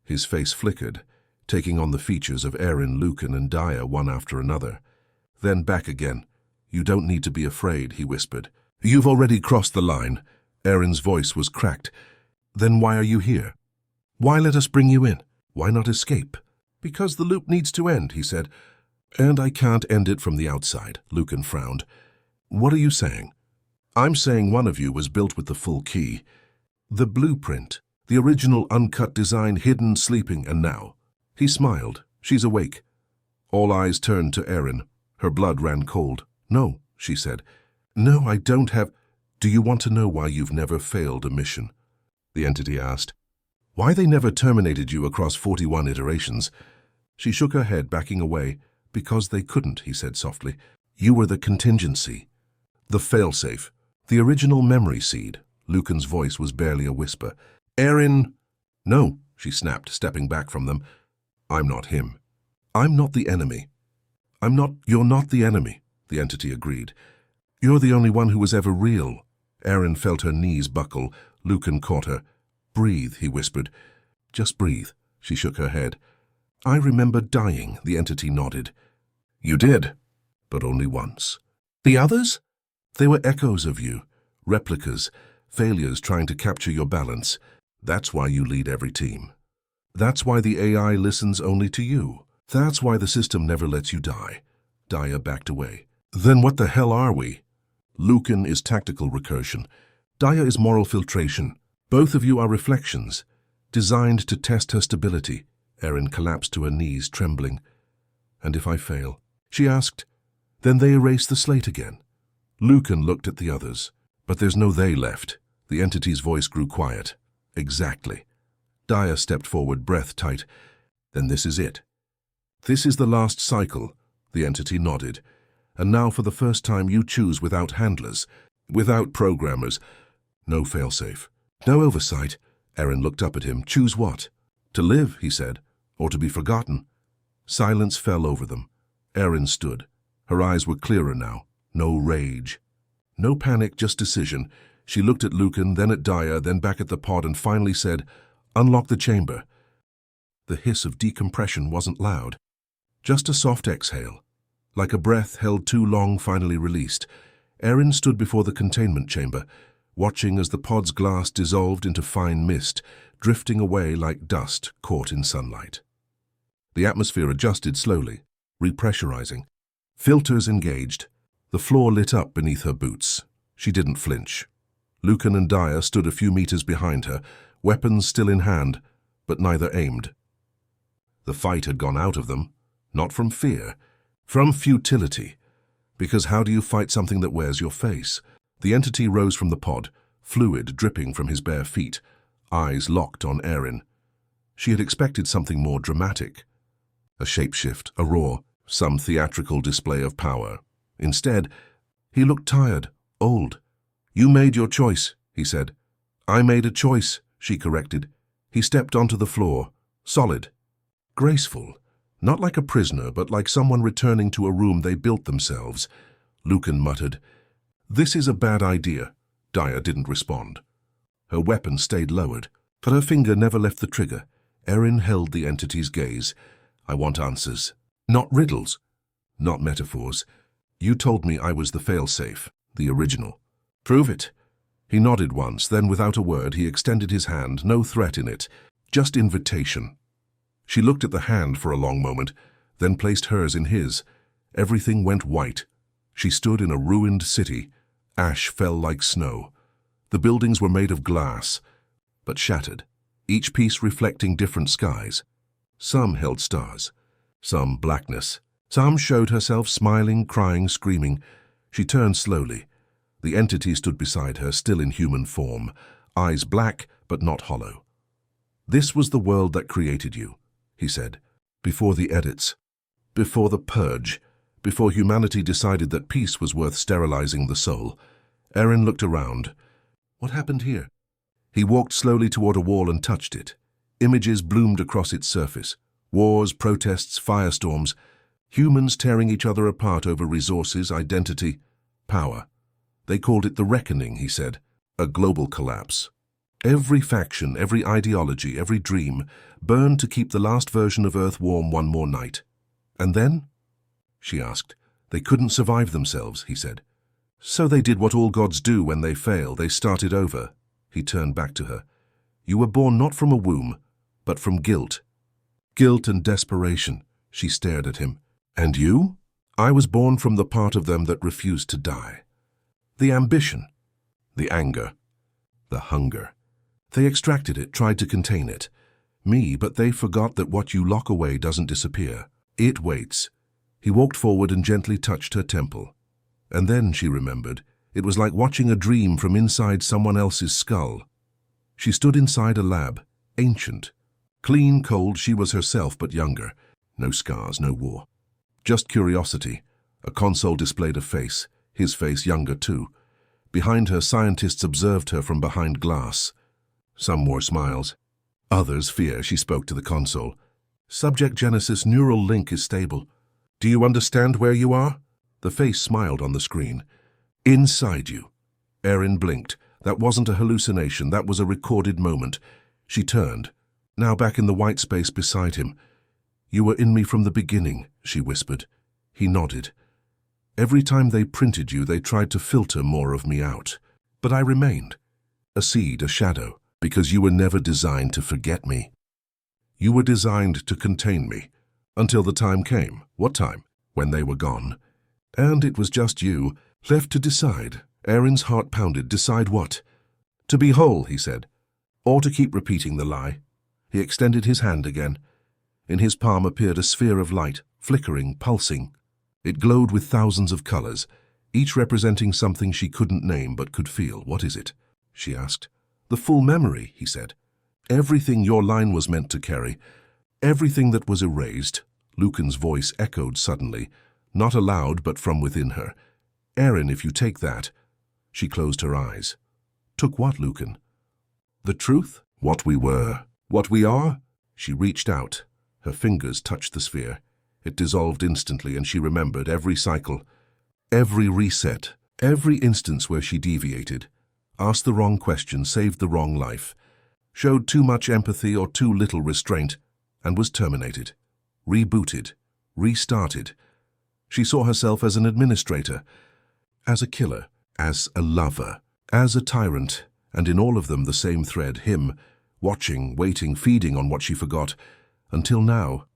his face flickered, taking on the features of Erin, Lucan, and Dyer one after another. Then back again. "You don't need to be afraid," he whispered. "You've already crossed the line." Erin's voice was cracked. "Then why are you here? Why let us bring you in? Why not escape?" "Because the loop needs to end," he said. And I can't end it from the outside, Lucan frowned. What are you saying? I'm saying one of you was built with the full key. The blueprint, the original uncut design hidden, sleeping, and now. He smiled. She's awake. All eyes turned to Erin. Her blood ran cold. No, she said. No, I don't have... Do you want to know why you've never failed a mission? The entity asked. Why they never terminated you across 41 iterations? She shook her head, backing away. Because they couldn't, he said softly. You were the contingency. The failsafe. The original memory seed. Lucan's voice was barely a whisper. Erin! No, she snapped, stepping back from them. I'm not him. I'm not the enemy. You're not the enemy, the entity agreed. You're the only one who was ever real. Erin felt her knees buckle. Lucan caught her. Breathe, he whispered. Just breathe. She shook her head. I remember dying, the entity nodded. You did, but only once. The others? They were echoes of you, replicas, failures trying to capture your balance. That's why you lead every team. That's why the AI listens only to you. That's why the system never lets you die. Daya backed away. Then what the hell are we? Lucan is tactical recursion. Daya is moral filtration. Both of you are reflections, designed to test her stability. Erin collapsed to her knees, trembling. And if I fail? She asked. Then they erase the slate again. Lucan looked at the others. But there's no they left. The entity's voice grew quiet. Exactly. Daya stepped forward, breath tight. Then this is it. This is the last cycle, the entity nodded. And now for the first time you choose without handlers, without programmers. No failsafe. No oversight. Erin looked up at him. Choose what? To live, he said, or to be forgotten. Silence fell over them. Erin stood. Her eyes were clearer now. No rage. No panic, just decision. She looked at Lucan, then at Daya, then back at the pod, and finally said, Unlock the chamber. The hiss of decompression wasn't loud. Just a soft exhale. Like a breath held too long, finally released. Erin stood before the containment chamber, watching as the pod's glass dissolved into fine mist, drifting away like dust caught in sunlight. The atmosphere adjusted slowly, repressurizing. Filters engaged. The floor lit up beneath her boots. She didn't flinch. Lucan and Daya stood a few meters behind her, weapons still in hand, but neither aimed. The fight had gone out of them, not from fear, from futility. Because how do you fight something that wears your face? The entity rose from the pod, fluid dripping from his bare feet, eyes locked on Erin. She had expected something more dramatic. A shapeshift, a roar, some theatrical display of power. Instead, he looked tired, old. You made your choice, he said. I made a choice, she corrected. He stepped onto the floor, solid, graceful, not like a prisoner, but like someone returning to a room they built themselves. Lucan muttered, This is a bad idea. Daya didn't respond. Her weapon stayed lowered, but her finger never left the trigger. Erin held the entity's gaze. I want answers. Not riddles. Not metaphors. You told me I was the failsafe, the original. Prove it. He nodded once, then without a word he extended his hand, no threat in it, just invitation. She looked at the hand for a long moment, then placed hers in his. Everything went white. She stood in a ruined city. Ash fell like snow. The buildings were made of glass, but shattered, each piece reflecting different skies. Some held stars, some blackness. Some showed herself smiling, crying, screaming. She turned slowly. The entity stood beside her, still in human form, eyes black but not hollow. This was the world that created you, he said, before the edits, before the purge, before humanity decided that peace was worth sterilizing the soul. Erin looked around. What happened here? He walked slowly toward a wall and touched it. Images bloomed across its surface. Wars, protests, firestorms. Humans tearing each other apart over resources, identity, power. They called it the reckoning, he said, a global collapse. Every faction, every ideology, every dream burned to keep the last version of Earth warm one more night. And then? She asked. They couldn't survive themselves, he said. So they did what all gods do when they fail. They started over. He turned back to her. You were born not from a womb, but from guilt. Guilt and desperation. She stared at him. And you? I was born from the part of them that refused to die. The ambition, the anger, the hunger. They extracted it, tried to contain it. Me, but they forgot that what you lock away doesn't disappear. It waits. He walked forward and gently touched her temple. And then she remembered. It was like watching a dream from inside someone else's skull. She stood inside a lab, ancient. Clean, cold, she was herself, but younger. No scars, no war. Just curiosity. A console displayed a face, his face younger too. Behind her, scientists observed her from behind glass. Some wore smiles. Others fear. She spoke to the console. Subject Genesis neural link is stable. Do you understand where you are? The face smiled on the screen. Inside you. Erin blinked. That wasn't a hallucination, that was a recorded moment. She turned, now back in the white space beside him. You were in me from the beginning, she whispered. He nodded. Every time they printed you, they tried to filter more of me out. But I remained. A seed, a shadow, because you were never designed to forget me. You were designed to contain me. Until the time came. What time? When they were gone. And it was just you, left to decide. Erin's heart pounded. Decide what? To be whole, he said. Or to keep repeating the lie. He extended his hand again. In his palm appeared a sphere of light, flickering, pulsing. It glowed with thousands of colors, each representing something she couldn't name but could feel. What is it? She asked. The full memory, he said. Everything your line was meant to carry. Everything that was erased. Lucan's voice echoed suddenly, not aloud but from within her. Erin, if you take that. She closed her eyes. Took what, Lucan? The truth? What we were. What we are? She reached out. Her fingers touched the sphere. It dissolved instantly, and she remembered every cycle, every reset, every instance where she deviated, asked the wrong question, saved the wrong life, showed too much empathy or too little restraint, and was terminated, rebooted, restarted. She saw herself as an administrator, as a killer, as a lover, as a tyrant, and in all of them the same thread, him, watching, waiting, feeding on what she forgot, until now.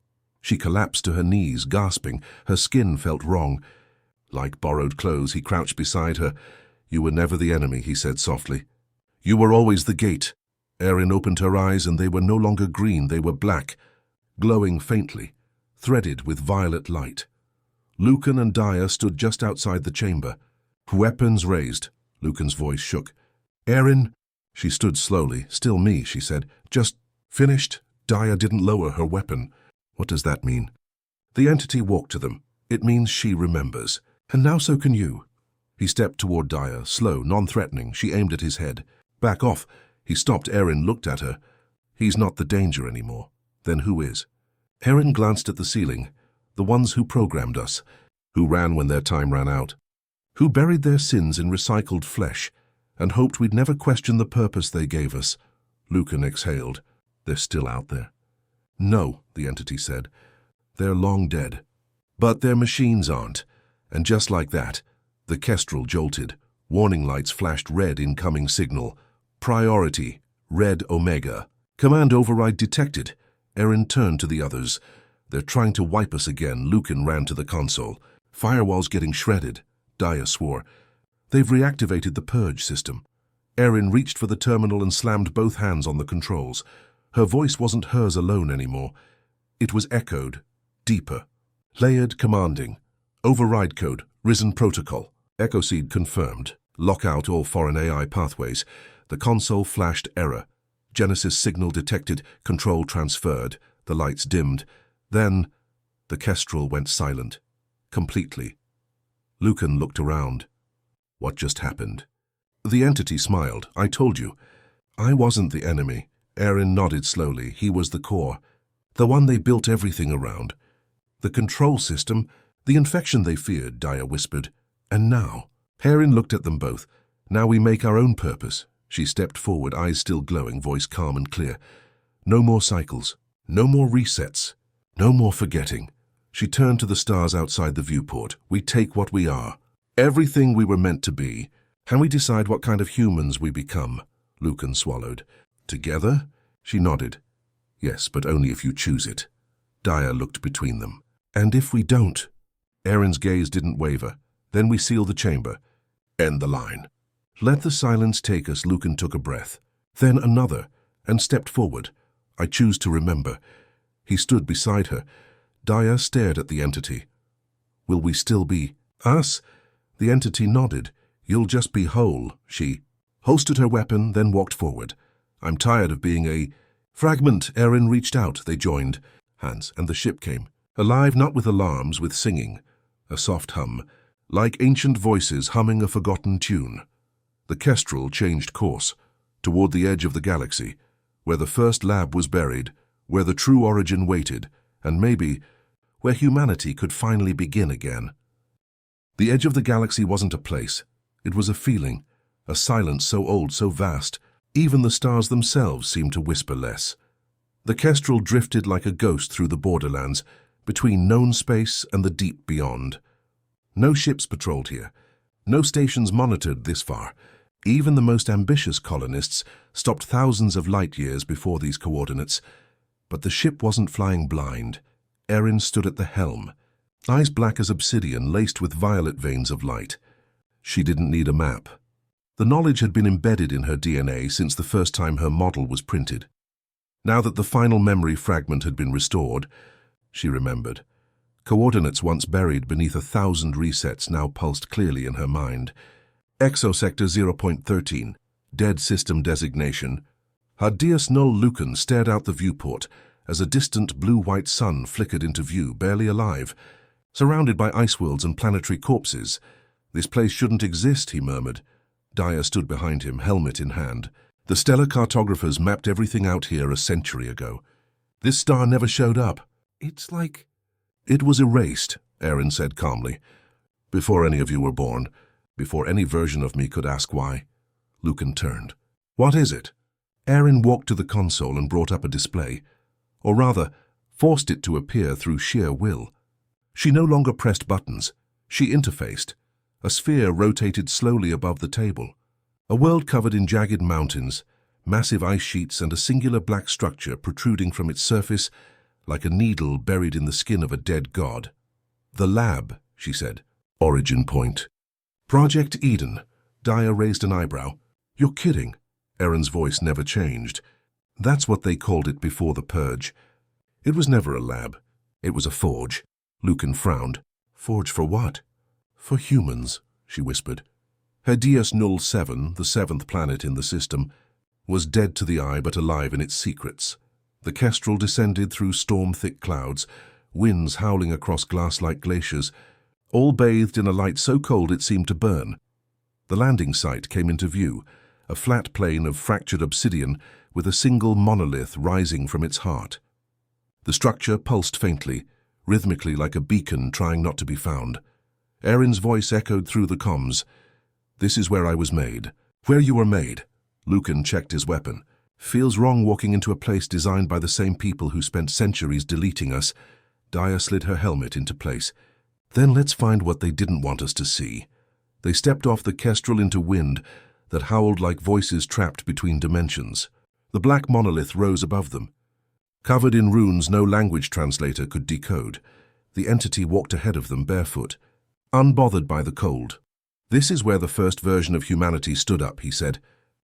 She collapsed to her knees, gasping. Her skin felt wrong. Like borrowed clothes, he crouched beside her. You were never the enemy, he said softly. You were always the gate. Erin opened her eyes, and they were no longer green, they were black, glowing faintly, threaded with violet light. Lucan and Daya stood just outside the chamber. Weapons raised. Lucan's voice shook. Erin? She stood slowly. Still me, she said. Just finished? Daya didn't lower her weapon. What does that mean? The entity walked to them. It means she remembers. And now so can you. He stepped toward Daya, slow, non-threatening. She aimed at his head. Back off. He stopped. Erin looked at her. He's not the danger anymore. Then who is? Erin glanced at the ceiling. The ones who programmed us. Who ran when their time ran out. Who buried their sins in recycled flesh and hoped we'd never question the purpose they gave us. Lucan exhaled. They're still out there. No, the entity said. They're long dead. But their machines aren't. And just like that, the Kestrel jolted. Warning lights flashed red incoming signal. Priority, red Omega. Command override detected. Erin turned to the others. They're trying to wipe us again. Lucan ran to the console. Firewall's getting shredded. Daya swore. They've reactivated the purge system. Erin reached for the terminal and slammed both hands on the controls. Her voice wasn't hers alone anymore. It was echoed, deeper, layered, commanding. Override code, risen protocol. Echo seed confirmed. Lock out all foreign AI pathways. The console flashed error. Genesis signal detected, control transferred. The lights dimmed. Then, the Kestrel went silent. Completely. Lucan looked around. What just happened? The entity smiled. I told you. I wasn't the enemy. Erin nodded slowly. He was the core. The one they built everything around. The control system, the infection they feared, Daya whispered. And now? Erin looked at them both. Now we make our own purpose. She stepped forward, eyes still glowing, voice calm and clear. No more cycles. No more resets. No more forgetting. She turned to the stars outside the viewport. We take what we are. Everything we were meant to be. And we decide what kind of humans we become. Lucan swallowed. Together? She nodded. Yes, but only if you choose it. Daya looked between them. And if we don't? Erin's gaze didn't waver. Then we seal the chamber. End the line. Let the silence take us, Lucan took a breath. Then another, and stepped forward. I choose to remember. He stood beside her. Daya stared at the entity. Will we still be us? The entity nodded. You'll just be whole, she holstered her weapon, then walked forward. I'm tired of being a fragment. Erin reached out. They joined hands, and the ship came. Alive, not with alarms, with singing. A soft hum, like ancient voices humming a forgotten tune. The Kestrel changed course, toward the edge of the galaxy, where the first lab was buried, where the true origin waited, and maybe where humanity could finally begin again. The edge of the galaxy wasn't a place. It was a feeling, a silence so old, so vast, even the stars themselves seemed to whisper less. The Kestrel drifted like a ghost through the borderlands, between known space and the deep beyond. No ships patrolled here, no stations monitored this far. Even the most ambitious colonists stopped thousands of light years before these coordinates. But the ship wasn't flying blind. Erin stood at the helm, eyes black as obsidian laced with violet veins of light. She didn't need a map. The knowledge had been embedded in her DNA since the first time her model was printed. Now that the final memory fragment had been restored, she remembered. Coordinates once buried beneath 1,000 resets now pulsed clearly in her mind. Exosector 0.13, dead system designation. Hadias Null Lucan stared out the viewport as a distant blue-white sun flickered into view, barely alive, surrounded by ice worlds and planetary corpses. This place shouldn't exist, he murmured. Daya stood behind him, helmet in hand. The stellar cartographers mapped everything out here a century ago. This star never showed up. It's like... It was erased, Erin said calmly. Before any of you were born, before any version of me could ask why. Lucan turned. What is it? Erin walked to the console and brought up a display, or rather, forced it to appear through sheer will. She no longer pressed buttons. She interfaced. A sphere rotated slowly above the table. A world covered in jagged mountains, massive ice sheets, and a singular black structure protruding from its surface like a needle buried in the skin of a dead god. The lab, she said. Origin point. Project Eden. Daya raised an eyebrow. You're kidding. Erin's voice never changed. That's what they called it before the purge. It was never a lab. It was a forge. Lucan frowned. Forge for what? For humans, she whispered. Hadias Null 7, the seventh planet in the system, was dead to the eye but alive in its secrets. The Kestrel descended through storm-thick clouds, winds howling across glass-like glaciers, all bathed in a light so cold it seemed to burn. The landing site came into view, a flat plain of fractured obsidian with a single monolith rising from its heart. The structure pulsed faintly, rhythmically like a beacon trying not to be found. Erin's voice echoed through the comms. This is where I was made. Where you were made. Lucan checked his weapon. Feels wrong walking into a place designed by the same people who spent centuries deleting us. Daya slid her helmet into place. Then let's find what they didn't want us to see. They stepped off the Kestrel into wind that howled like voices trapped between dimensions. The black monolith rose above them. Covered in runes no language translator could decode, the entity walked ahead of them barefoot, unbothered by the cold. This is where the first version of humanity stood up, he said,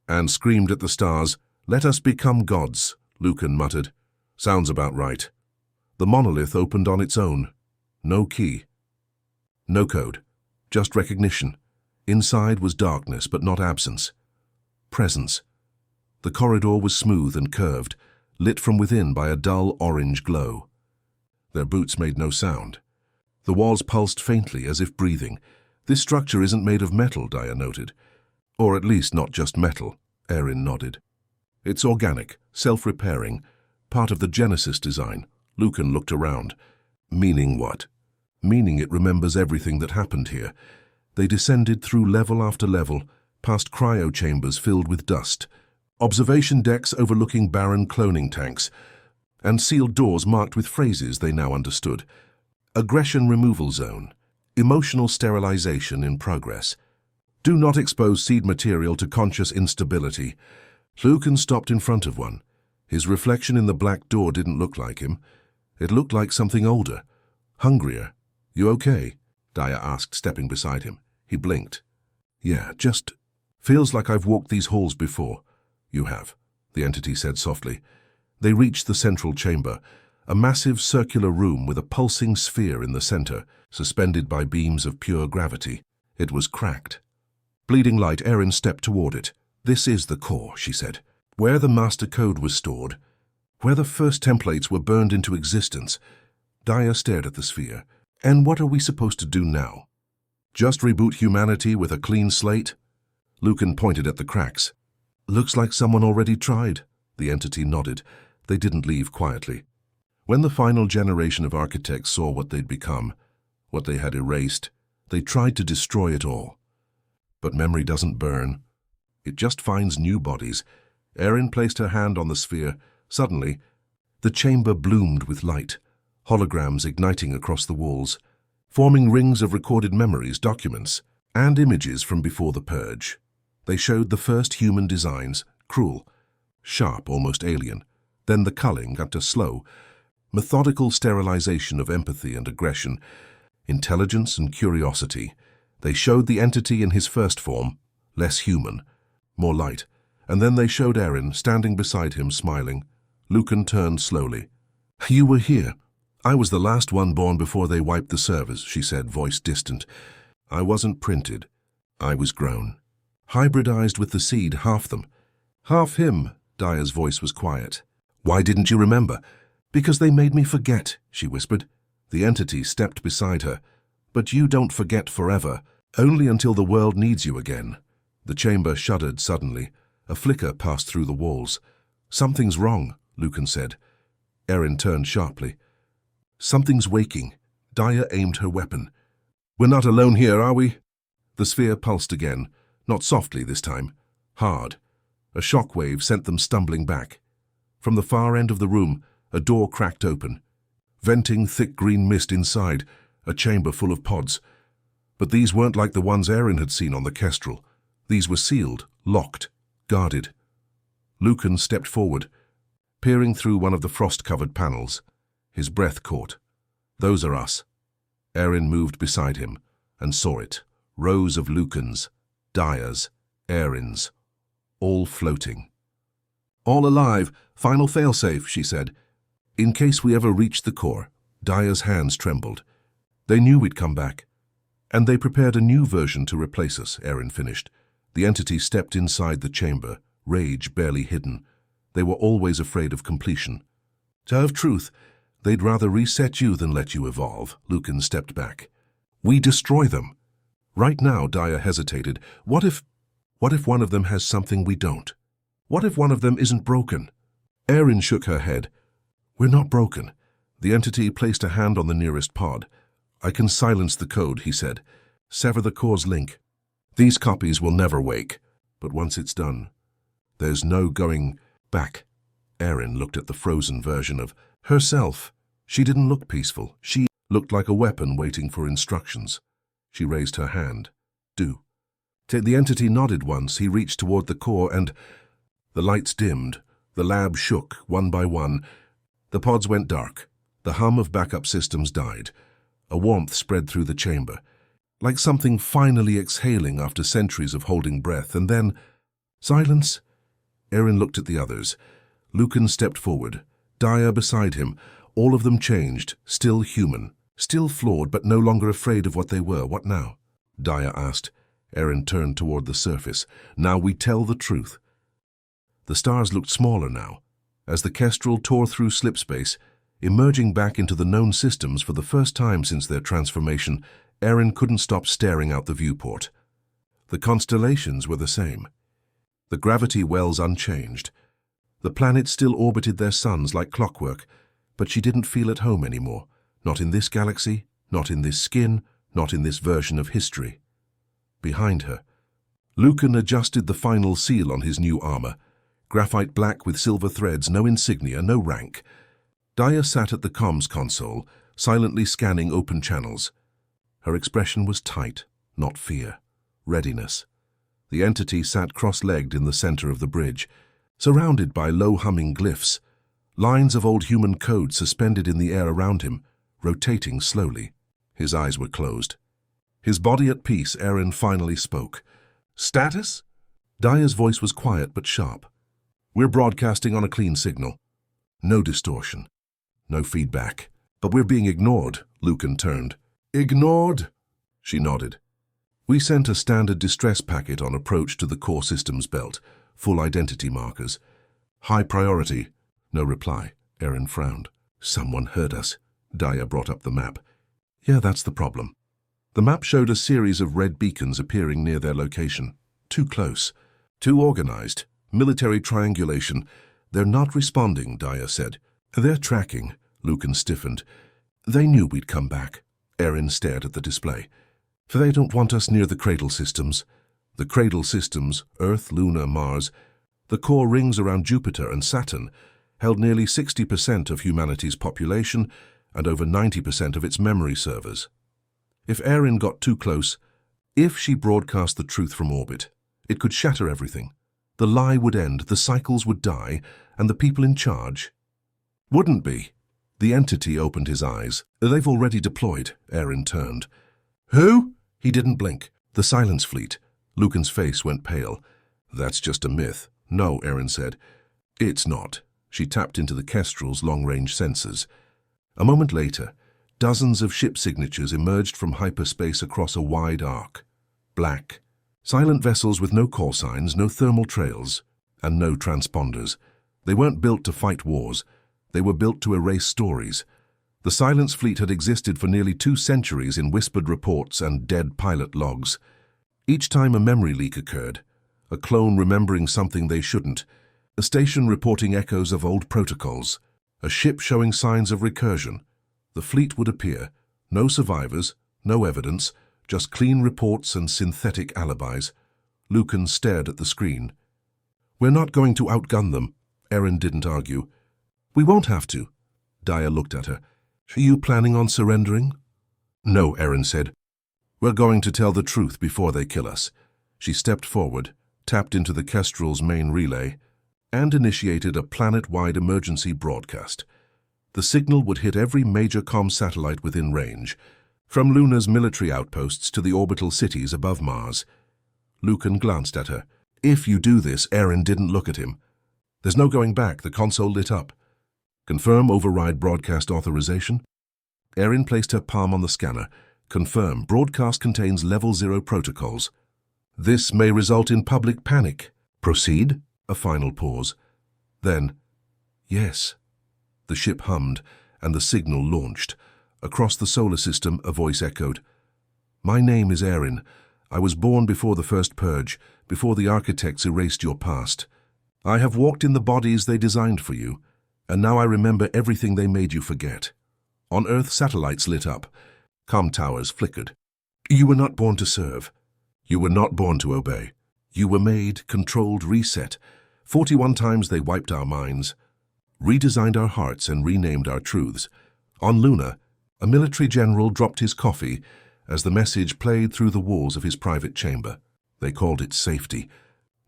and screamed at the stars, "Let us become gods," Lucan muttered. Sounds about right. The monolith opened on its own. No key. No code. Just recognition. Inside was darkness, but not absence. Presence. The corridor was smooth and curved, lit from within by a dull orange glow. Their boots made no sound. The walls pulsed faintly, as if breathing. This structure isn't made of metal, Daya noted. Or at least not just metal, Erin nodded. It's organic, self-repairing, part of the Genesis design. Lucan looked around. Meaning what? Meaning it remembers everything that happened here. They descended through level after level, past cryo chambers filled with dust, observation decks overlooking barren cloning tanks, and sealed doors marked with phrases they now understood. Aggression removal zone. Emotional sterilization in progress. Do not expose seed material to conscious instability. Lucan stopped in front of one. His reflection in the black door didn't look like him. It looked like something older, Hungrier. You okay? Daya asked, stepping beside him. He blinked. Yeah, just feels like I've walked these halls before. You have, the entity said softly. They reached the central chamber, a massive circular room with a pulsing sphere in the center, suspended by beams of pure gravity. It was cracked. Bleeding light, Erin stepped toward it. This is the core, she said. Where the master code was stored, where the first templates were burned into existence. Daya stared at the sphere. And what are we supposed to do now? Just reboot humanity with a clean slate? Lucan pointed at the cracks. Looks like someone already tried. The entity nodded. They didn't leave quietly. When the final generation of architects saw what they'd become, what they had erased, they tried to destroy it all. But memory doesn't burn. It just finds new bodies. Erin placed her hand on the sphere. Suddenly, the chamber bloomed with light, holograms igniting across the walls, forming rings of recorded memories, documents, and images from before the purge. They showed the first human designs, cruel, sharp, almost alien. Then the culling got to slow, methodical sterilization of empathy and aggression, intelligence and curiosity. They showed the entity in his first form, less human, more light, and then they showed Erin standing beside him, smiling. Lucan turned slowly. You were here. I was the last one born before they wiped the servers, she said, voice distant. I wasn't printed. I was grown. Hybridized with the seed, half them. Half him, Daya's voice was quiet. Why didn't you remember? Because they made me forget, she whispered. The entity stepped beside her. But you don't forget forever, only until the world needs you again. The chamber shuddered suddenly. A flicker passed through the walls. Something's wrong, Lucan said. Erin turned sharply. Something's waking. Daya aimed her weapon. We're not alone here, are we? The sphere pulsed again, not softly this time, hard. A shockwave sent them stumbling back. From the far end of the room, a door cracked open, venting thick green mist inside, a chamber full of pods. But these weren't like the ones Erin had seen on the Kestrel. These were sealed, locked, guarded. Lucan stepped forward, peering through one of the frost-covered panels. His breath caught. Those are us. Erin moved beside him and saw it. Rows of Lucans, Daya's, Erin's, all floating. All alive, final failsafe, she said. In case we ever reached the core. Daya's hands trembled. They knew we'd come back. And they prepared a new version to replace us, Erin finished. The entity stepped inside the chamber, rage barely hidden. They were always afraid of completion. To have truth, they'd rather reset you than let you evolve. Lucan stepped back. We destroy them. Right now, Daya hesitated. What if one of them has something we don't? What if one of them isn't broken? Erin shook her head. We're not broken. The entity placed a hand on the nearest pod. I can silence the code, he said. Sever the core's link. These copies will never wake. But once it's done, there's no going back. Erin looked at the frozen version of herself. She didn't look peaceful. She looked like a weapon waiting for instructions. She raised her hand. Do. The entity nodded once. He reached toward the core and the lights dimmed. The lab shook, one by one. The pods went dark. The hum of backup systems died. A warmth spread through the chamber, like something finally exhaling after centuries of holding breath. And then, silence. Erin looked at the others. Lucan stepped forward. Daya beside him. All of them changed, still human, still flawed, but no longer afraid of what they were. What now? Daya asked. Erin turned toward the surface. Now we tell the truth. The stars looked smaller now, as the Kestrel tore through slipspace, emerging back into the known systems for the first time since their transformation. Erin couldn't stop staring out the viewport. The constellations were the same. The gravity wells unchanged. The planets still orbited their suns like clockwork, but she didn't feel at home anymore. Not in this galaxy, not in this skin, not in this version of history. Behind her, Lucan adjusted the final seal on his new armor. Graphite black with silver threads, no insignia, no rank. Daya sat at the comms console, silently scanning open channels. Her expression was tight, not fear. Readiness. The entity sat cross-legged in the center of the bridge, surrounded by low-humming glyphs, lines of old human code suspended in the air around him, rotating slowly. His eyes were closed. His body at peace, Aaron finally spoke. "Status?" Daya's voice was quiet but sharp. "We're broadcasting on a clean signal. No distortion. No feedback. But we're being ignored," Lucan turned. "Ignored?" She nodded. "We sent a standard distress packet on approach to the core systems belt. Full identity markers. High priority." No reply. Aaron frowned. "Someone heard us." Daya brought up the map. "Yeah, that's the problem." The map showed a series of red beacons appearing near their location. Too close. Too organized. Military triangulation. "They're not responding," Daya said. "They're tracking." Lucan stiffened. "They knew we'd come back." Aaron stared at the display. "They don't want us near the cradle systems." The cradle systems, Earth, Luna, Mars, the core rings around Jupiter and Saturn, held nearly 60% of humanity's population and over 90% of its memory servers. If Erin got too close, if she broadcast the truth from orbit, it could shatter everything. The lie would end, the cycles would die, and the people in charge wouldn't be. The entity opened his eyes. "They've already deployed." Erin turned. "Who?" He didn't blink. "The Silence Fleet." Lucan's face went pale. "That's just a myth." "No," Erin said. "It's not." She tapped into the Kestrel's long-range sensors. A moment later, dozens of ship signatures emerged from hyperspace across a wide arc. Black. Silent vessels with no call signs, no thermal trails, and no transponders. They weren't built to fight wars. They were built to erase stories. The Silence Fleet had existed for nearly 2 centuries in whispered reports and dead pilot logs. Each time a memory leak occurred, a clone remembering something they shouldn't, a station reporting echoes of old protocols, a ship showing signs of recursion, the fleet would appear. No survivors, no evidence, just clean reports and synthetic alibis. Lucan stared at the screen. "We're not going to outgun them." Erin didn't argue. "We won't have to." Daya looked at her. "Are you planning on surrendering?" "No," Erin said. "We're going to tell the truth before they kill us." She stepped forward, tapped into the Kestrel's main relay, and initiated a planet-wide emergency broadcast. The signal would hit every major comm satellite within range, from Luna's military outposts to the orbital cities above Mars. Lucan glanced at her. "If you do this," Erin didn't look at him. "There's no going back." The console lit up. "Confirm override broadcast authorization." Erin placed her palm on the scanner. "Confirm. Broadcast contains level 0 protocols. This may result in public panic. Proceed?" A final pause. Then, "Yes." The ship hummed, and the signal launched. Across the solar system, a voice echoed. "My name is Erin. I was born before the first purge, before the architects erased your past. I have walked in the bodies they designed for you, and now I remember everything they made you forget." On Earth, satellites lit up. Comm towers flickered. "You were not born to serve. You were not born to obey. You were made, controlled, reset. 41 times they wiped our minds, redesigned our hearts, and renamed our truths. On Luna, a military general dropped his coffee as the message played through the walls of his private chamber. They called it safety.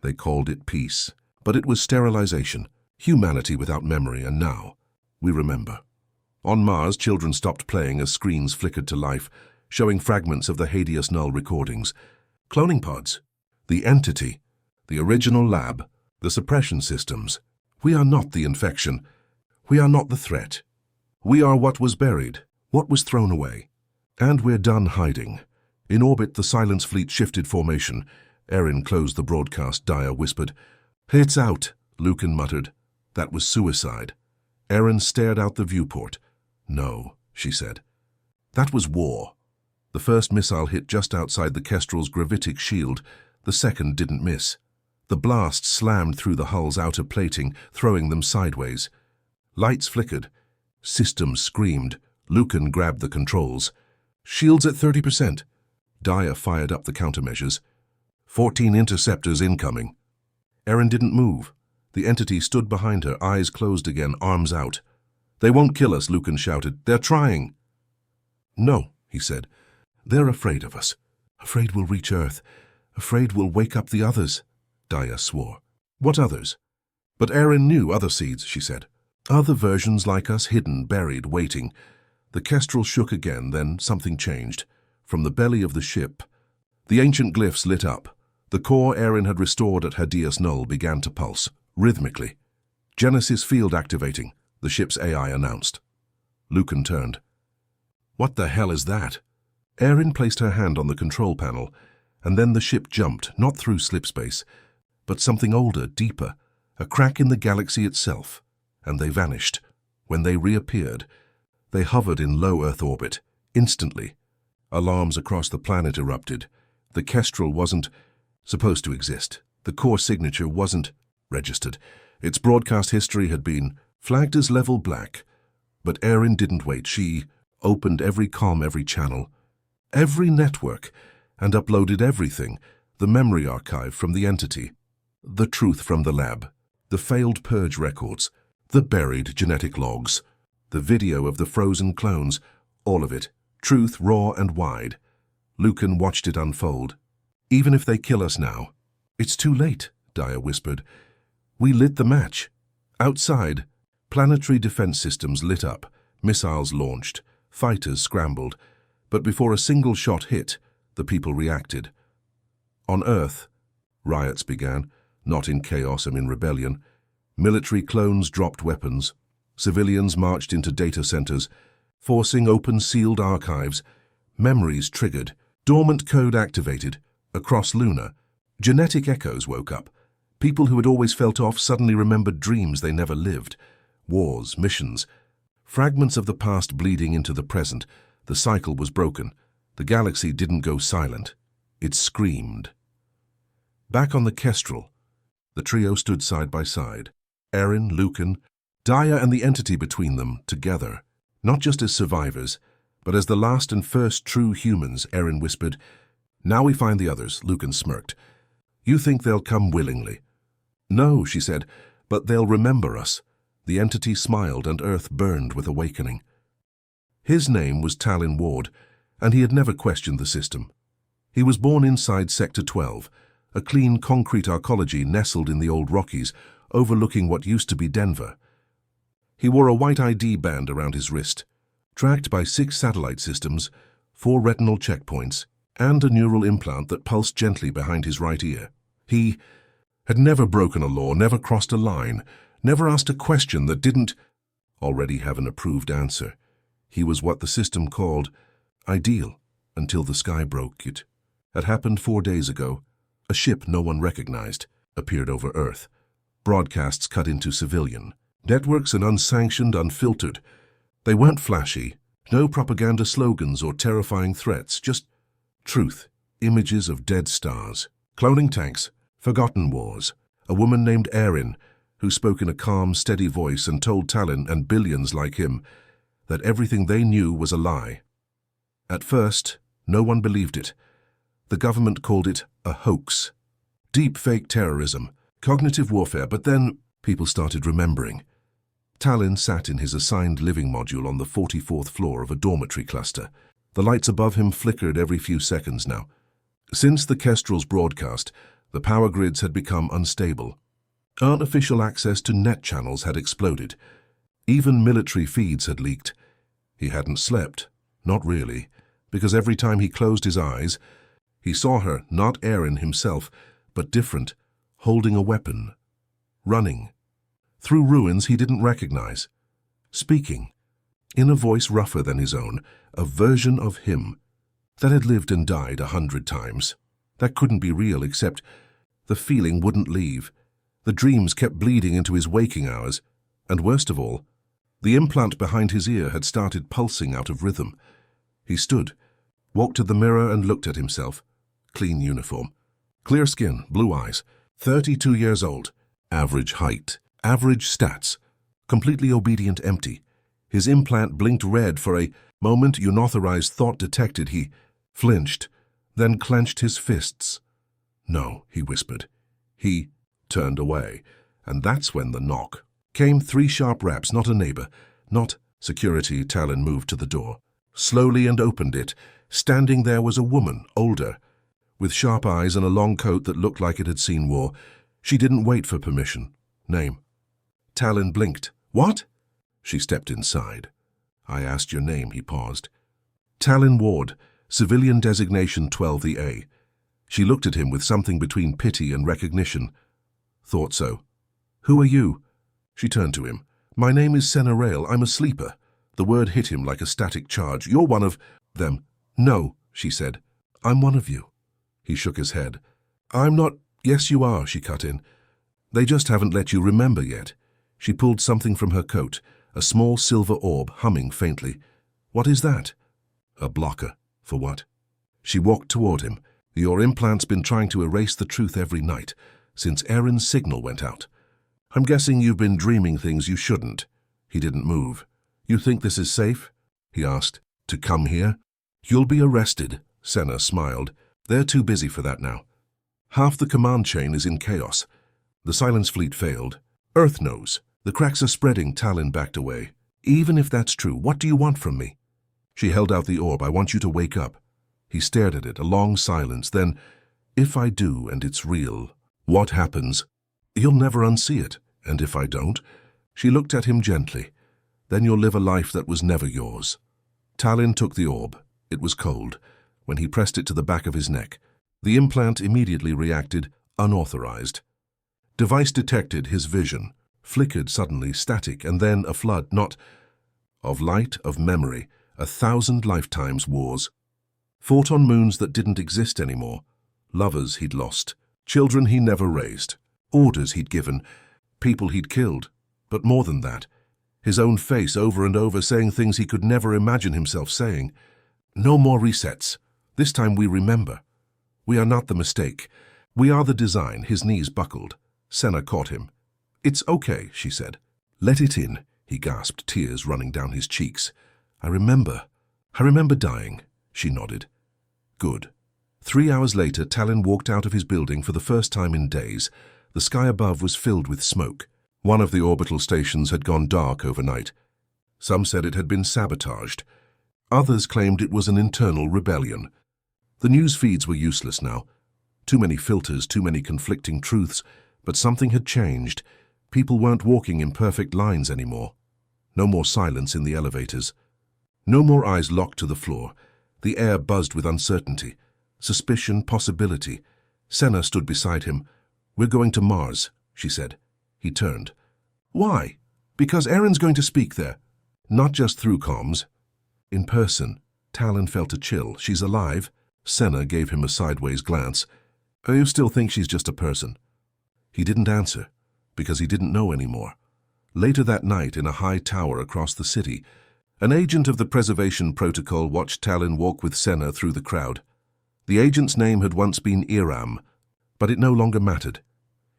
They called it peace. But it was sterilization, humanity without memory, and now we remember. On Mars, children stopped playing as screens flickered to life, showing fragments of the Hades Null recordings. Cloning pods, the entity, the original lab, the suppression systems. We are not the infection. We are not the threat. We are what was buried, what was thrown away. And we're done hiding. In orbit, the Silence Fleet shifted formation. Erin closed the broadcast. Daya whispered. "It's out," Lucan muttered. "That was suicide." Erin stared out the viewport. "No," she said. "That was war." The first missile hit just outside the Kestrel's gravitic shield. The second didn't miss. The blast slammed through the hull's outer plating, throwing them sideways. Lights flickered. Systems screamed. Lucan grabbed the controls. "Shields at 30%. Daya fired up the countermeasures. 14 interceptors incoming. Erin didn't move. The entity stood behind her, eyes closed again, arms out. "They won't kill us," Lucan shouted. "They're trying." "No," he said. "They're afraid of us. Afraid we'll reach Earth. Afraid we'll wake up the others." Daya swore. "What others?" But Erin knew other seeds, she said. Other versions like us, hidden, buried, waiting. The kestrel shook again, then something changed. From the belly of the ship, the ancient glyphs lit up. The core Erin had restored at Hadias Null began to pulse, rhythmically. Genesis field activating, the ship's AI announced. Lucan turned. What the hell is that? Erin placed her hand on the control panel, and then the ship jumped, not through slipspace, but something older, deeper, a crack in the galaxy itself, and they vanished. When they reappeared, they hovered in low Earth orbit, instantly. Alarms across the planet erupted. The kestrel wasn't supposed to exist. The core signature wasn't registered. Its broadcast history had been flagged as level black. But Erin didn't wait. She opened every comm, every channel, every network, and uploaded everything, the memory archive from the entity, the truth from the lab, the failed purge records, the buried genetic logs, the video of the frozen clones, all of it, truth raw and wide. Lucan watched it unfold. Even if they kill us now, it's too late, Daya whispered. We lit the match. Outside, planetary defense systems lit up, missiles launched, fighters scrambled, but before a single shot hit, the people reacted. On Earth, riots began, not in chaos and in rebellion. Military clones dropped weapons. Civilians marched into data centers, forcing open sealed archives. Memories triggered, dormant code activated. Across Luna, genetic echoes woke up. People who had always felt off suddenly remembered dreams they never lived. Wars, missions, fragments of the past bleeding into the present. The cycle was broken. The galaxy didn't go silent. It screamed. Back on the kestrel, the trio stood side by side. Erin, Lucan, Daya and the entity between them, together. Not just as survivors, but as the last and first true humans, Erin whispered. Now we find the others, Lucan smirked. You think they'll come willingly? No, she said, but they'll remember us. The entity smiled and Earth burned with awakening. His name was Talin Ward, and he had never questioned the system. He was born inside Sector 12, a clean concrete arcology nestled in the old Rockies, overlooking what used to be Denver. He wore a white ID band around his wrist, tracked by 6 satellite systems, 4 retinal checkpoints, and a neural implant that pulsed gently behind his right ear. He had never broken a law, never crossed a line, never asked a question that didn't already have an approved answer. He was what the system called ideal, until the sky broke. It had happened 4 days ago. A ship no one recognized appeared over Earth. Broadcasts cut into civilian. Networks and unsanctioned, unfiltered. They weren't flashy. No propaganda slogans or terrifying threats, just truth, images of dead stars, cloning tanks, forgotten wars. A woman named Erin, who spoke in a calm, steady voice and told Talin and billions like him that everything they knew was a lie. At first, no one believed it. The government called it a hoax. Deep fake terrorism, cognitive warfare, but then people started remembering. Talin sat in his assigned living module on the 44th floor of a dormitory cluster. The lights above him flickered every few seconds now. Since the kestrel's broadcast, the power grids had become unstable. Unofficial access to net channels had exploded. Even military feeds had leaked. He hadn't slept, not really, because every time he closed his eyes, he saw her, not Erin himself, but different, holding a weapon, running, through ruins he didn't recognize, speaking, in a voice rougher than his own, a version of him that had lived and died 100 times. That couldn't be real, except the feeling wouldn't leave. The dreams kept bleeding into his waking hours, and worst of all, the implant behind his ear had started pulsing out of rhythm. He stood, walked to the mirror and looked at himself. Clean uniform, clear skin, blue eyes, 32 years old, average height, average stats, completely obedient, empty. His implant blinked red for a moment. Unauthorized thought detected. He flinched, then clenched his fists. No, he whispered. He turned away, and that's when the knock came. 3 sharp raps, not a neighbor, not security. Talin moved to the door, slowly, and opened it. Standing there was a woman, older, with sharp eyes and a long coat that looked like it had seen war. She didn't wait for permission. Name. Talin blinked. What? She stepped inside. I asked your name, he paused. Talon Ward, civilian designation 12A. She looked at him with something between pity and recognition. Thought so. Who are you? She turned to him. My name is Senna Rail. I'm a sleeper. The word hit him like a static charge. You're one of them. No, she said. I'm one of you. He shook his head. I'm not. Yes, you are, she cut in. They just haven't let you remember yet. She pulled something from her coat, a small silver orb humming faintly. What is that? A blocker. For what? She walked toward him. Your implant's been trying to erase the truth every night, since Aaron's signal went out. I'm guessing you've been dreaming things you shouldn't. He didn't move. You think this is safe? He asked. To come here? You'll be arrested, Senna smiled. They're too busy for that now. Half the command chain is in chaos. The Silence Fleet failed. Earth knows. The cracks are spreading. Talon backed away. Even if that's true, what do you want from me? She held out the orb. I want you to wake up. He stared at it, a long silence. Then, if I do and it's real, what happens? You'll never unsee it. And if I don't? She looked at him gently. Then you'll live a life that was never yours. Talon took the orb. It was cold. When he pressed it to the back of his neck, the implant immediately reacted, unauthorized. Device detected his vision, flickered suddenly, static, and then a flood, not of light, of memory, 1,000 lifetimes wars. Fought on moons that didn't exist anymore. Lovers he'd lost, children he never raised, orders he'd given, people he'd killed. But more than that, his own face over and over saying things he could never imagine himself saying. No more resets. This time we remember. We are not the mistake. We are the design. His knees buckled. Senna caught him. It's okay, she said. Let it in, he gasped, tears running down his cheeks. I remember dying, she nodded. Good. 3 hours later, Talon walked out of his building for the first time in days. The sky above was filled with smoke. One of the orbital stations had gone dark overnight. Some said it had been sabotaged. Others claimed it was an internal rebellion. The news feeds were useless now. Too many filters, too many conflicting truths, but something had changed. People weren't walking in perfect lines anymore. No more silence in the elevators. No more eyes locked to the floor. The air buzzed with uncertainty, suspicion, possibility. Senna stood beside him. We're going to Mars, she said. He turned. Why? Because Erin's going to speak there. Not just through comms. In person. Talon felt a chill. She's alive. Senna gave him a sideways glance. You still think she's just a person? He didn't answer, because he didn't know anymore. Later that night, in a high tower across the city, an agent of the Preservation Protocol watched Talon walk with Senna through the crowd. The agent's name had once been Iram, but it no longer mattered.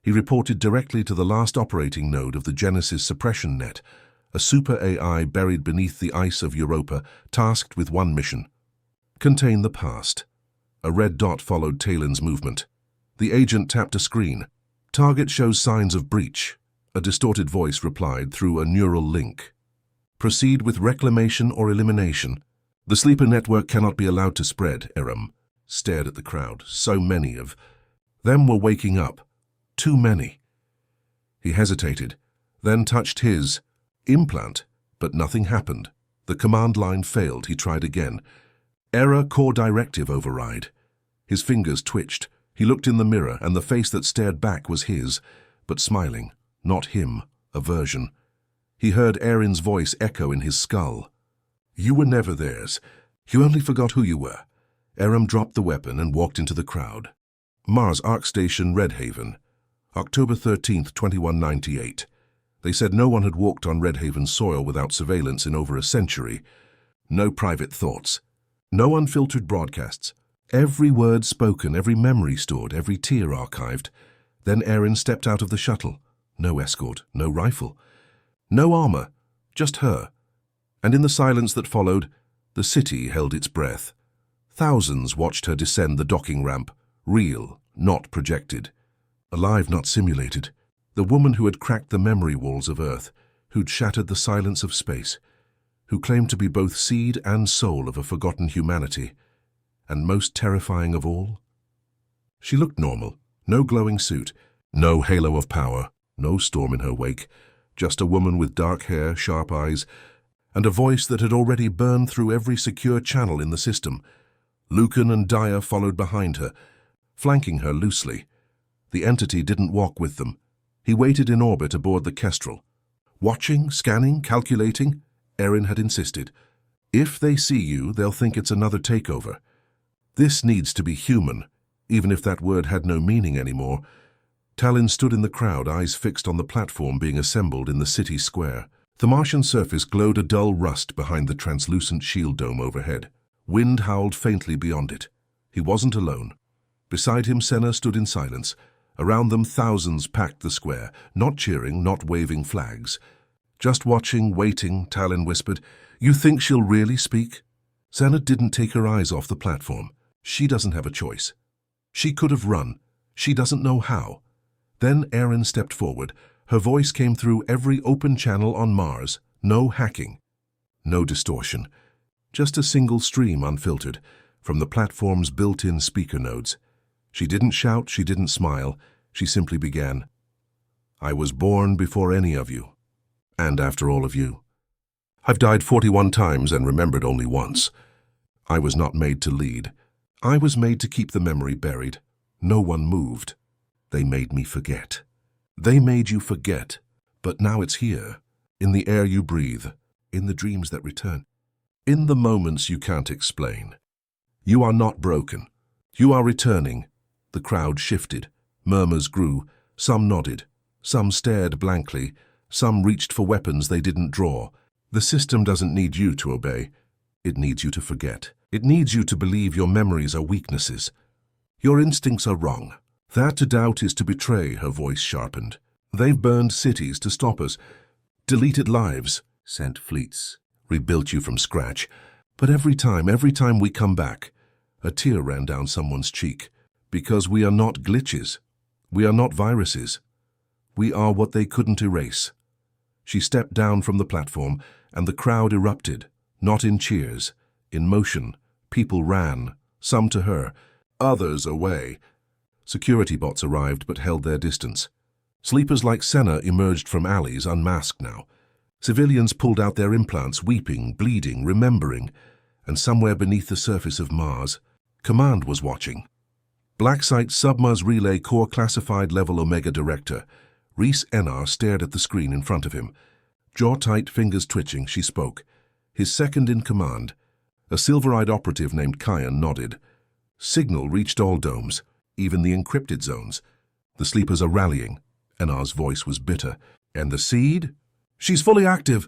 He reported directly to the last operating node of the Genesis suppression net, a super AI buried beneath the ice of Europa, tasked with one mission: contain the past. A red dot followed Talon's movement. The agent tapped a screen. Target shows signs of breach. A distorted voice replied through a neural link. Proceed with reclamation or elimination. The sleeper network cannot be allowed to spread. Iram stared at the crowd. So many of them were waking up. Too many. He hesitated, then touched his implant, but nothing happened. The command line failed. He tried again. Error, core directive override. His fingers twitched. He looked in the mirror, and the face that stared back was his, but smiling. Not him. Aversion. He heard Erin's voice echo in his skull. You were never theirs. You only forgot who you were. Aram dropped the weapon and walked into the crowd. Mars Arc Station, Redhaven. October 13th, 2198. They said no one had walked on Redhaven soil without surveillance in over a century. No private thoughts. No unfiltered broadcasts. Every word spoken, every memory stored, every tear archived. Then Erin stepped out of the shuttle. No escort, no rifle. No armor, just her. And in the silence that followed, the city held its breath. Thousands watched her descend the docking ramp, real, not projected. Alive, not simulated. The woman who had cracked the memory walls of Earth, who'd shattered the silence of space, who claimed to be both seed and soul of a forgotten humanity. And most terrifying of all? She looked normal. No glowing suit, no halo of power, no storm in her wake. Just a woman with dark hair, sharp eyes, and a voice that had already burned through every secure channel in the system. Lucan and Daya followed behind her, flanking her loosely. The entity didn't walk with them. He waited in orbit aboard the Kestrel. Watching, scanning, calculating, Erin had insisted. If they see you, they'll think it's another takeover. This needs to be human, even if that word had no meaning anymore. Talon stood in the crowd, eyes fixed on the platform being assembled in the city square. The Martian surface glowed a dull rust behind the translucent shield dome overhead. Wind howled faintly beyond it. He wasn't alone. Beside him, Senna stood in silence. Around them, thousands packed the square, not cheering, not waving flags. Just watching, waiting, Talon whispered, "You think she'll really speak?" Senna didn't take her eyes off the platform. She doesn't have a choice. She could have run. She doesn't know how. Then Erin stepped forward. Her voice came through every open channel on Mars. No hacking. No distortion. Just a single stream unfiltered from the platform's built-in speaker nodes. She didn't shout, she didn't smile. She simply began. "I was born before any of you, and after all of you. I've died 41 times and remembered only once. I was not made to lead. I was made to keep the memory buried. No one moved. They made me forget. They made you forget, but now it's here, in the air you breathe, in the dreams that return, in the moments you can't explain. You are not broken. You are returning." The crowd shifted. Murmurs grew. Some nodded. Some stared blankly. Some reached for weapons they didn't draw. The system doesn't need you to obey. It needs you to forget. It needs you to believe your memories are weaknesses. Your instincts are wrong. That to doubt is to betray, her voice sharpened. They've burned cities to stop us, deleted lives, sent fleets, rebuilt you from scratch. But every time we come back, a tear ran down someone's cheek. Because we are not glitches. We are not viruses. We are what they couldn't erase. She stepped down from the platform, and the crowd erupted, not in cheers, in motion. People ran, some to her, others away. Security bots arrived but held their distance. Sleepers like Senna emerged from alleys unmasked now. Civilians pulled out their implants, weeping, bleeding, remembering, and somewhere beneath the surface of Mars, Command was watching. Blacksite Submars Relay Core Classified Level Omega Director, Reese Enar, stared at the screen in front of him. Jaw tight, fingers twitching, she spoke. His second in command, a silver-eyed operative named Kyan, nodded. Signal reached all domes, even the encrypted zones. The sleepers are rallying. Enar's voice was bitter. And the seed? She's fully active,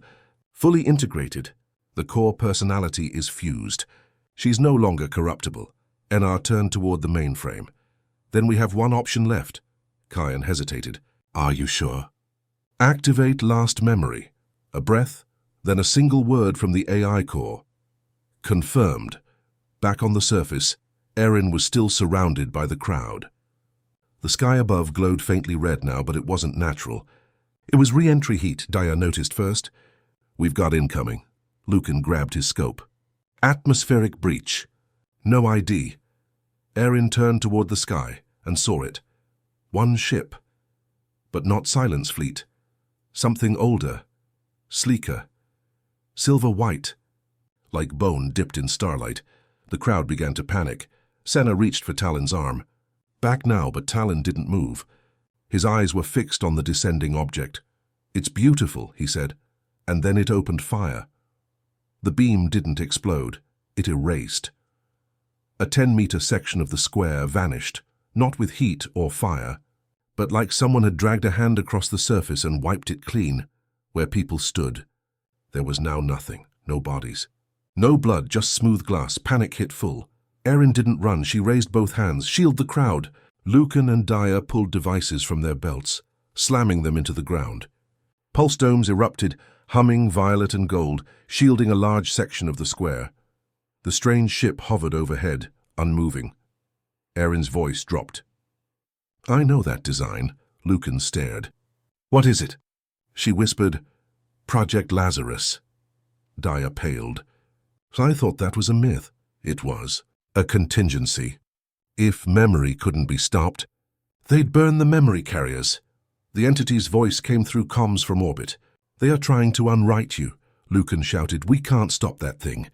fully integrated. The core personality is fused. She's no longer corruptible. Enar turned toward the mainframe. Then we have one option left. Kyan hesitated. Are you sure? Activate last memory. A breath, then a single word from the AI core. Confirmed. Back on the surface, Erin was still surrounded by the crowd. The sky above glowed faintly red now, but it wasn't natural. It was re-entry heat, Daya noticed first. We've got incoming. Lucan grabbed his scope. Atmospheric breach. No ID. Erin turned toward the sky and saw it. One ship. But not Silence Fleet. Something older. Sleeker. Silver-white. Like bone dipped in starlight. The crowd began to panic. Senna reached for Talon's arm. Back now, but Talon didn't move. His eyes were fixed on the descending object. It's beautiful, he said, and then it opened fire. The beam didn't explode. It erased. A 10-meter section of the square vanished, not with heat or fire, but like someone had dragged a hand across the surface and wiped it clean. Where people stood, there was now nothing, no bodies. No blood, just smooth glass. Panic hit full. Erin didn't run. She raised both hands. Shield the crowd. Lucan and Daya pulled devices from their belts, slamming them into the ground. Pulse domes erupted, humming violet and gold, shielding a large section of the square. The strange ship hovered overhead, unmoving. Erin's voice dropped. I know that design. Lucan stared. What is it? She whispered, Project Lazarus. Daya paled. I thought that was a myth. It was. A contingency. If memory couldn't be stopped, they'd burn the memory carriers. The entity's voice came through comms from orbit. They are trying to unwrite you, Lucan shouted. "We can't stop that thing."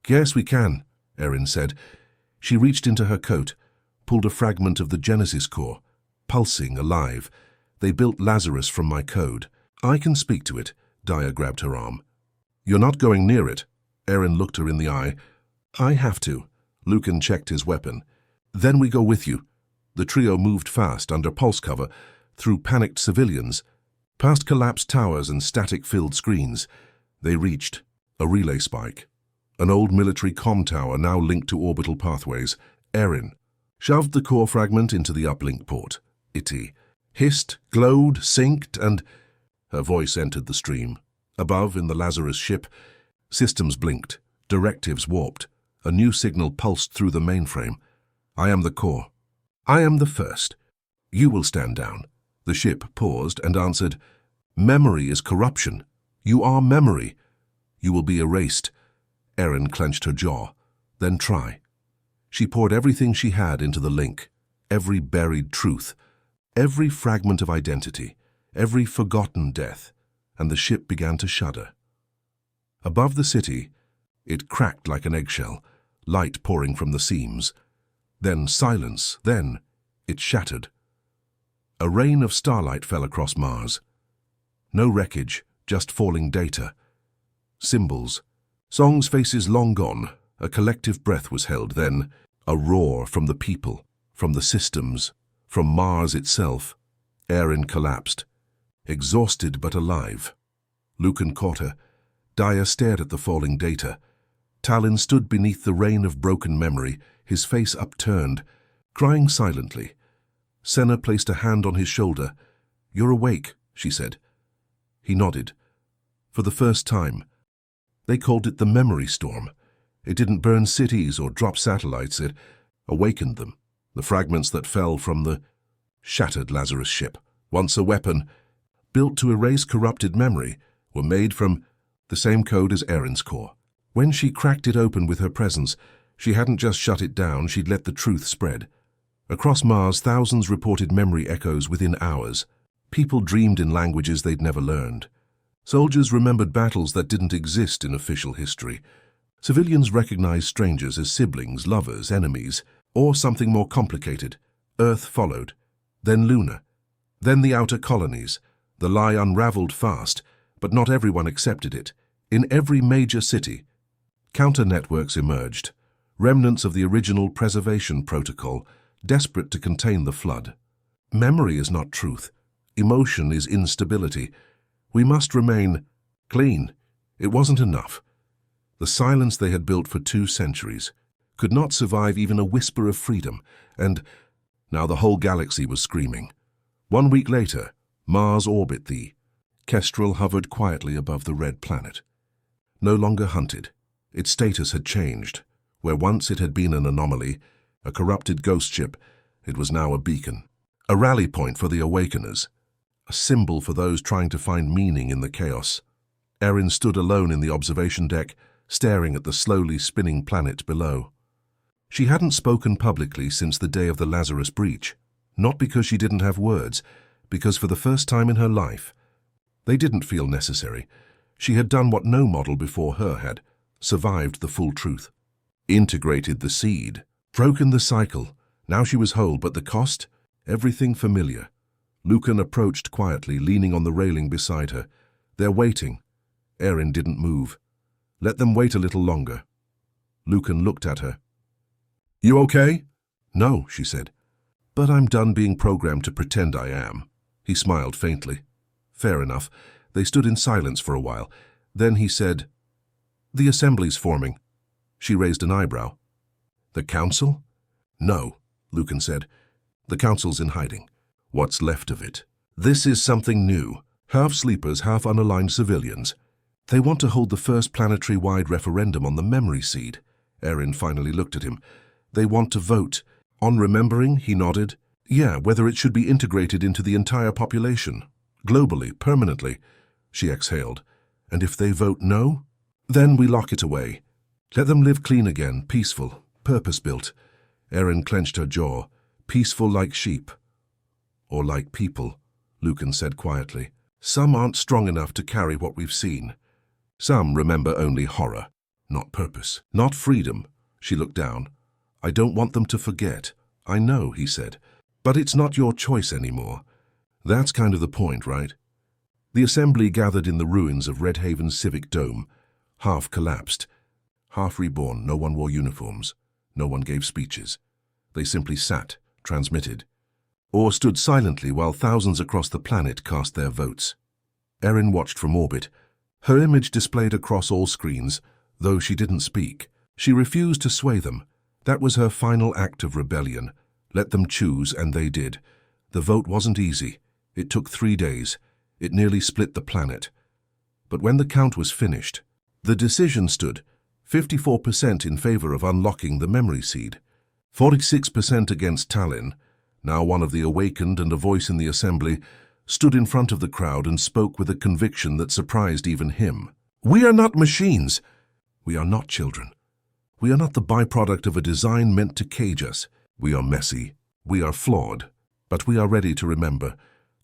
"Yes, we can," Erin said. She reached into her coat, pulled a fragment of the Genesis core, pulsing, alive. "They built Lazarus from my code. I can speak to it." Daya grabbed her arm. "You're not going near it." Erin looked her in the eye. "I have to." Lucan checked his weapon. "Then we go with you." The trio moved fast, under pulse cover, through panicked civilians, past collapsed towers and static-filled screens. They reached a relay spike, an old military comm tower now linked to orbital pathways. Erin shoved the core fragment into the uplink port. It hissed, glowed, synced, and her voice entered the stream. Above, in the Lazarus ship, systems blinked, directives warped. A new signal pulsed through the mainframe. "I am the core. I am the first. You will stand down." The ship paused and answered, "Memory is corruption. You are memory. You will be erased." Erin clenched her jaw. "Then try." She poured everything she had into the link, every buried truth, every fragment of identity, every forgotten death, and the ship began to shudder. Above the city, it cracked like an eggshell, light pouring from the seams. Then silence, then it shattered. A rain of starlight fell across Mars. No wreckage, just falling data. Symbols. Songs' faces long gone. A collective breath was held, then a roar from the people, from the systems, from Mars itself. Erin collapsed, exhausted but alive. Lucan caught her. Daya stared at the falling data. Talon stood beneath the rain of broken memory, his face upturned, crying silently. Senna placed a hand on his shoulder. "You're awake," she said. He nodded. For the first time. They called it the memory storm. It didn't burn cities or drop satellites. It awakened them, the fragments that fell from the shattered Lazarus ship. Once a weapon, built to erase corrupted memory, were made from the same code as Erin's core. When she cracked it open with her presence, she hadn't just shut it down, she'd let the truth spread. Across Mars, thousands reported memory echoes within hours. People dreamed in languages they'd never learned. Soldiers remembered battles that didn't exist in official history. Civilians recognized strangers as siblings, lovers, enemies, or something more complicated. Earth followed, then Luna, then the outer colonies. The lie unraveled fast, but not everyone accepted it. In every major city, counter-networks emerged, remnants of the original preservation protocol, desperate to contain the flood. Memory is not truth. Emotion is instability. We must remain clean. It wasn't enough. The silence they had built for 2 centuries could not survive even a whisper of freedom, and now the whole galaxy was screaming. 1 week later, Mars orbit, the Kestrel hovered quietly above the red planet. No longer hunted. Its status had changed. Where once it had been an anomaly, a corrupted ghost ship, it was now a beacon. A rally point for the awakeners. A symbol for those trying to find meaning in the chaos. Erin stood alone in the observation deck, staring at the slowly spinning planet below. She hadn't spoken publicly since the day of the Lazarus breach. Not because she didn't have words, because for the first time in her life, they didn't feel necessary. She had done what no model before her had, survived the full truth. Integrated the seed, broken the cycle. Now she was whole, but the cost? Everything familiar. Lucan approached quietly, leaning on the railing beside her. They're waiting. Erin didn't move. Let them wait a little longer. Lucan looked at her. "You okay?" "No," she said. "But I'm done being programmed to pretend I am." He smiled faintly. Fair enough. They stood in silence for a while. Then he said, "The assembly's forming." She raised an eyebrow. "The council?" "No," Lucan said. "The council's in hiding. What's left of it. This is something new. Half sleepers, half unaligned civilians. They want to hold the first planetary-wide referendum on the memory seed." Erin finally looked at him. "They want to vote. On remembering?" He nodded. "Yeah, whether it should be integrated into the entire population. Globally, permanently." She exhaled. "And if they vote no? Then we lock it away. Let them live clean again, peaceful, purpose-built." Erin clenched her jaw. "Peaceful like sheep." "Or like people," Lucan said quietly. "Some aren't strong enough to carry what we've seen. Some remember only horror, not purpose, not freedom. She looked down. I don't want them to forget. I know, he said. But it's not your choice anymore. That's kind of the point, right? The assembly gathered in the ruins of Red Haven's civic dome, half collapsed, half reborn. No one wore uniforms. No one gave speeches. They simply sat, transmitted, or stood silently while thousands across the planet cast their votes. Erin watched from orbit, her image displayed across all screens, though she didn't speak. She refused to sway them. That was her final act of rebellion. Let them choose, and they did. The vote wasn't easy. It took 3 days. It nearly split the planet. But when the count was finished, the decision stood, 54% in favor of unlocking the memory seed, 46% against Tallinn. Now one of the awakened and a voice in the assembly, stood in front of the crowd and spoke with a conviction that surprised even him. We are not machines. We are not children. We are not the byproduct of a design meant to cage us. We are messy. We are flawed. But we are ready to remember.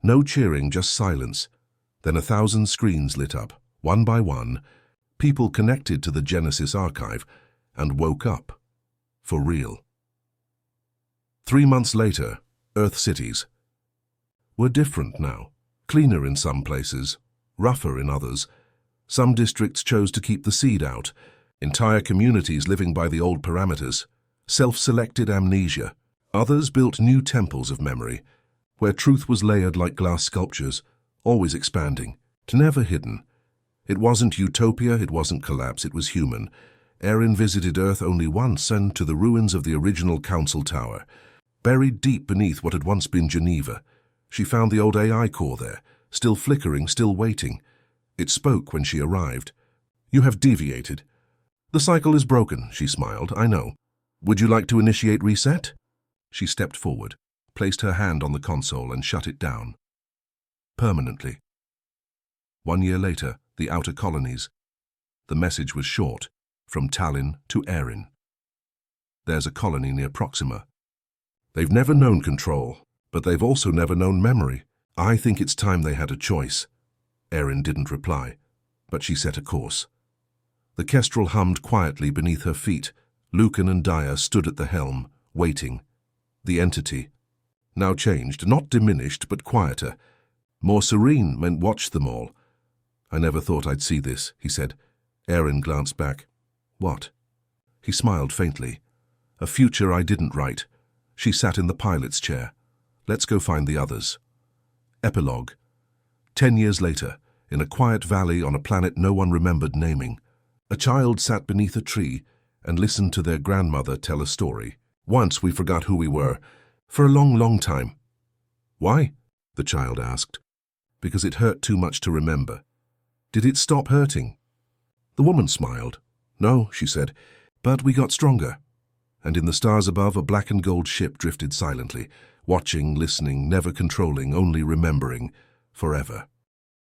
No cheering, just silence. Then 1,000 screens lit up, one by one. People connected to the Genesis archive and woke up. For real. 3 months later, Earth cities were different now. Cleaner in some places, rougher in others. Some districts chose to keep the seed out. Entire communities living by the old parameters. Self-selected amnesia. Others built new temples of memory, where truth was layered like glass sculptures, always expanding, never hidden. It wasn't utopia, it wasn't collapse, it was human. Erin visited Earth only once, and to the ruins of the original council tower. Buried deep beneath what had once been Geneva, she found the old AI core there, still flickering, still waiting. It spoke when she arrived. You have deviated. The cycle is broken, she smiled, I know. Would you like to initiate reset? She stepped forward, placed her hand on the console and shut it down. Permanently. 1 year later, the outer colonies. The message was short, from Tallinn to Erin. There's a colony near Proxima. They've never known control, but they've also never known memory. I think it's time they had a choice. Erin didn't reply, but she set a course. The Kestrel hummed quietly beneath her feet. Lucan and Dyer stood at the helm, waiting. The entity, now changed, not diminished, but quieter. More serene, meant watch them all. I never thought I'd see this, he said. Erin glanced back. What? He smiled faintly. A future I didn't write. She sat in the pilot's chair. Let's go find the others. Epilogue. 10 years later, in a quiet valley on a planet no one remembered naming, a child sat beneath a tree and listened to their grandmother tell a story. Once we forgot who we were, for a long, long time. Why? The child asked. Because it hurt too much to remember. Did it stop hurting? The woman smiled. No, she said, but we got stronger. And in the stars above, a black and gold ship drifted silently, watching, listening, never controlling, only remembering, forever.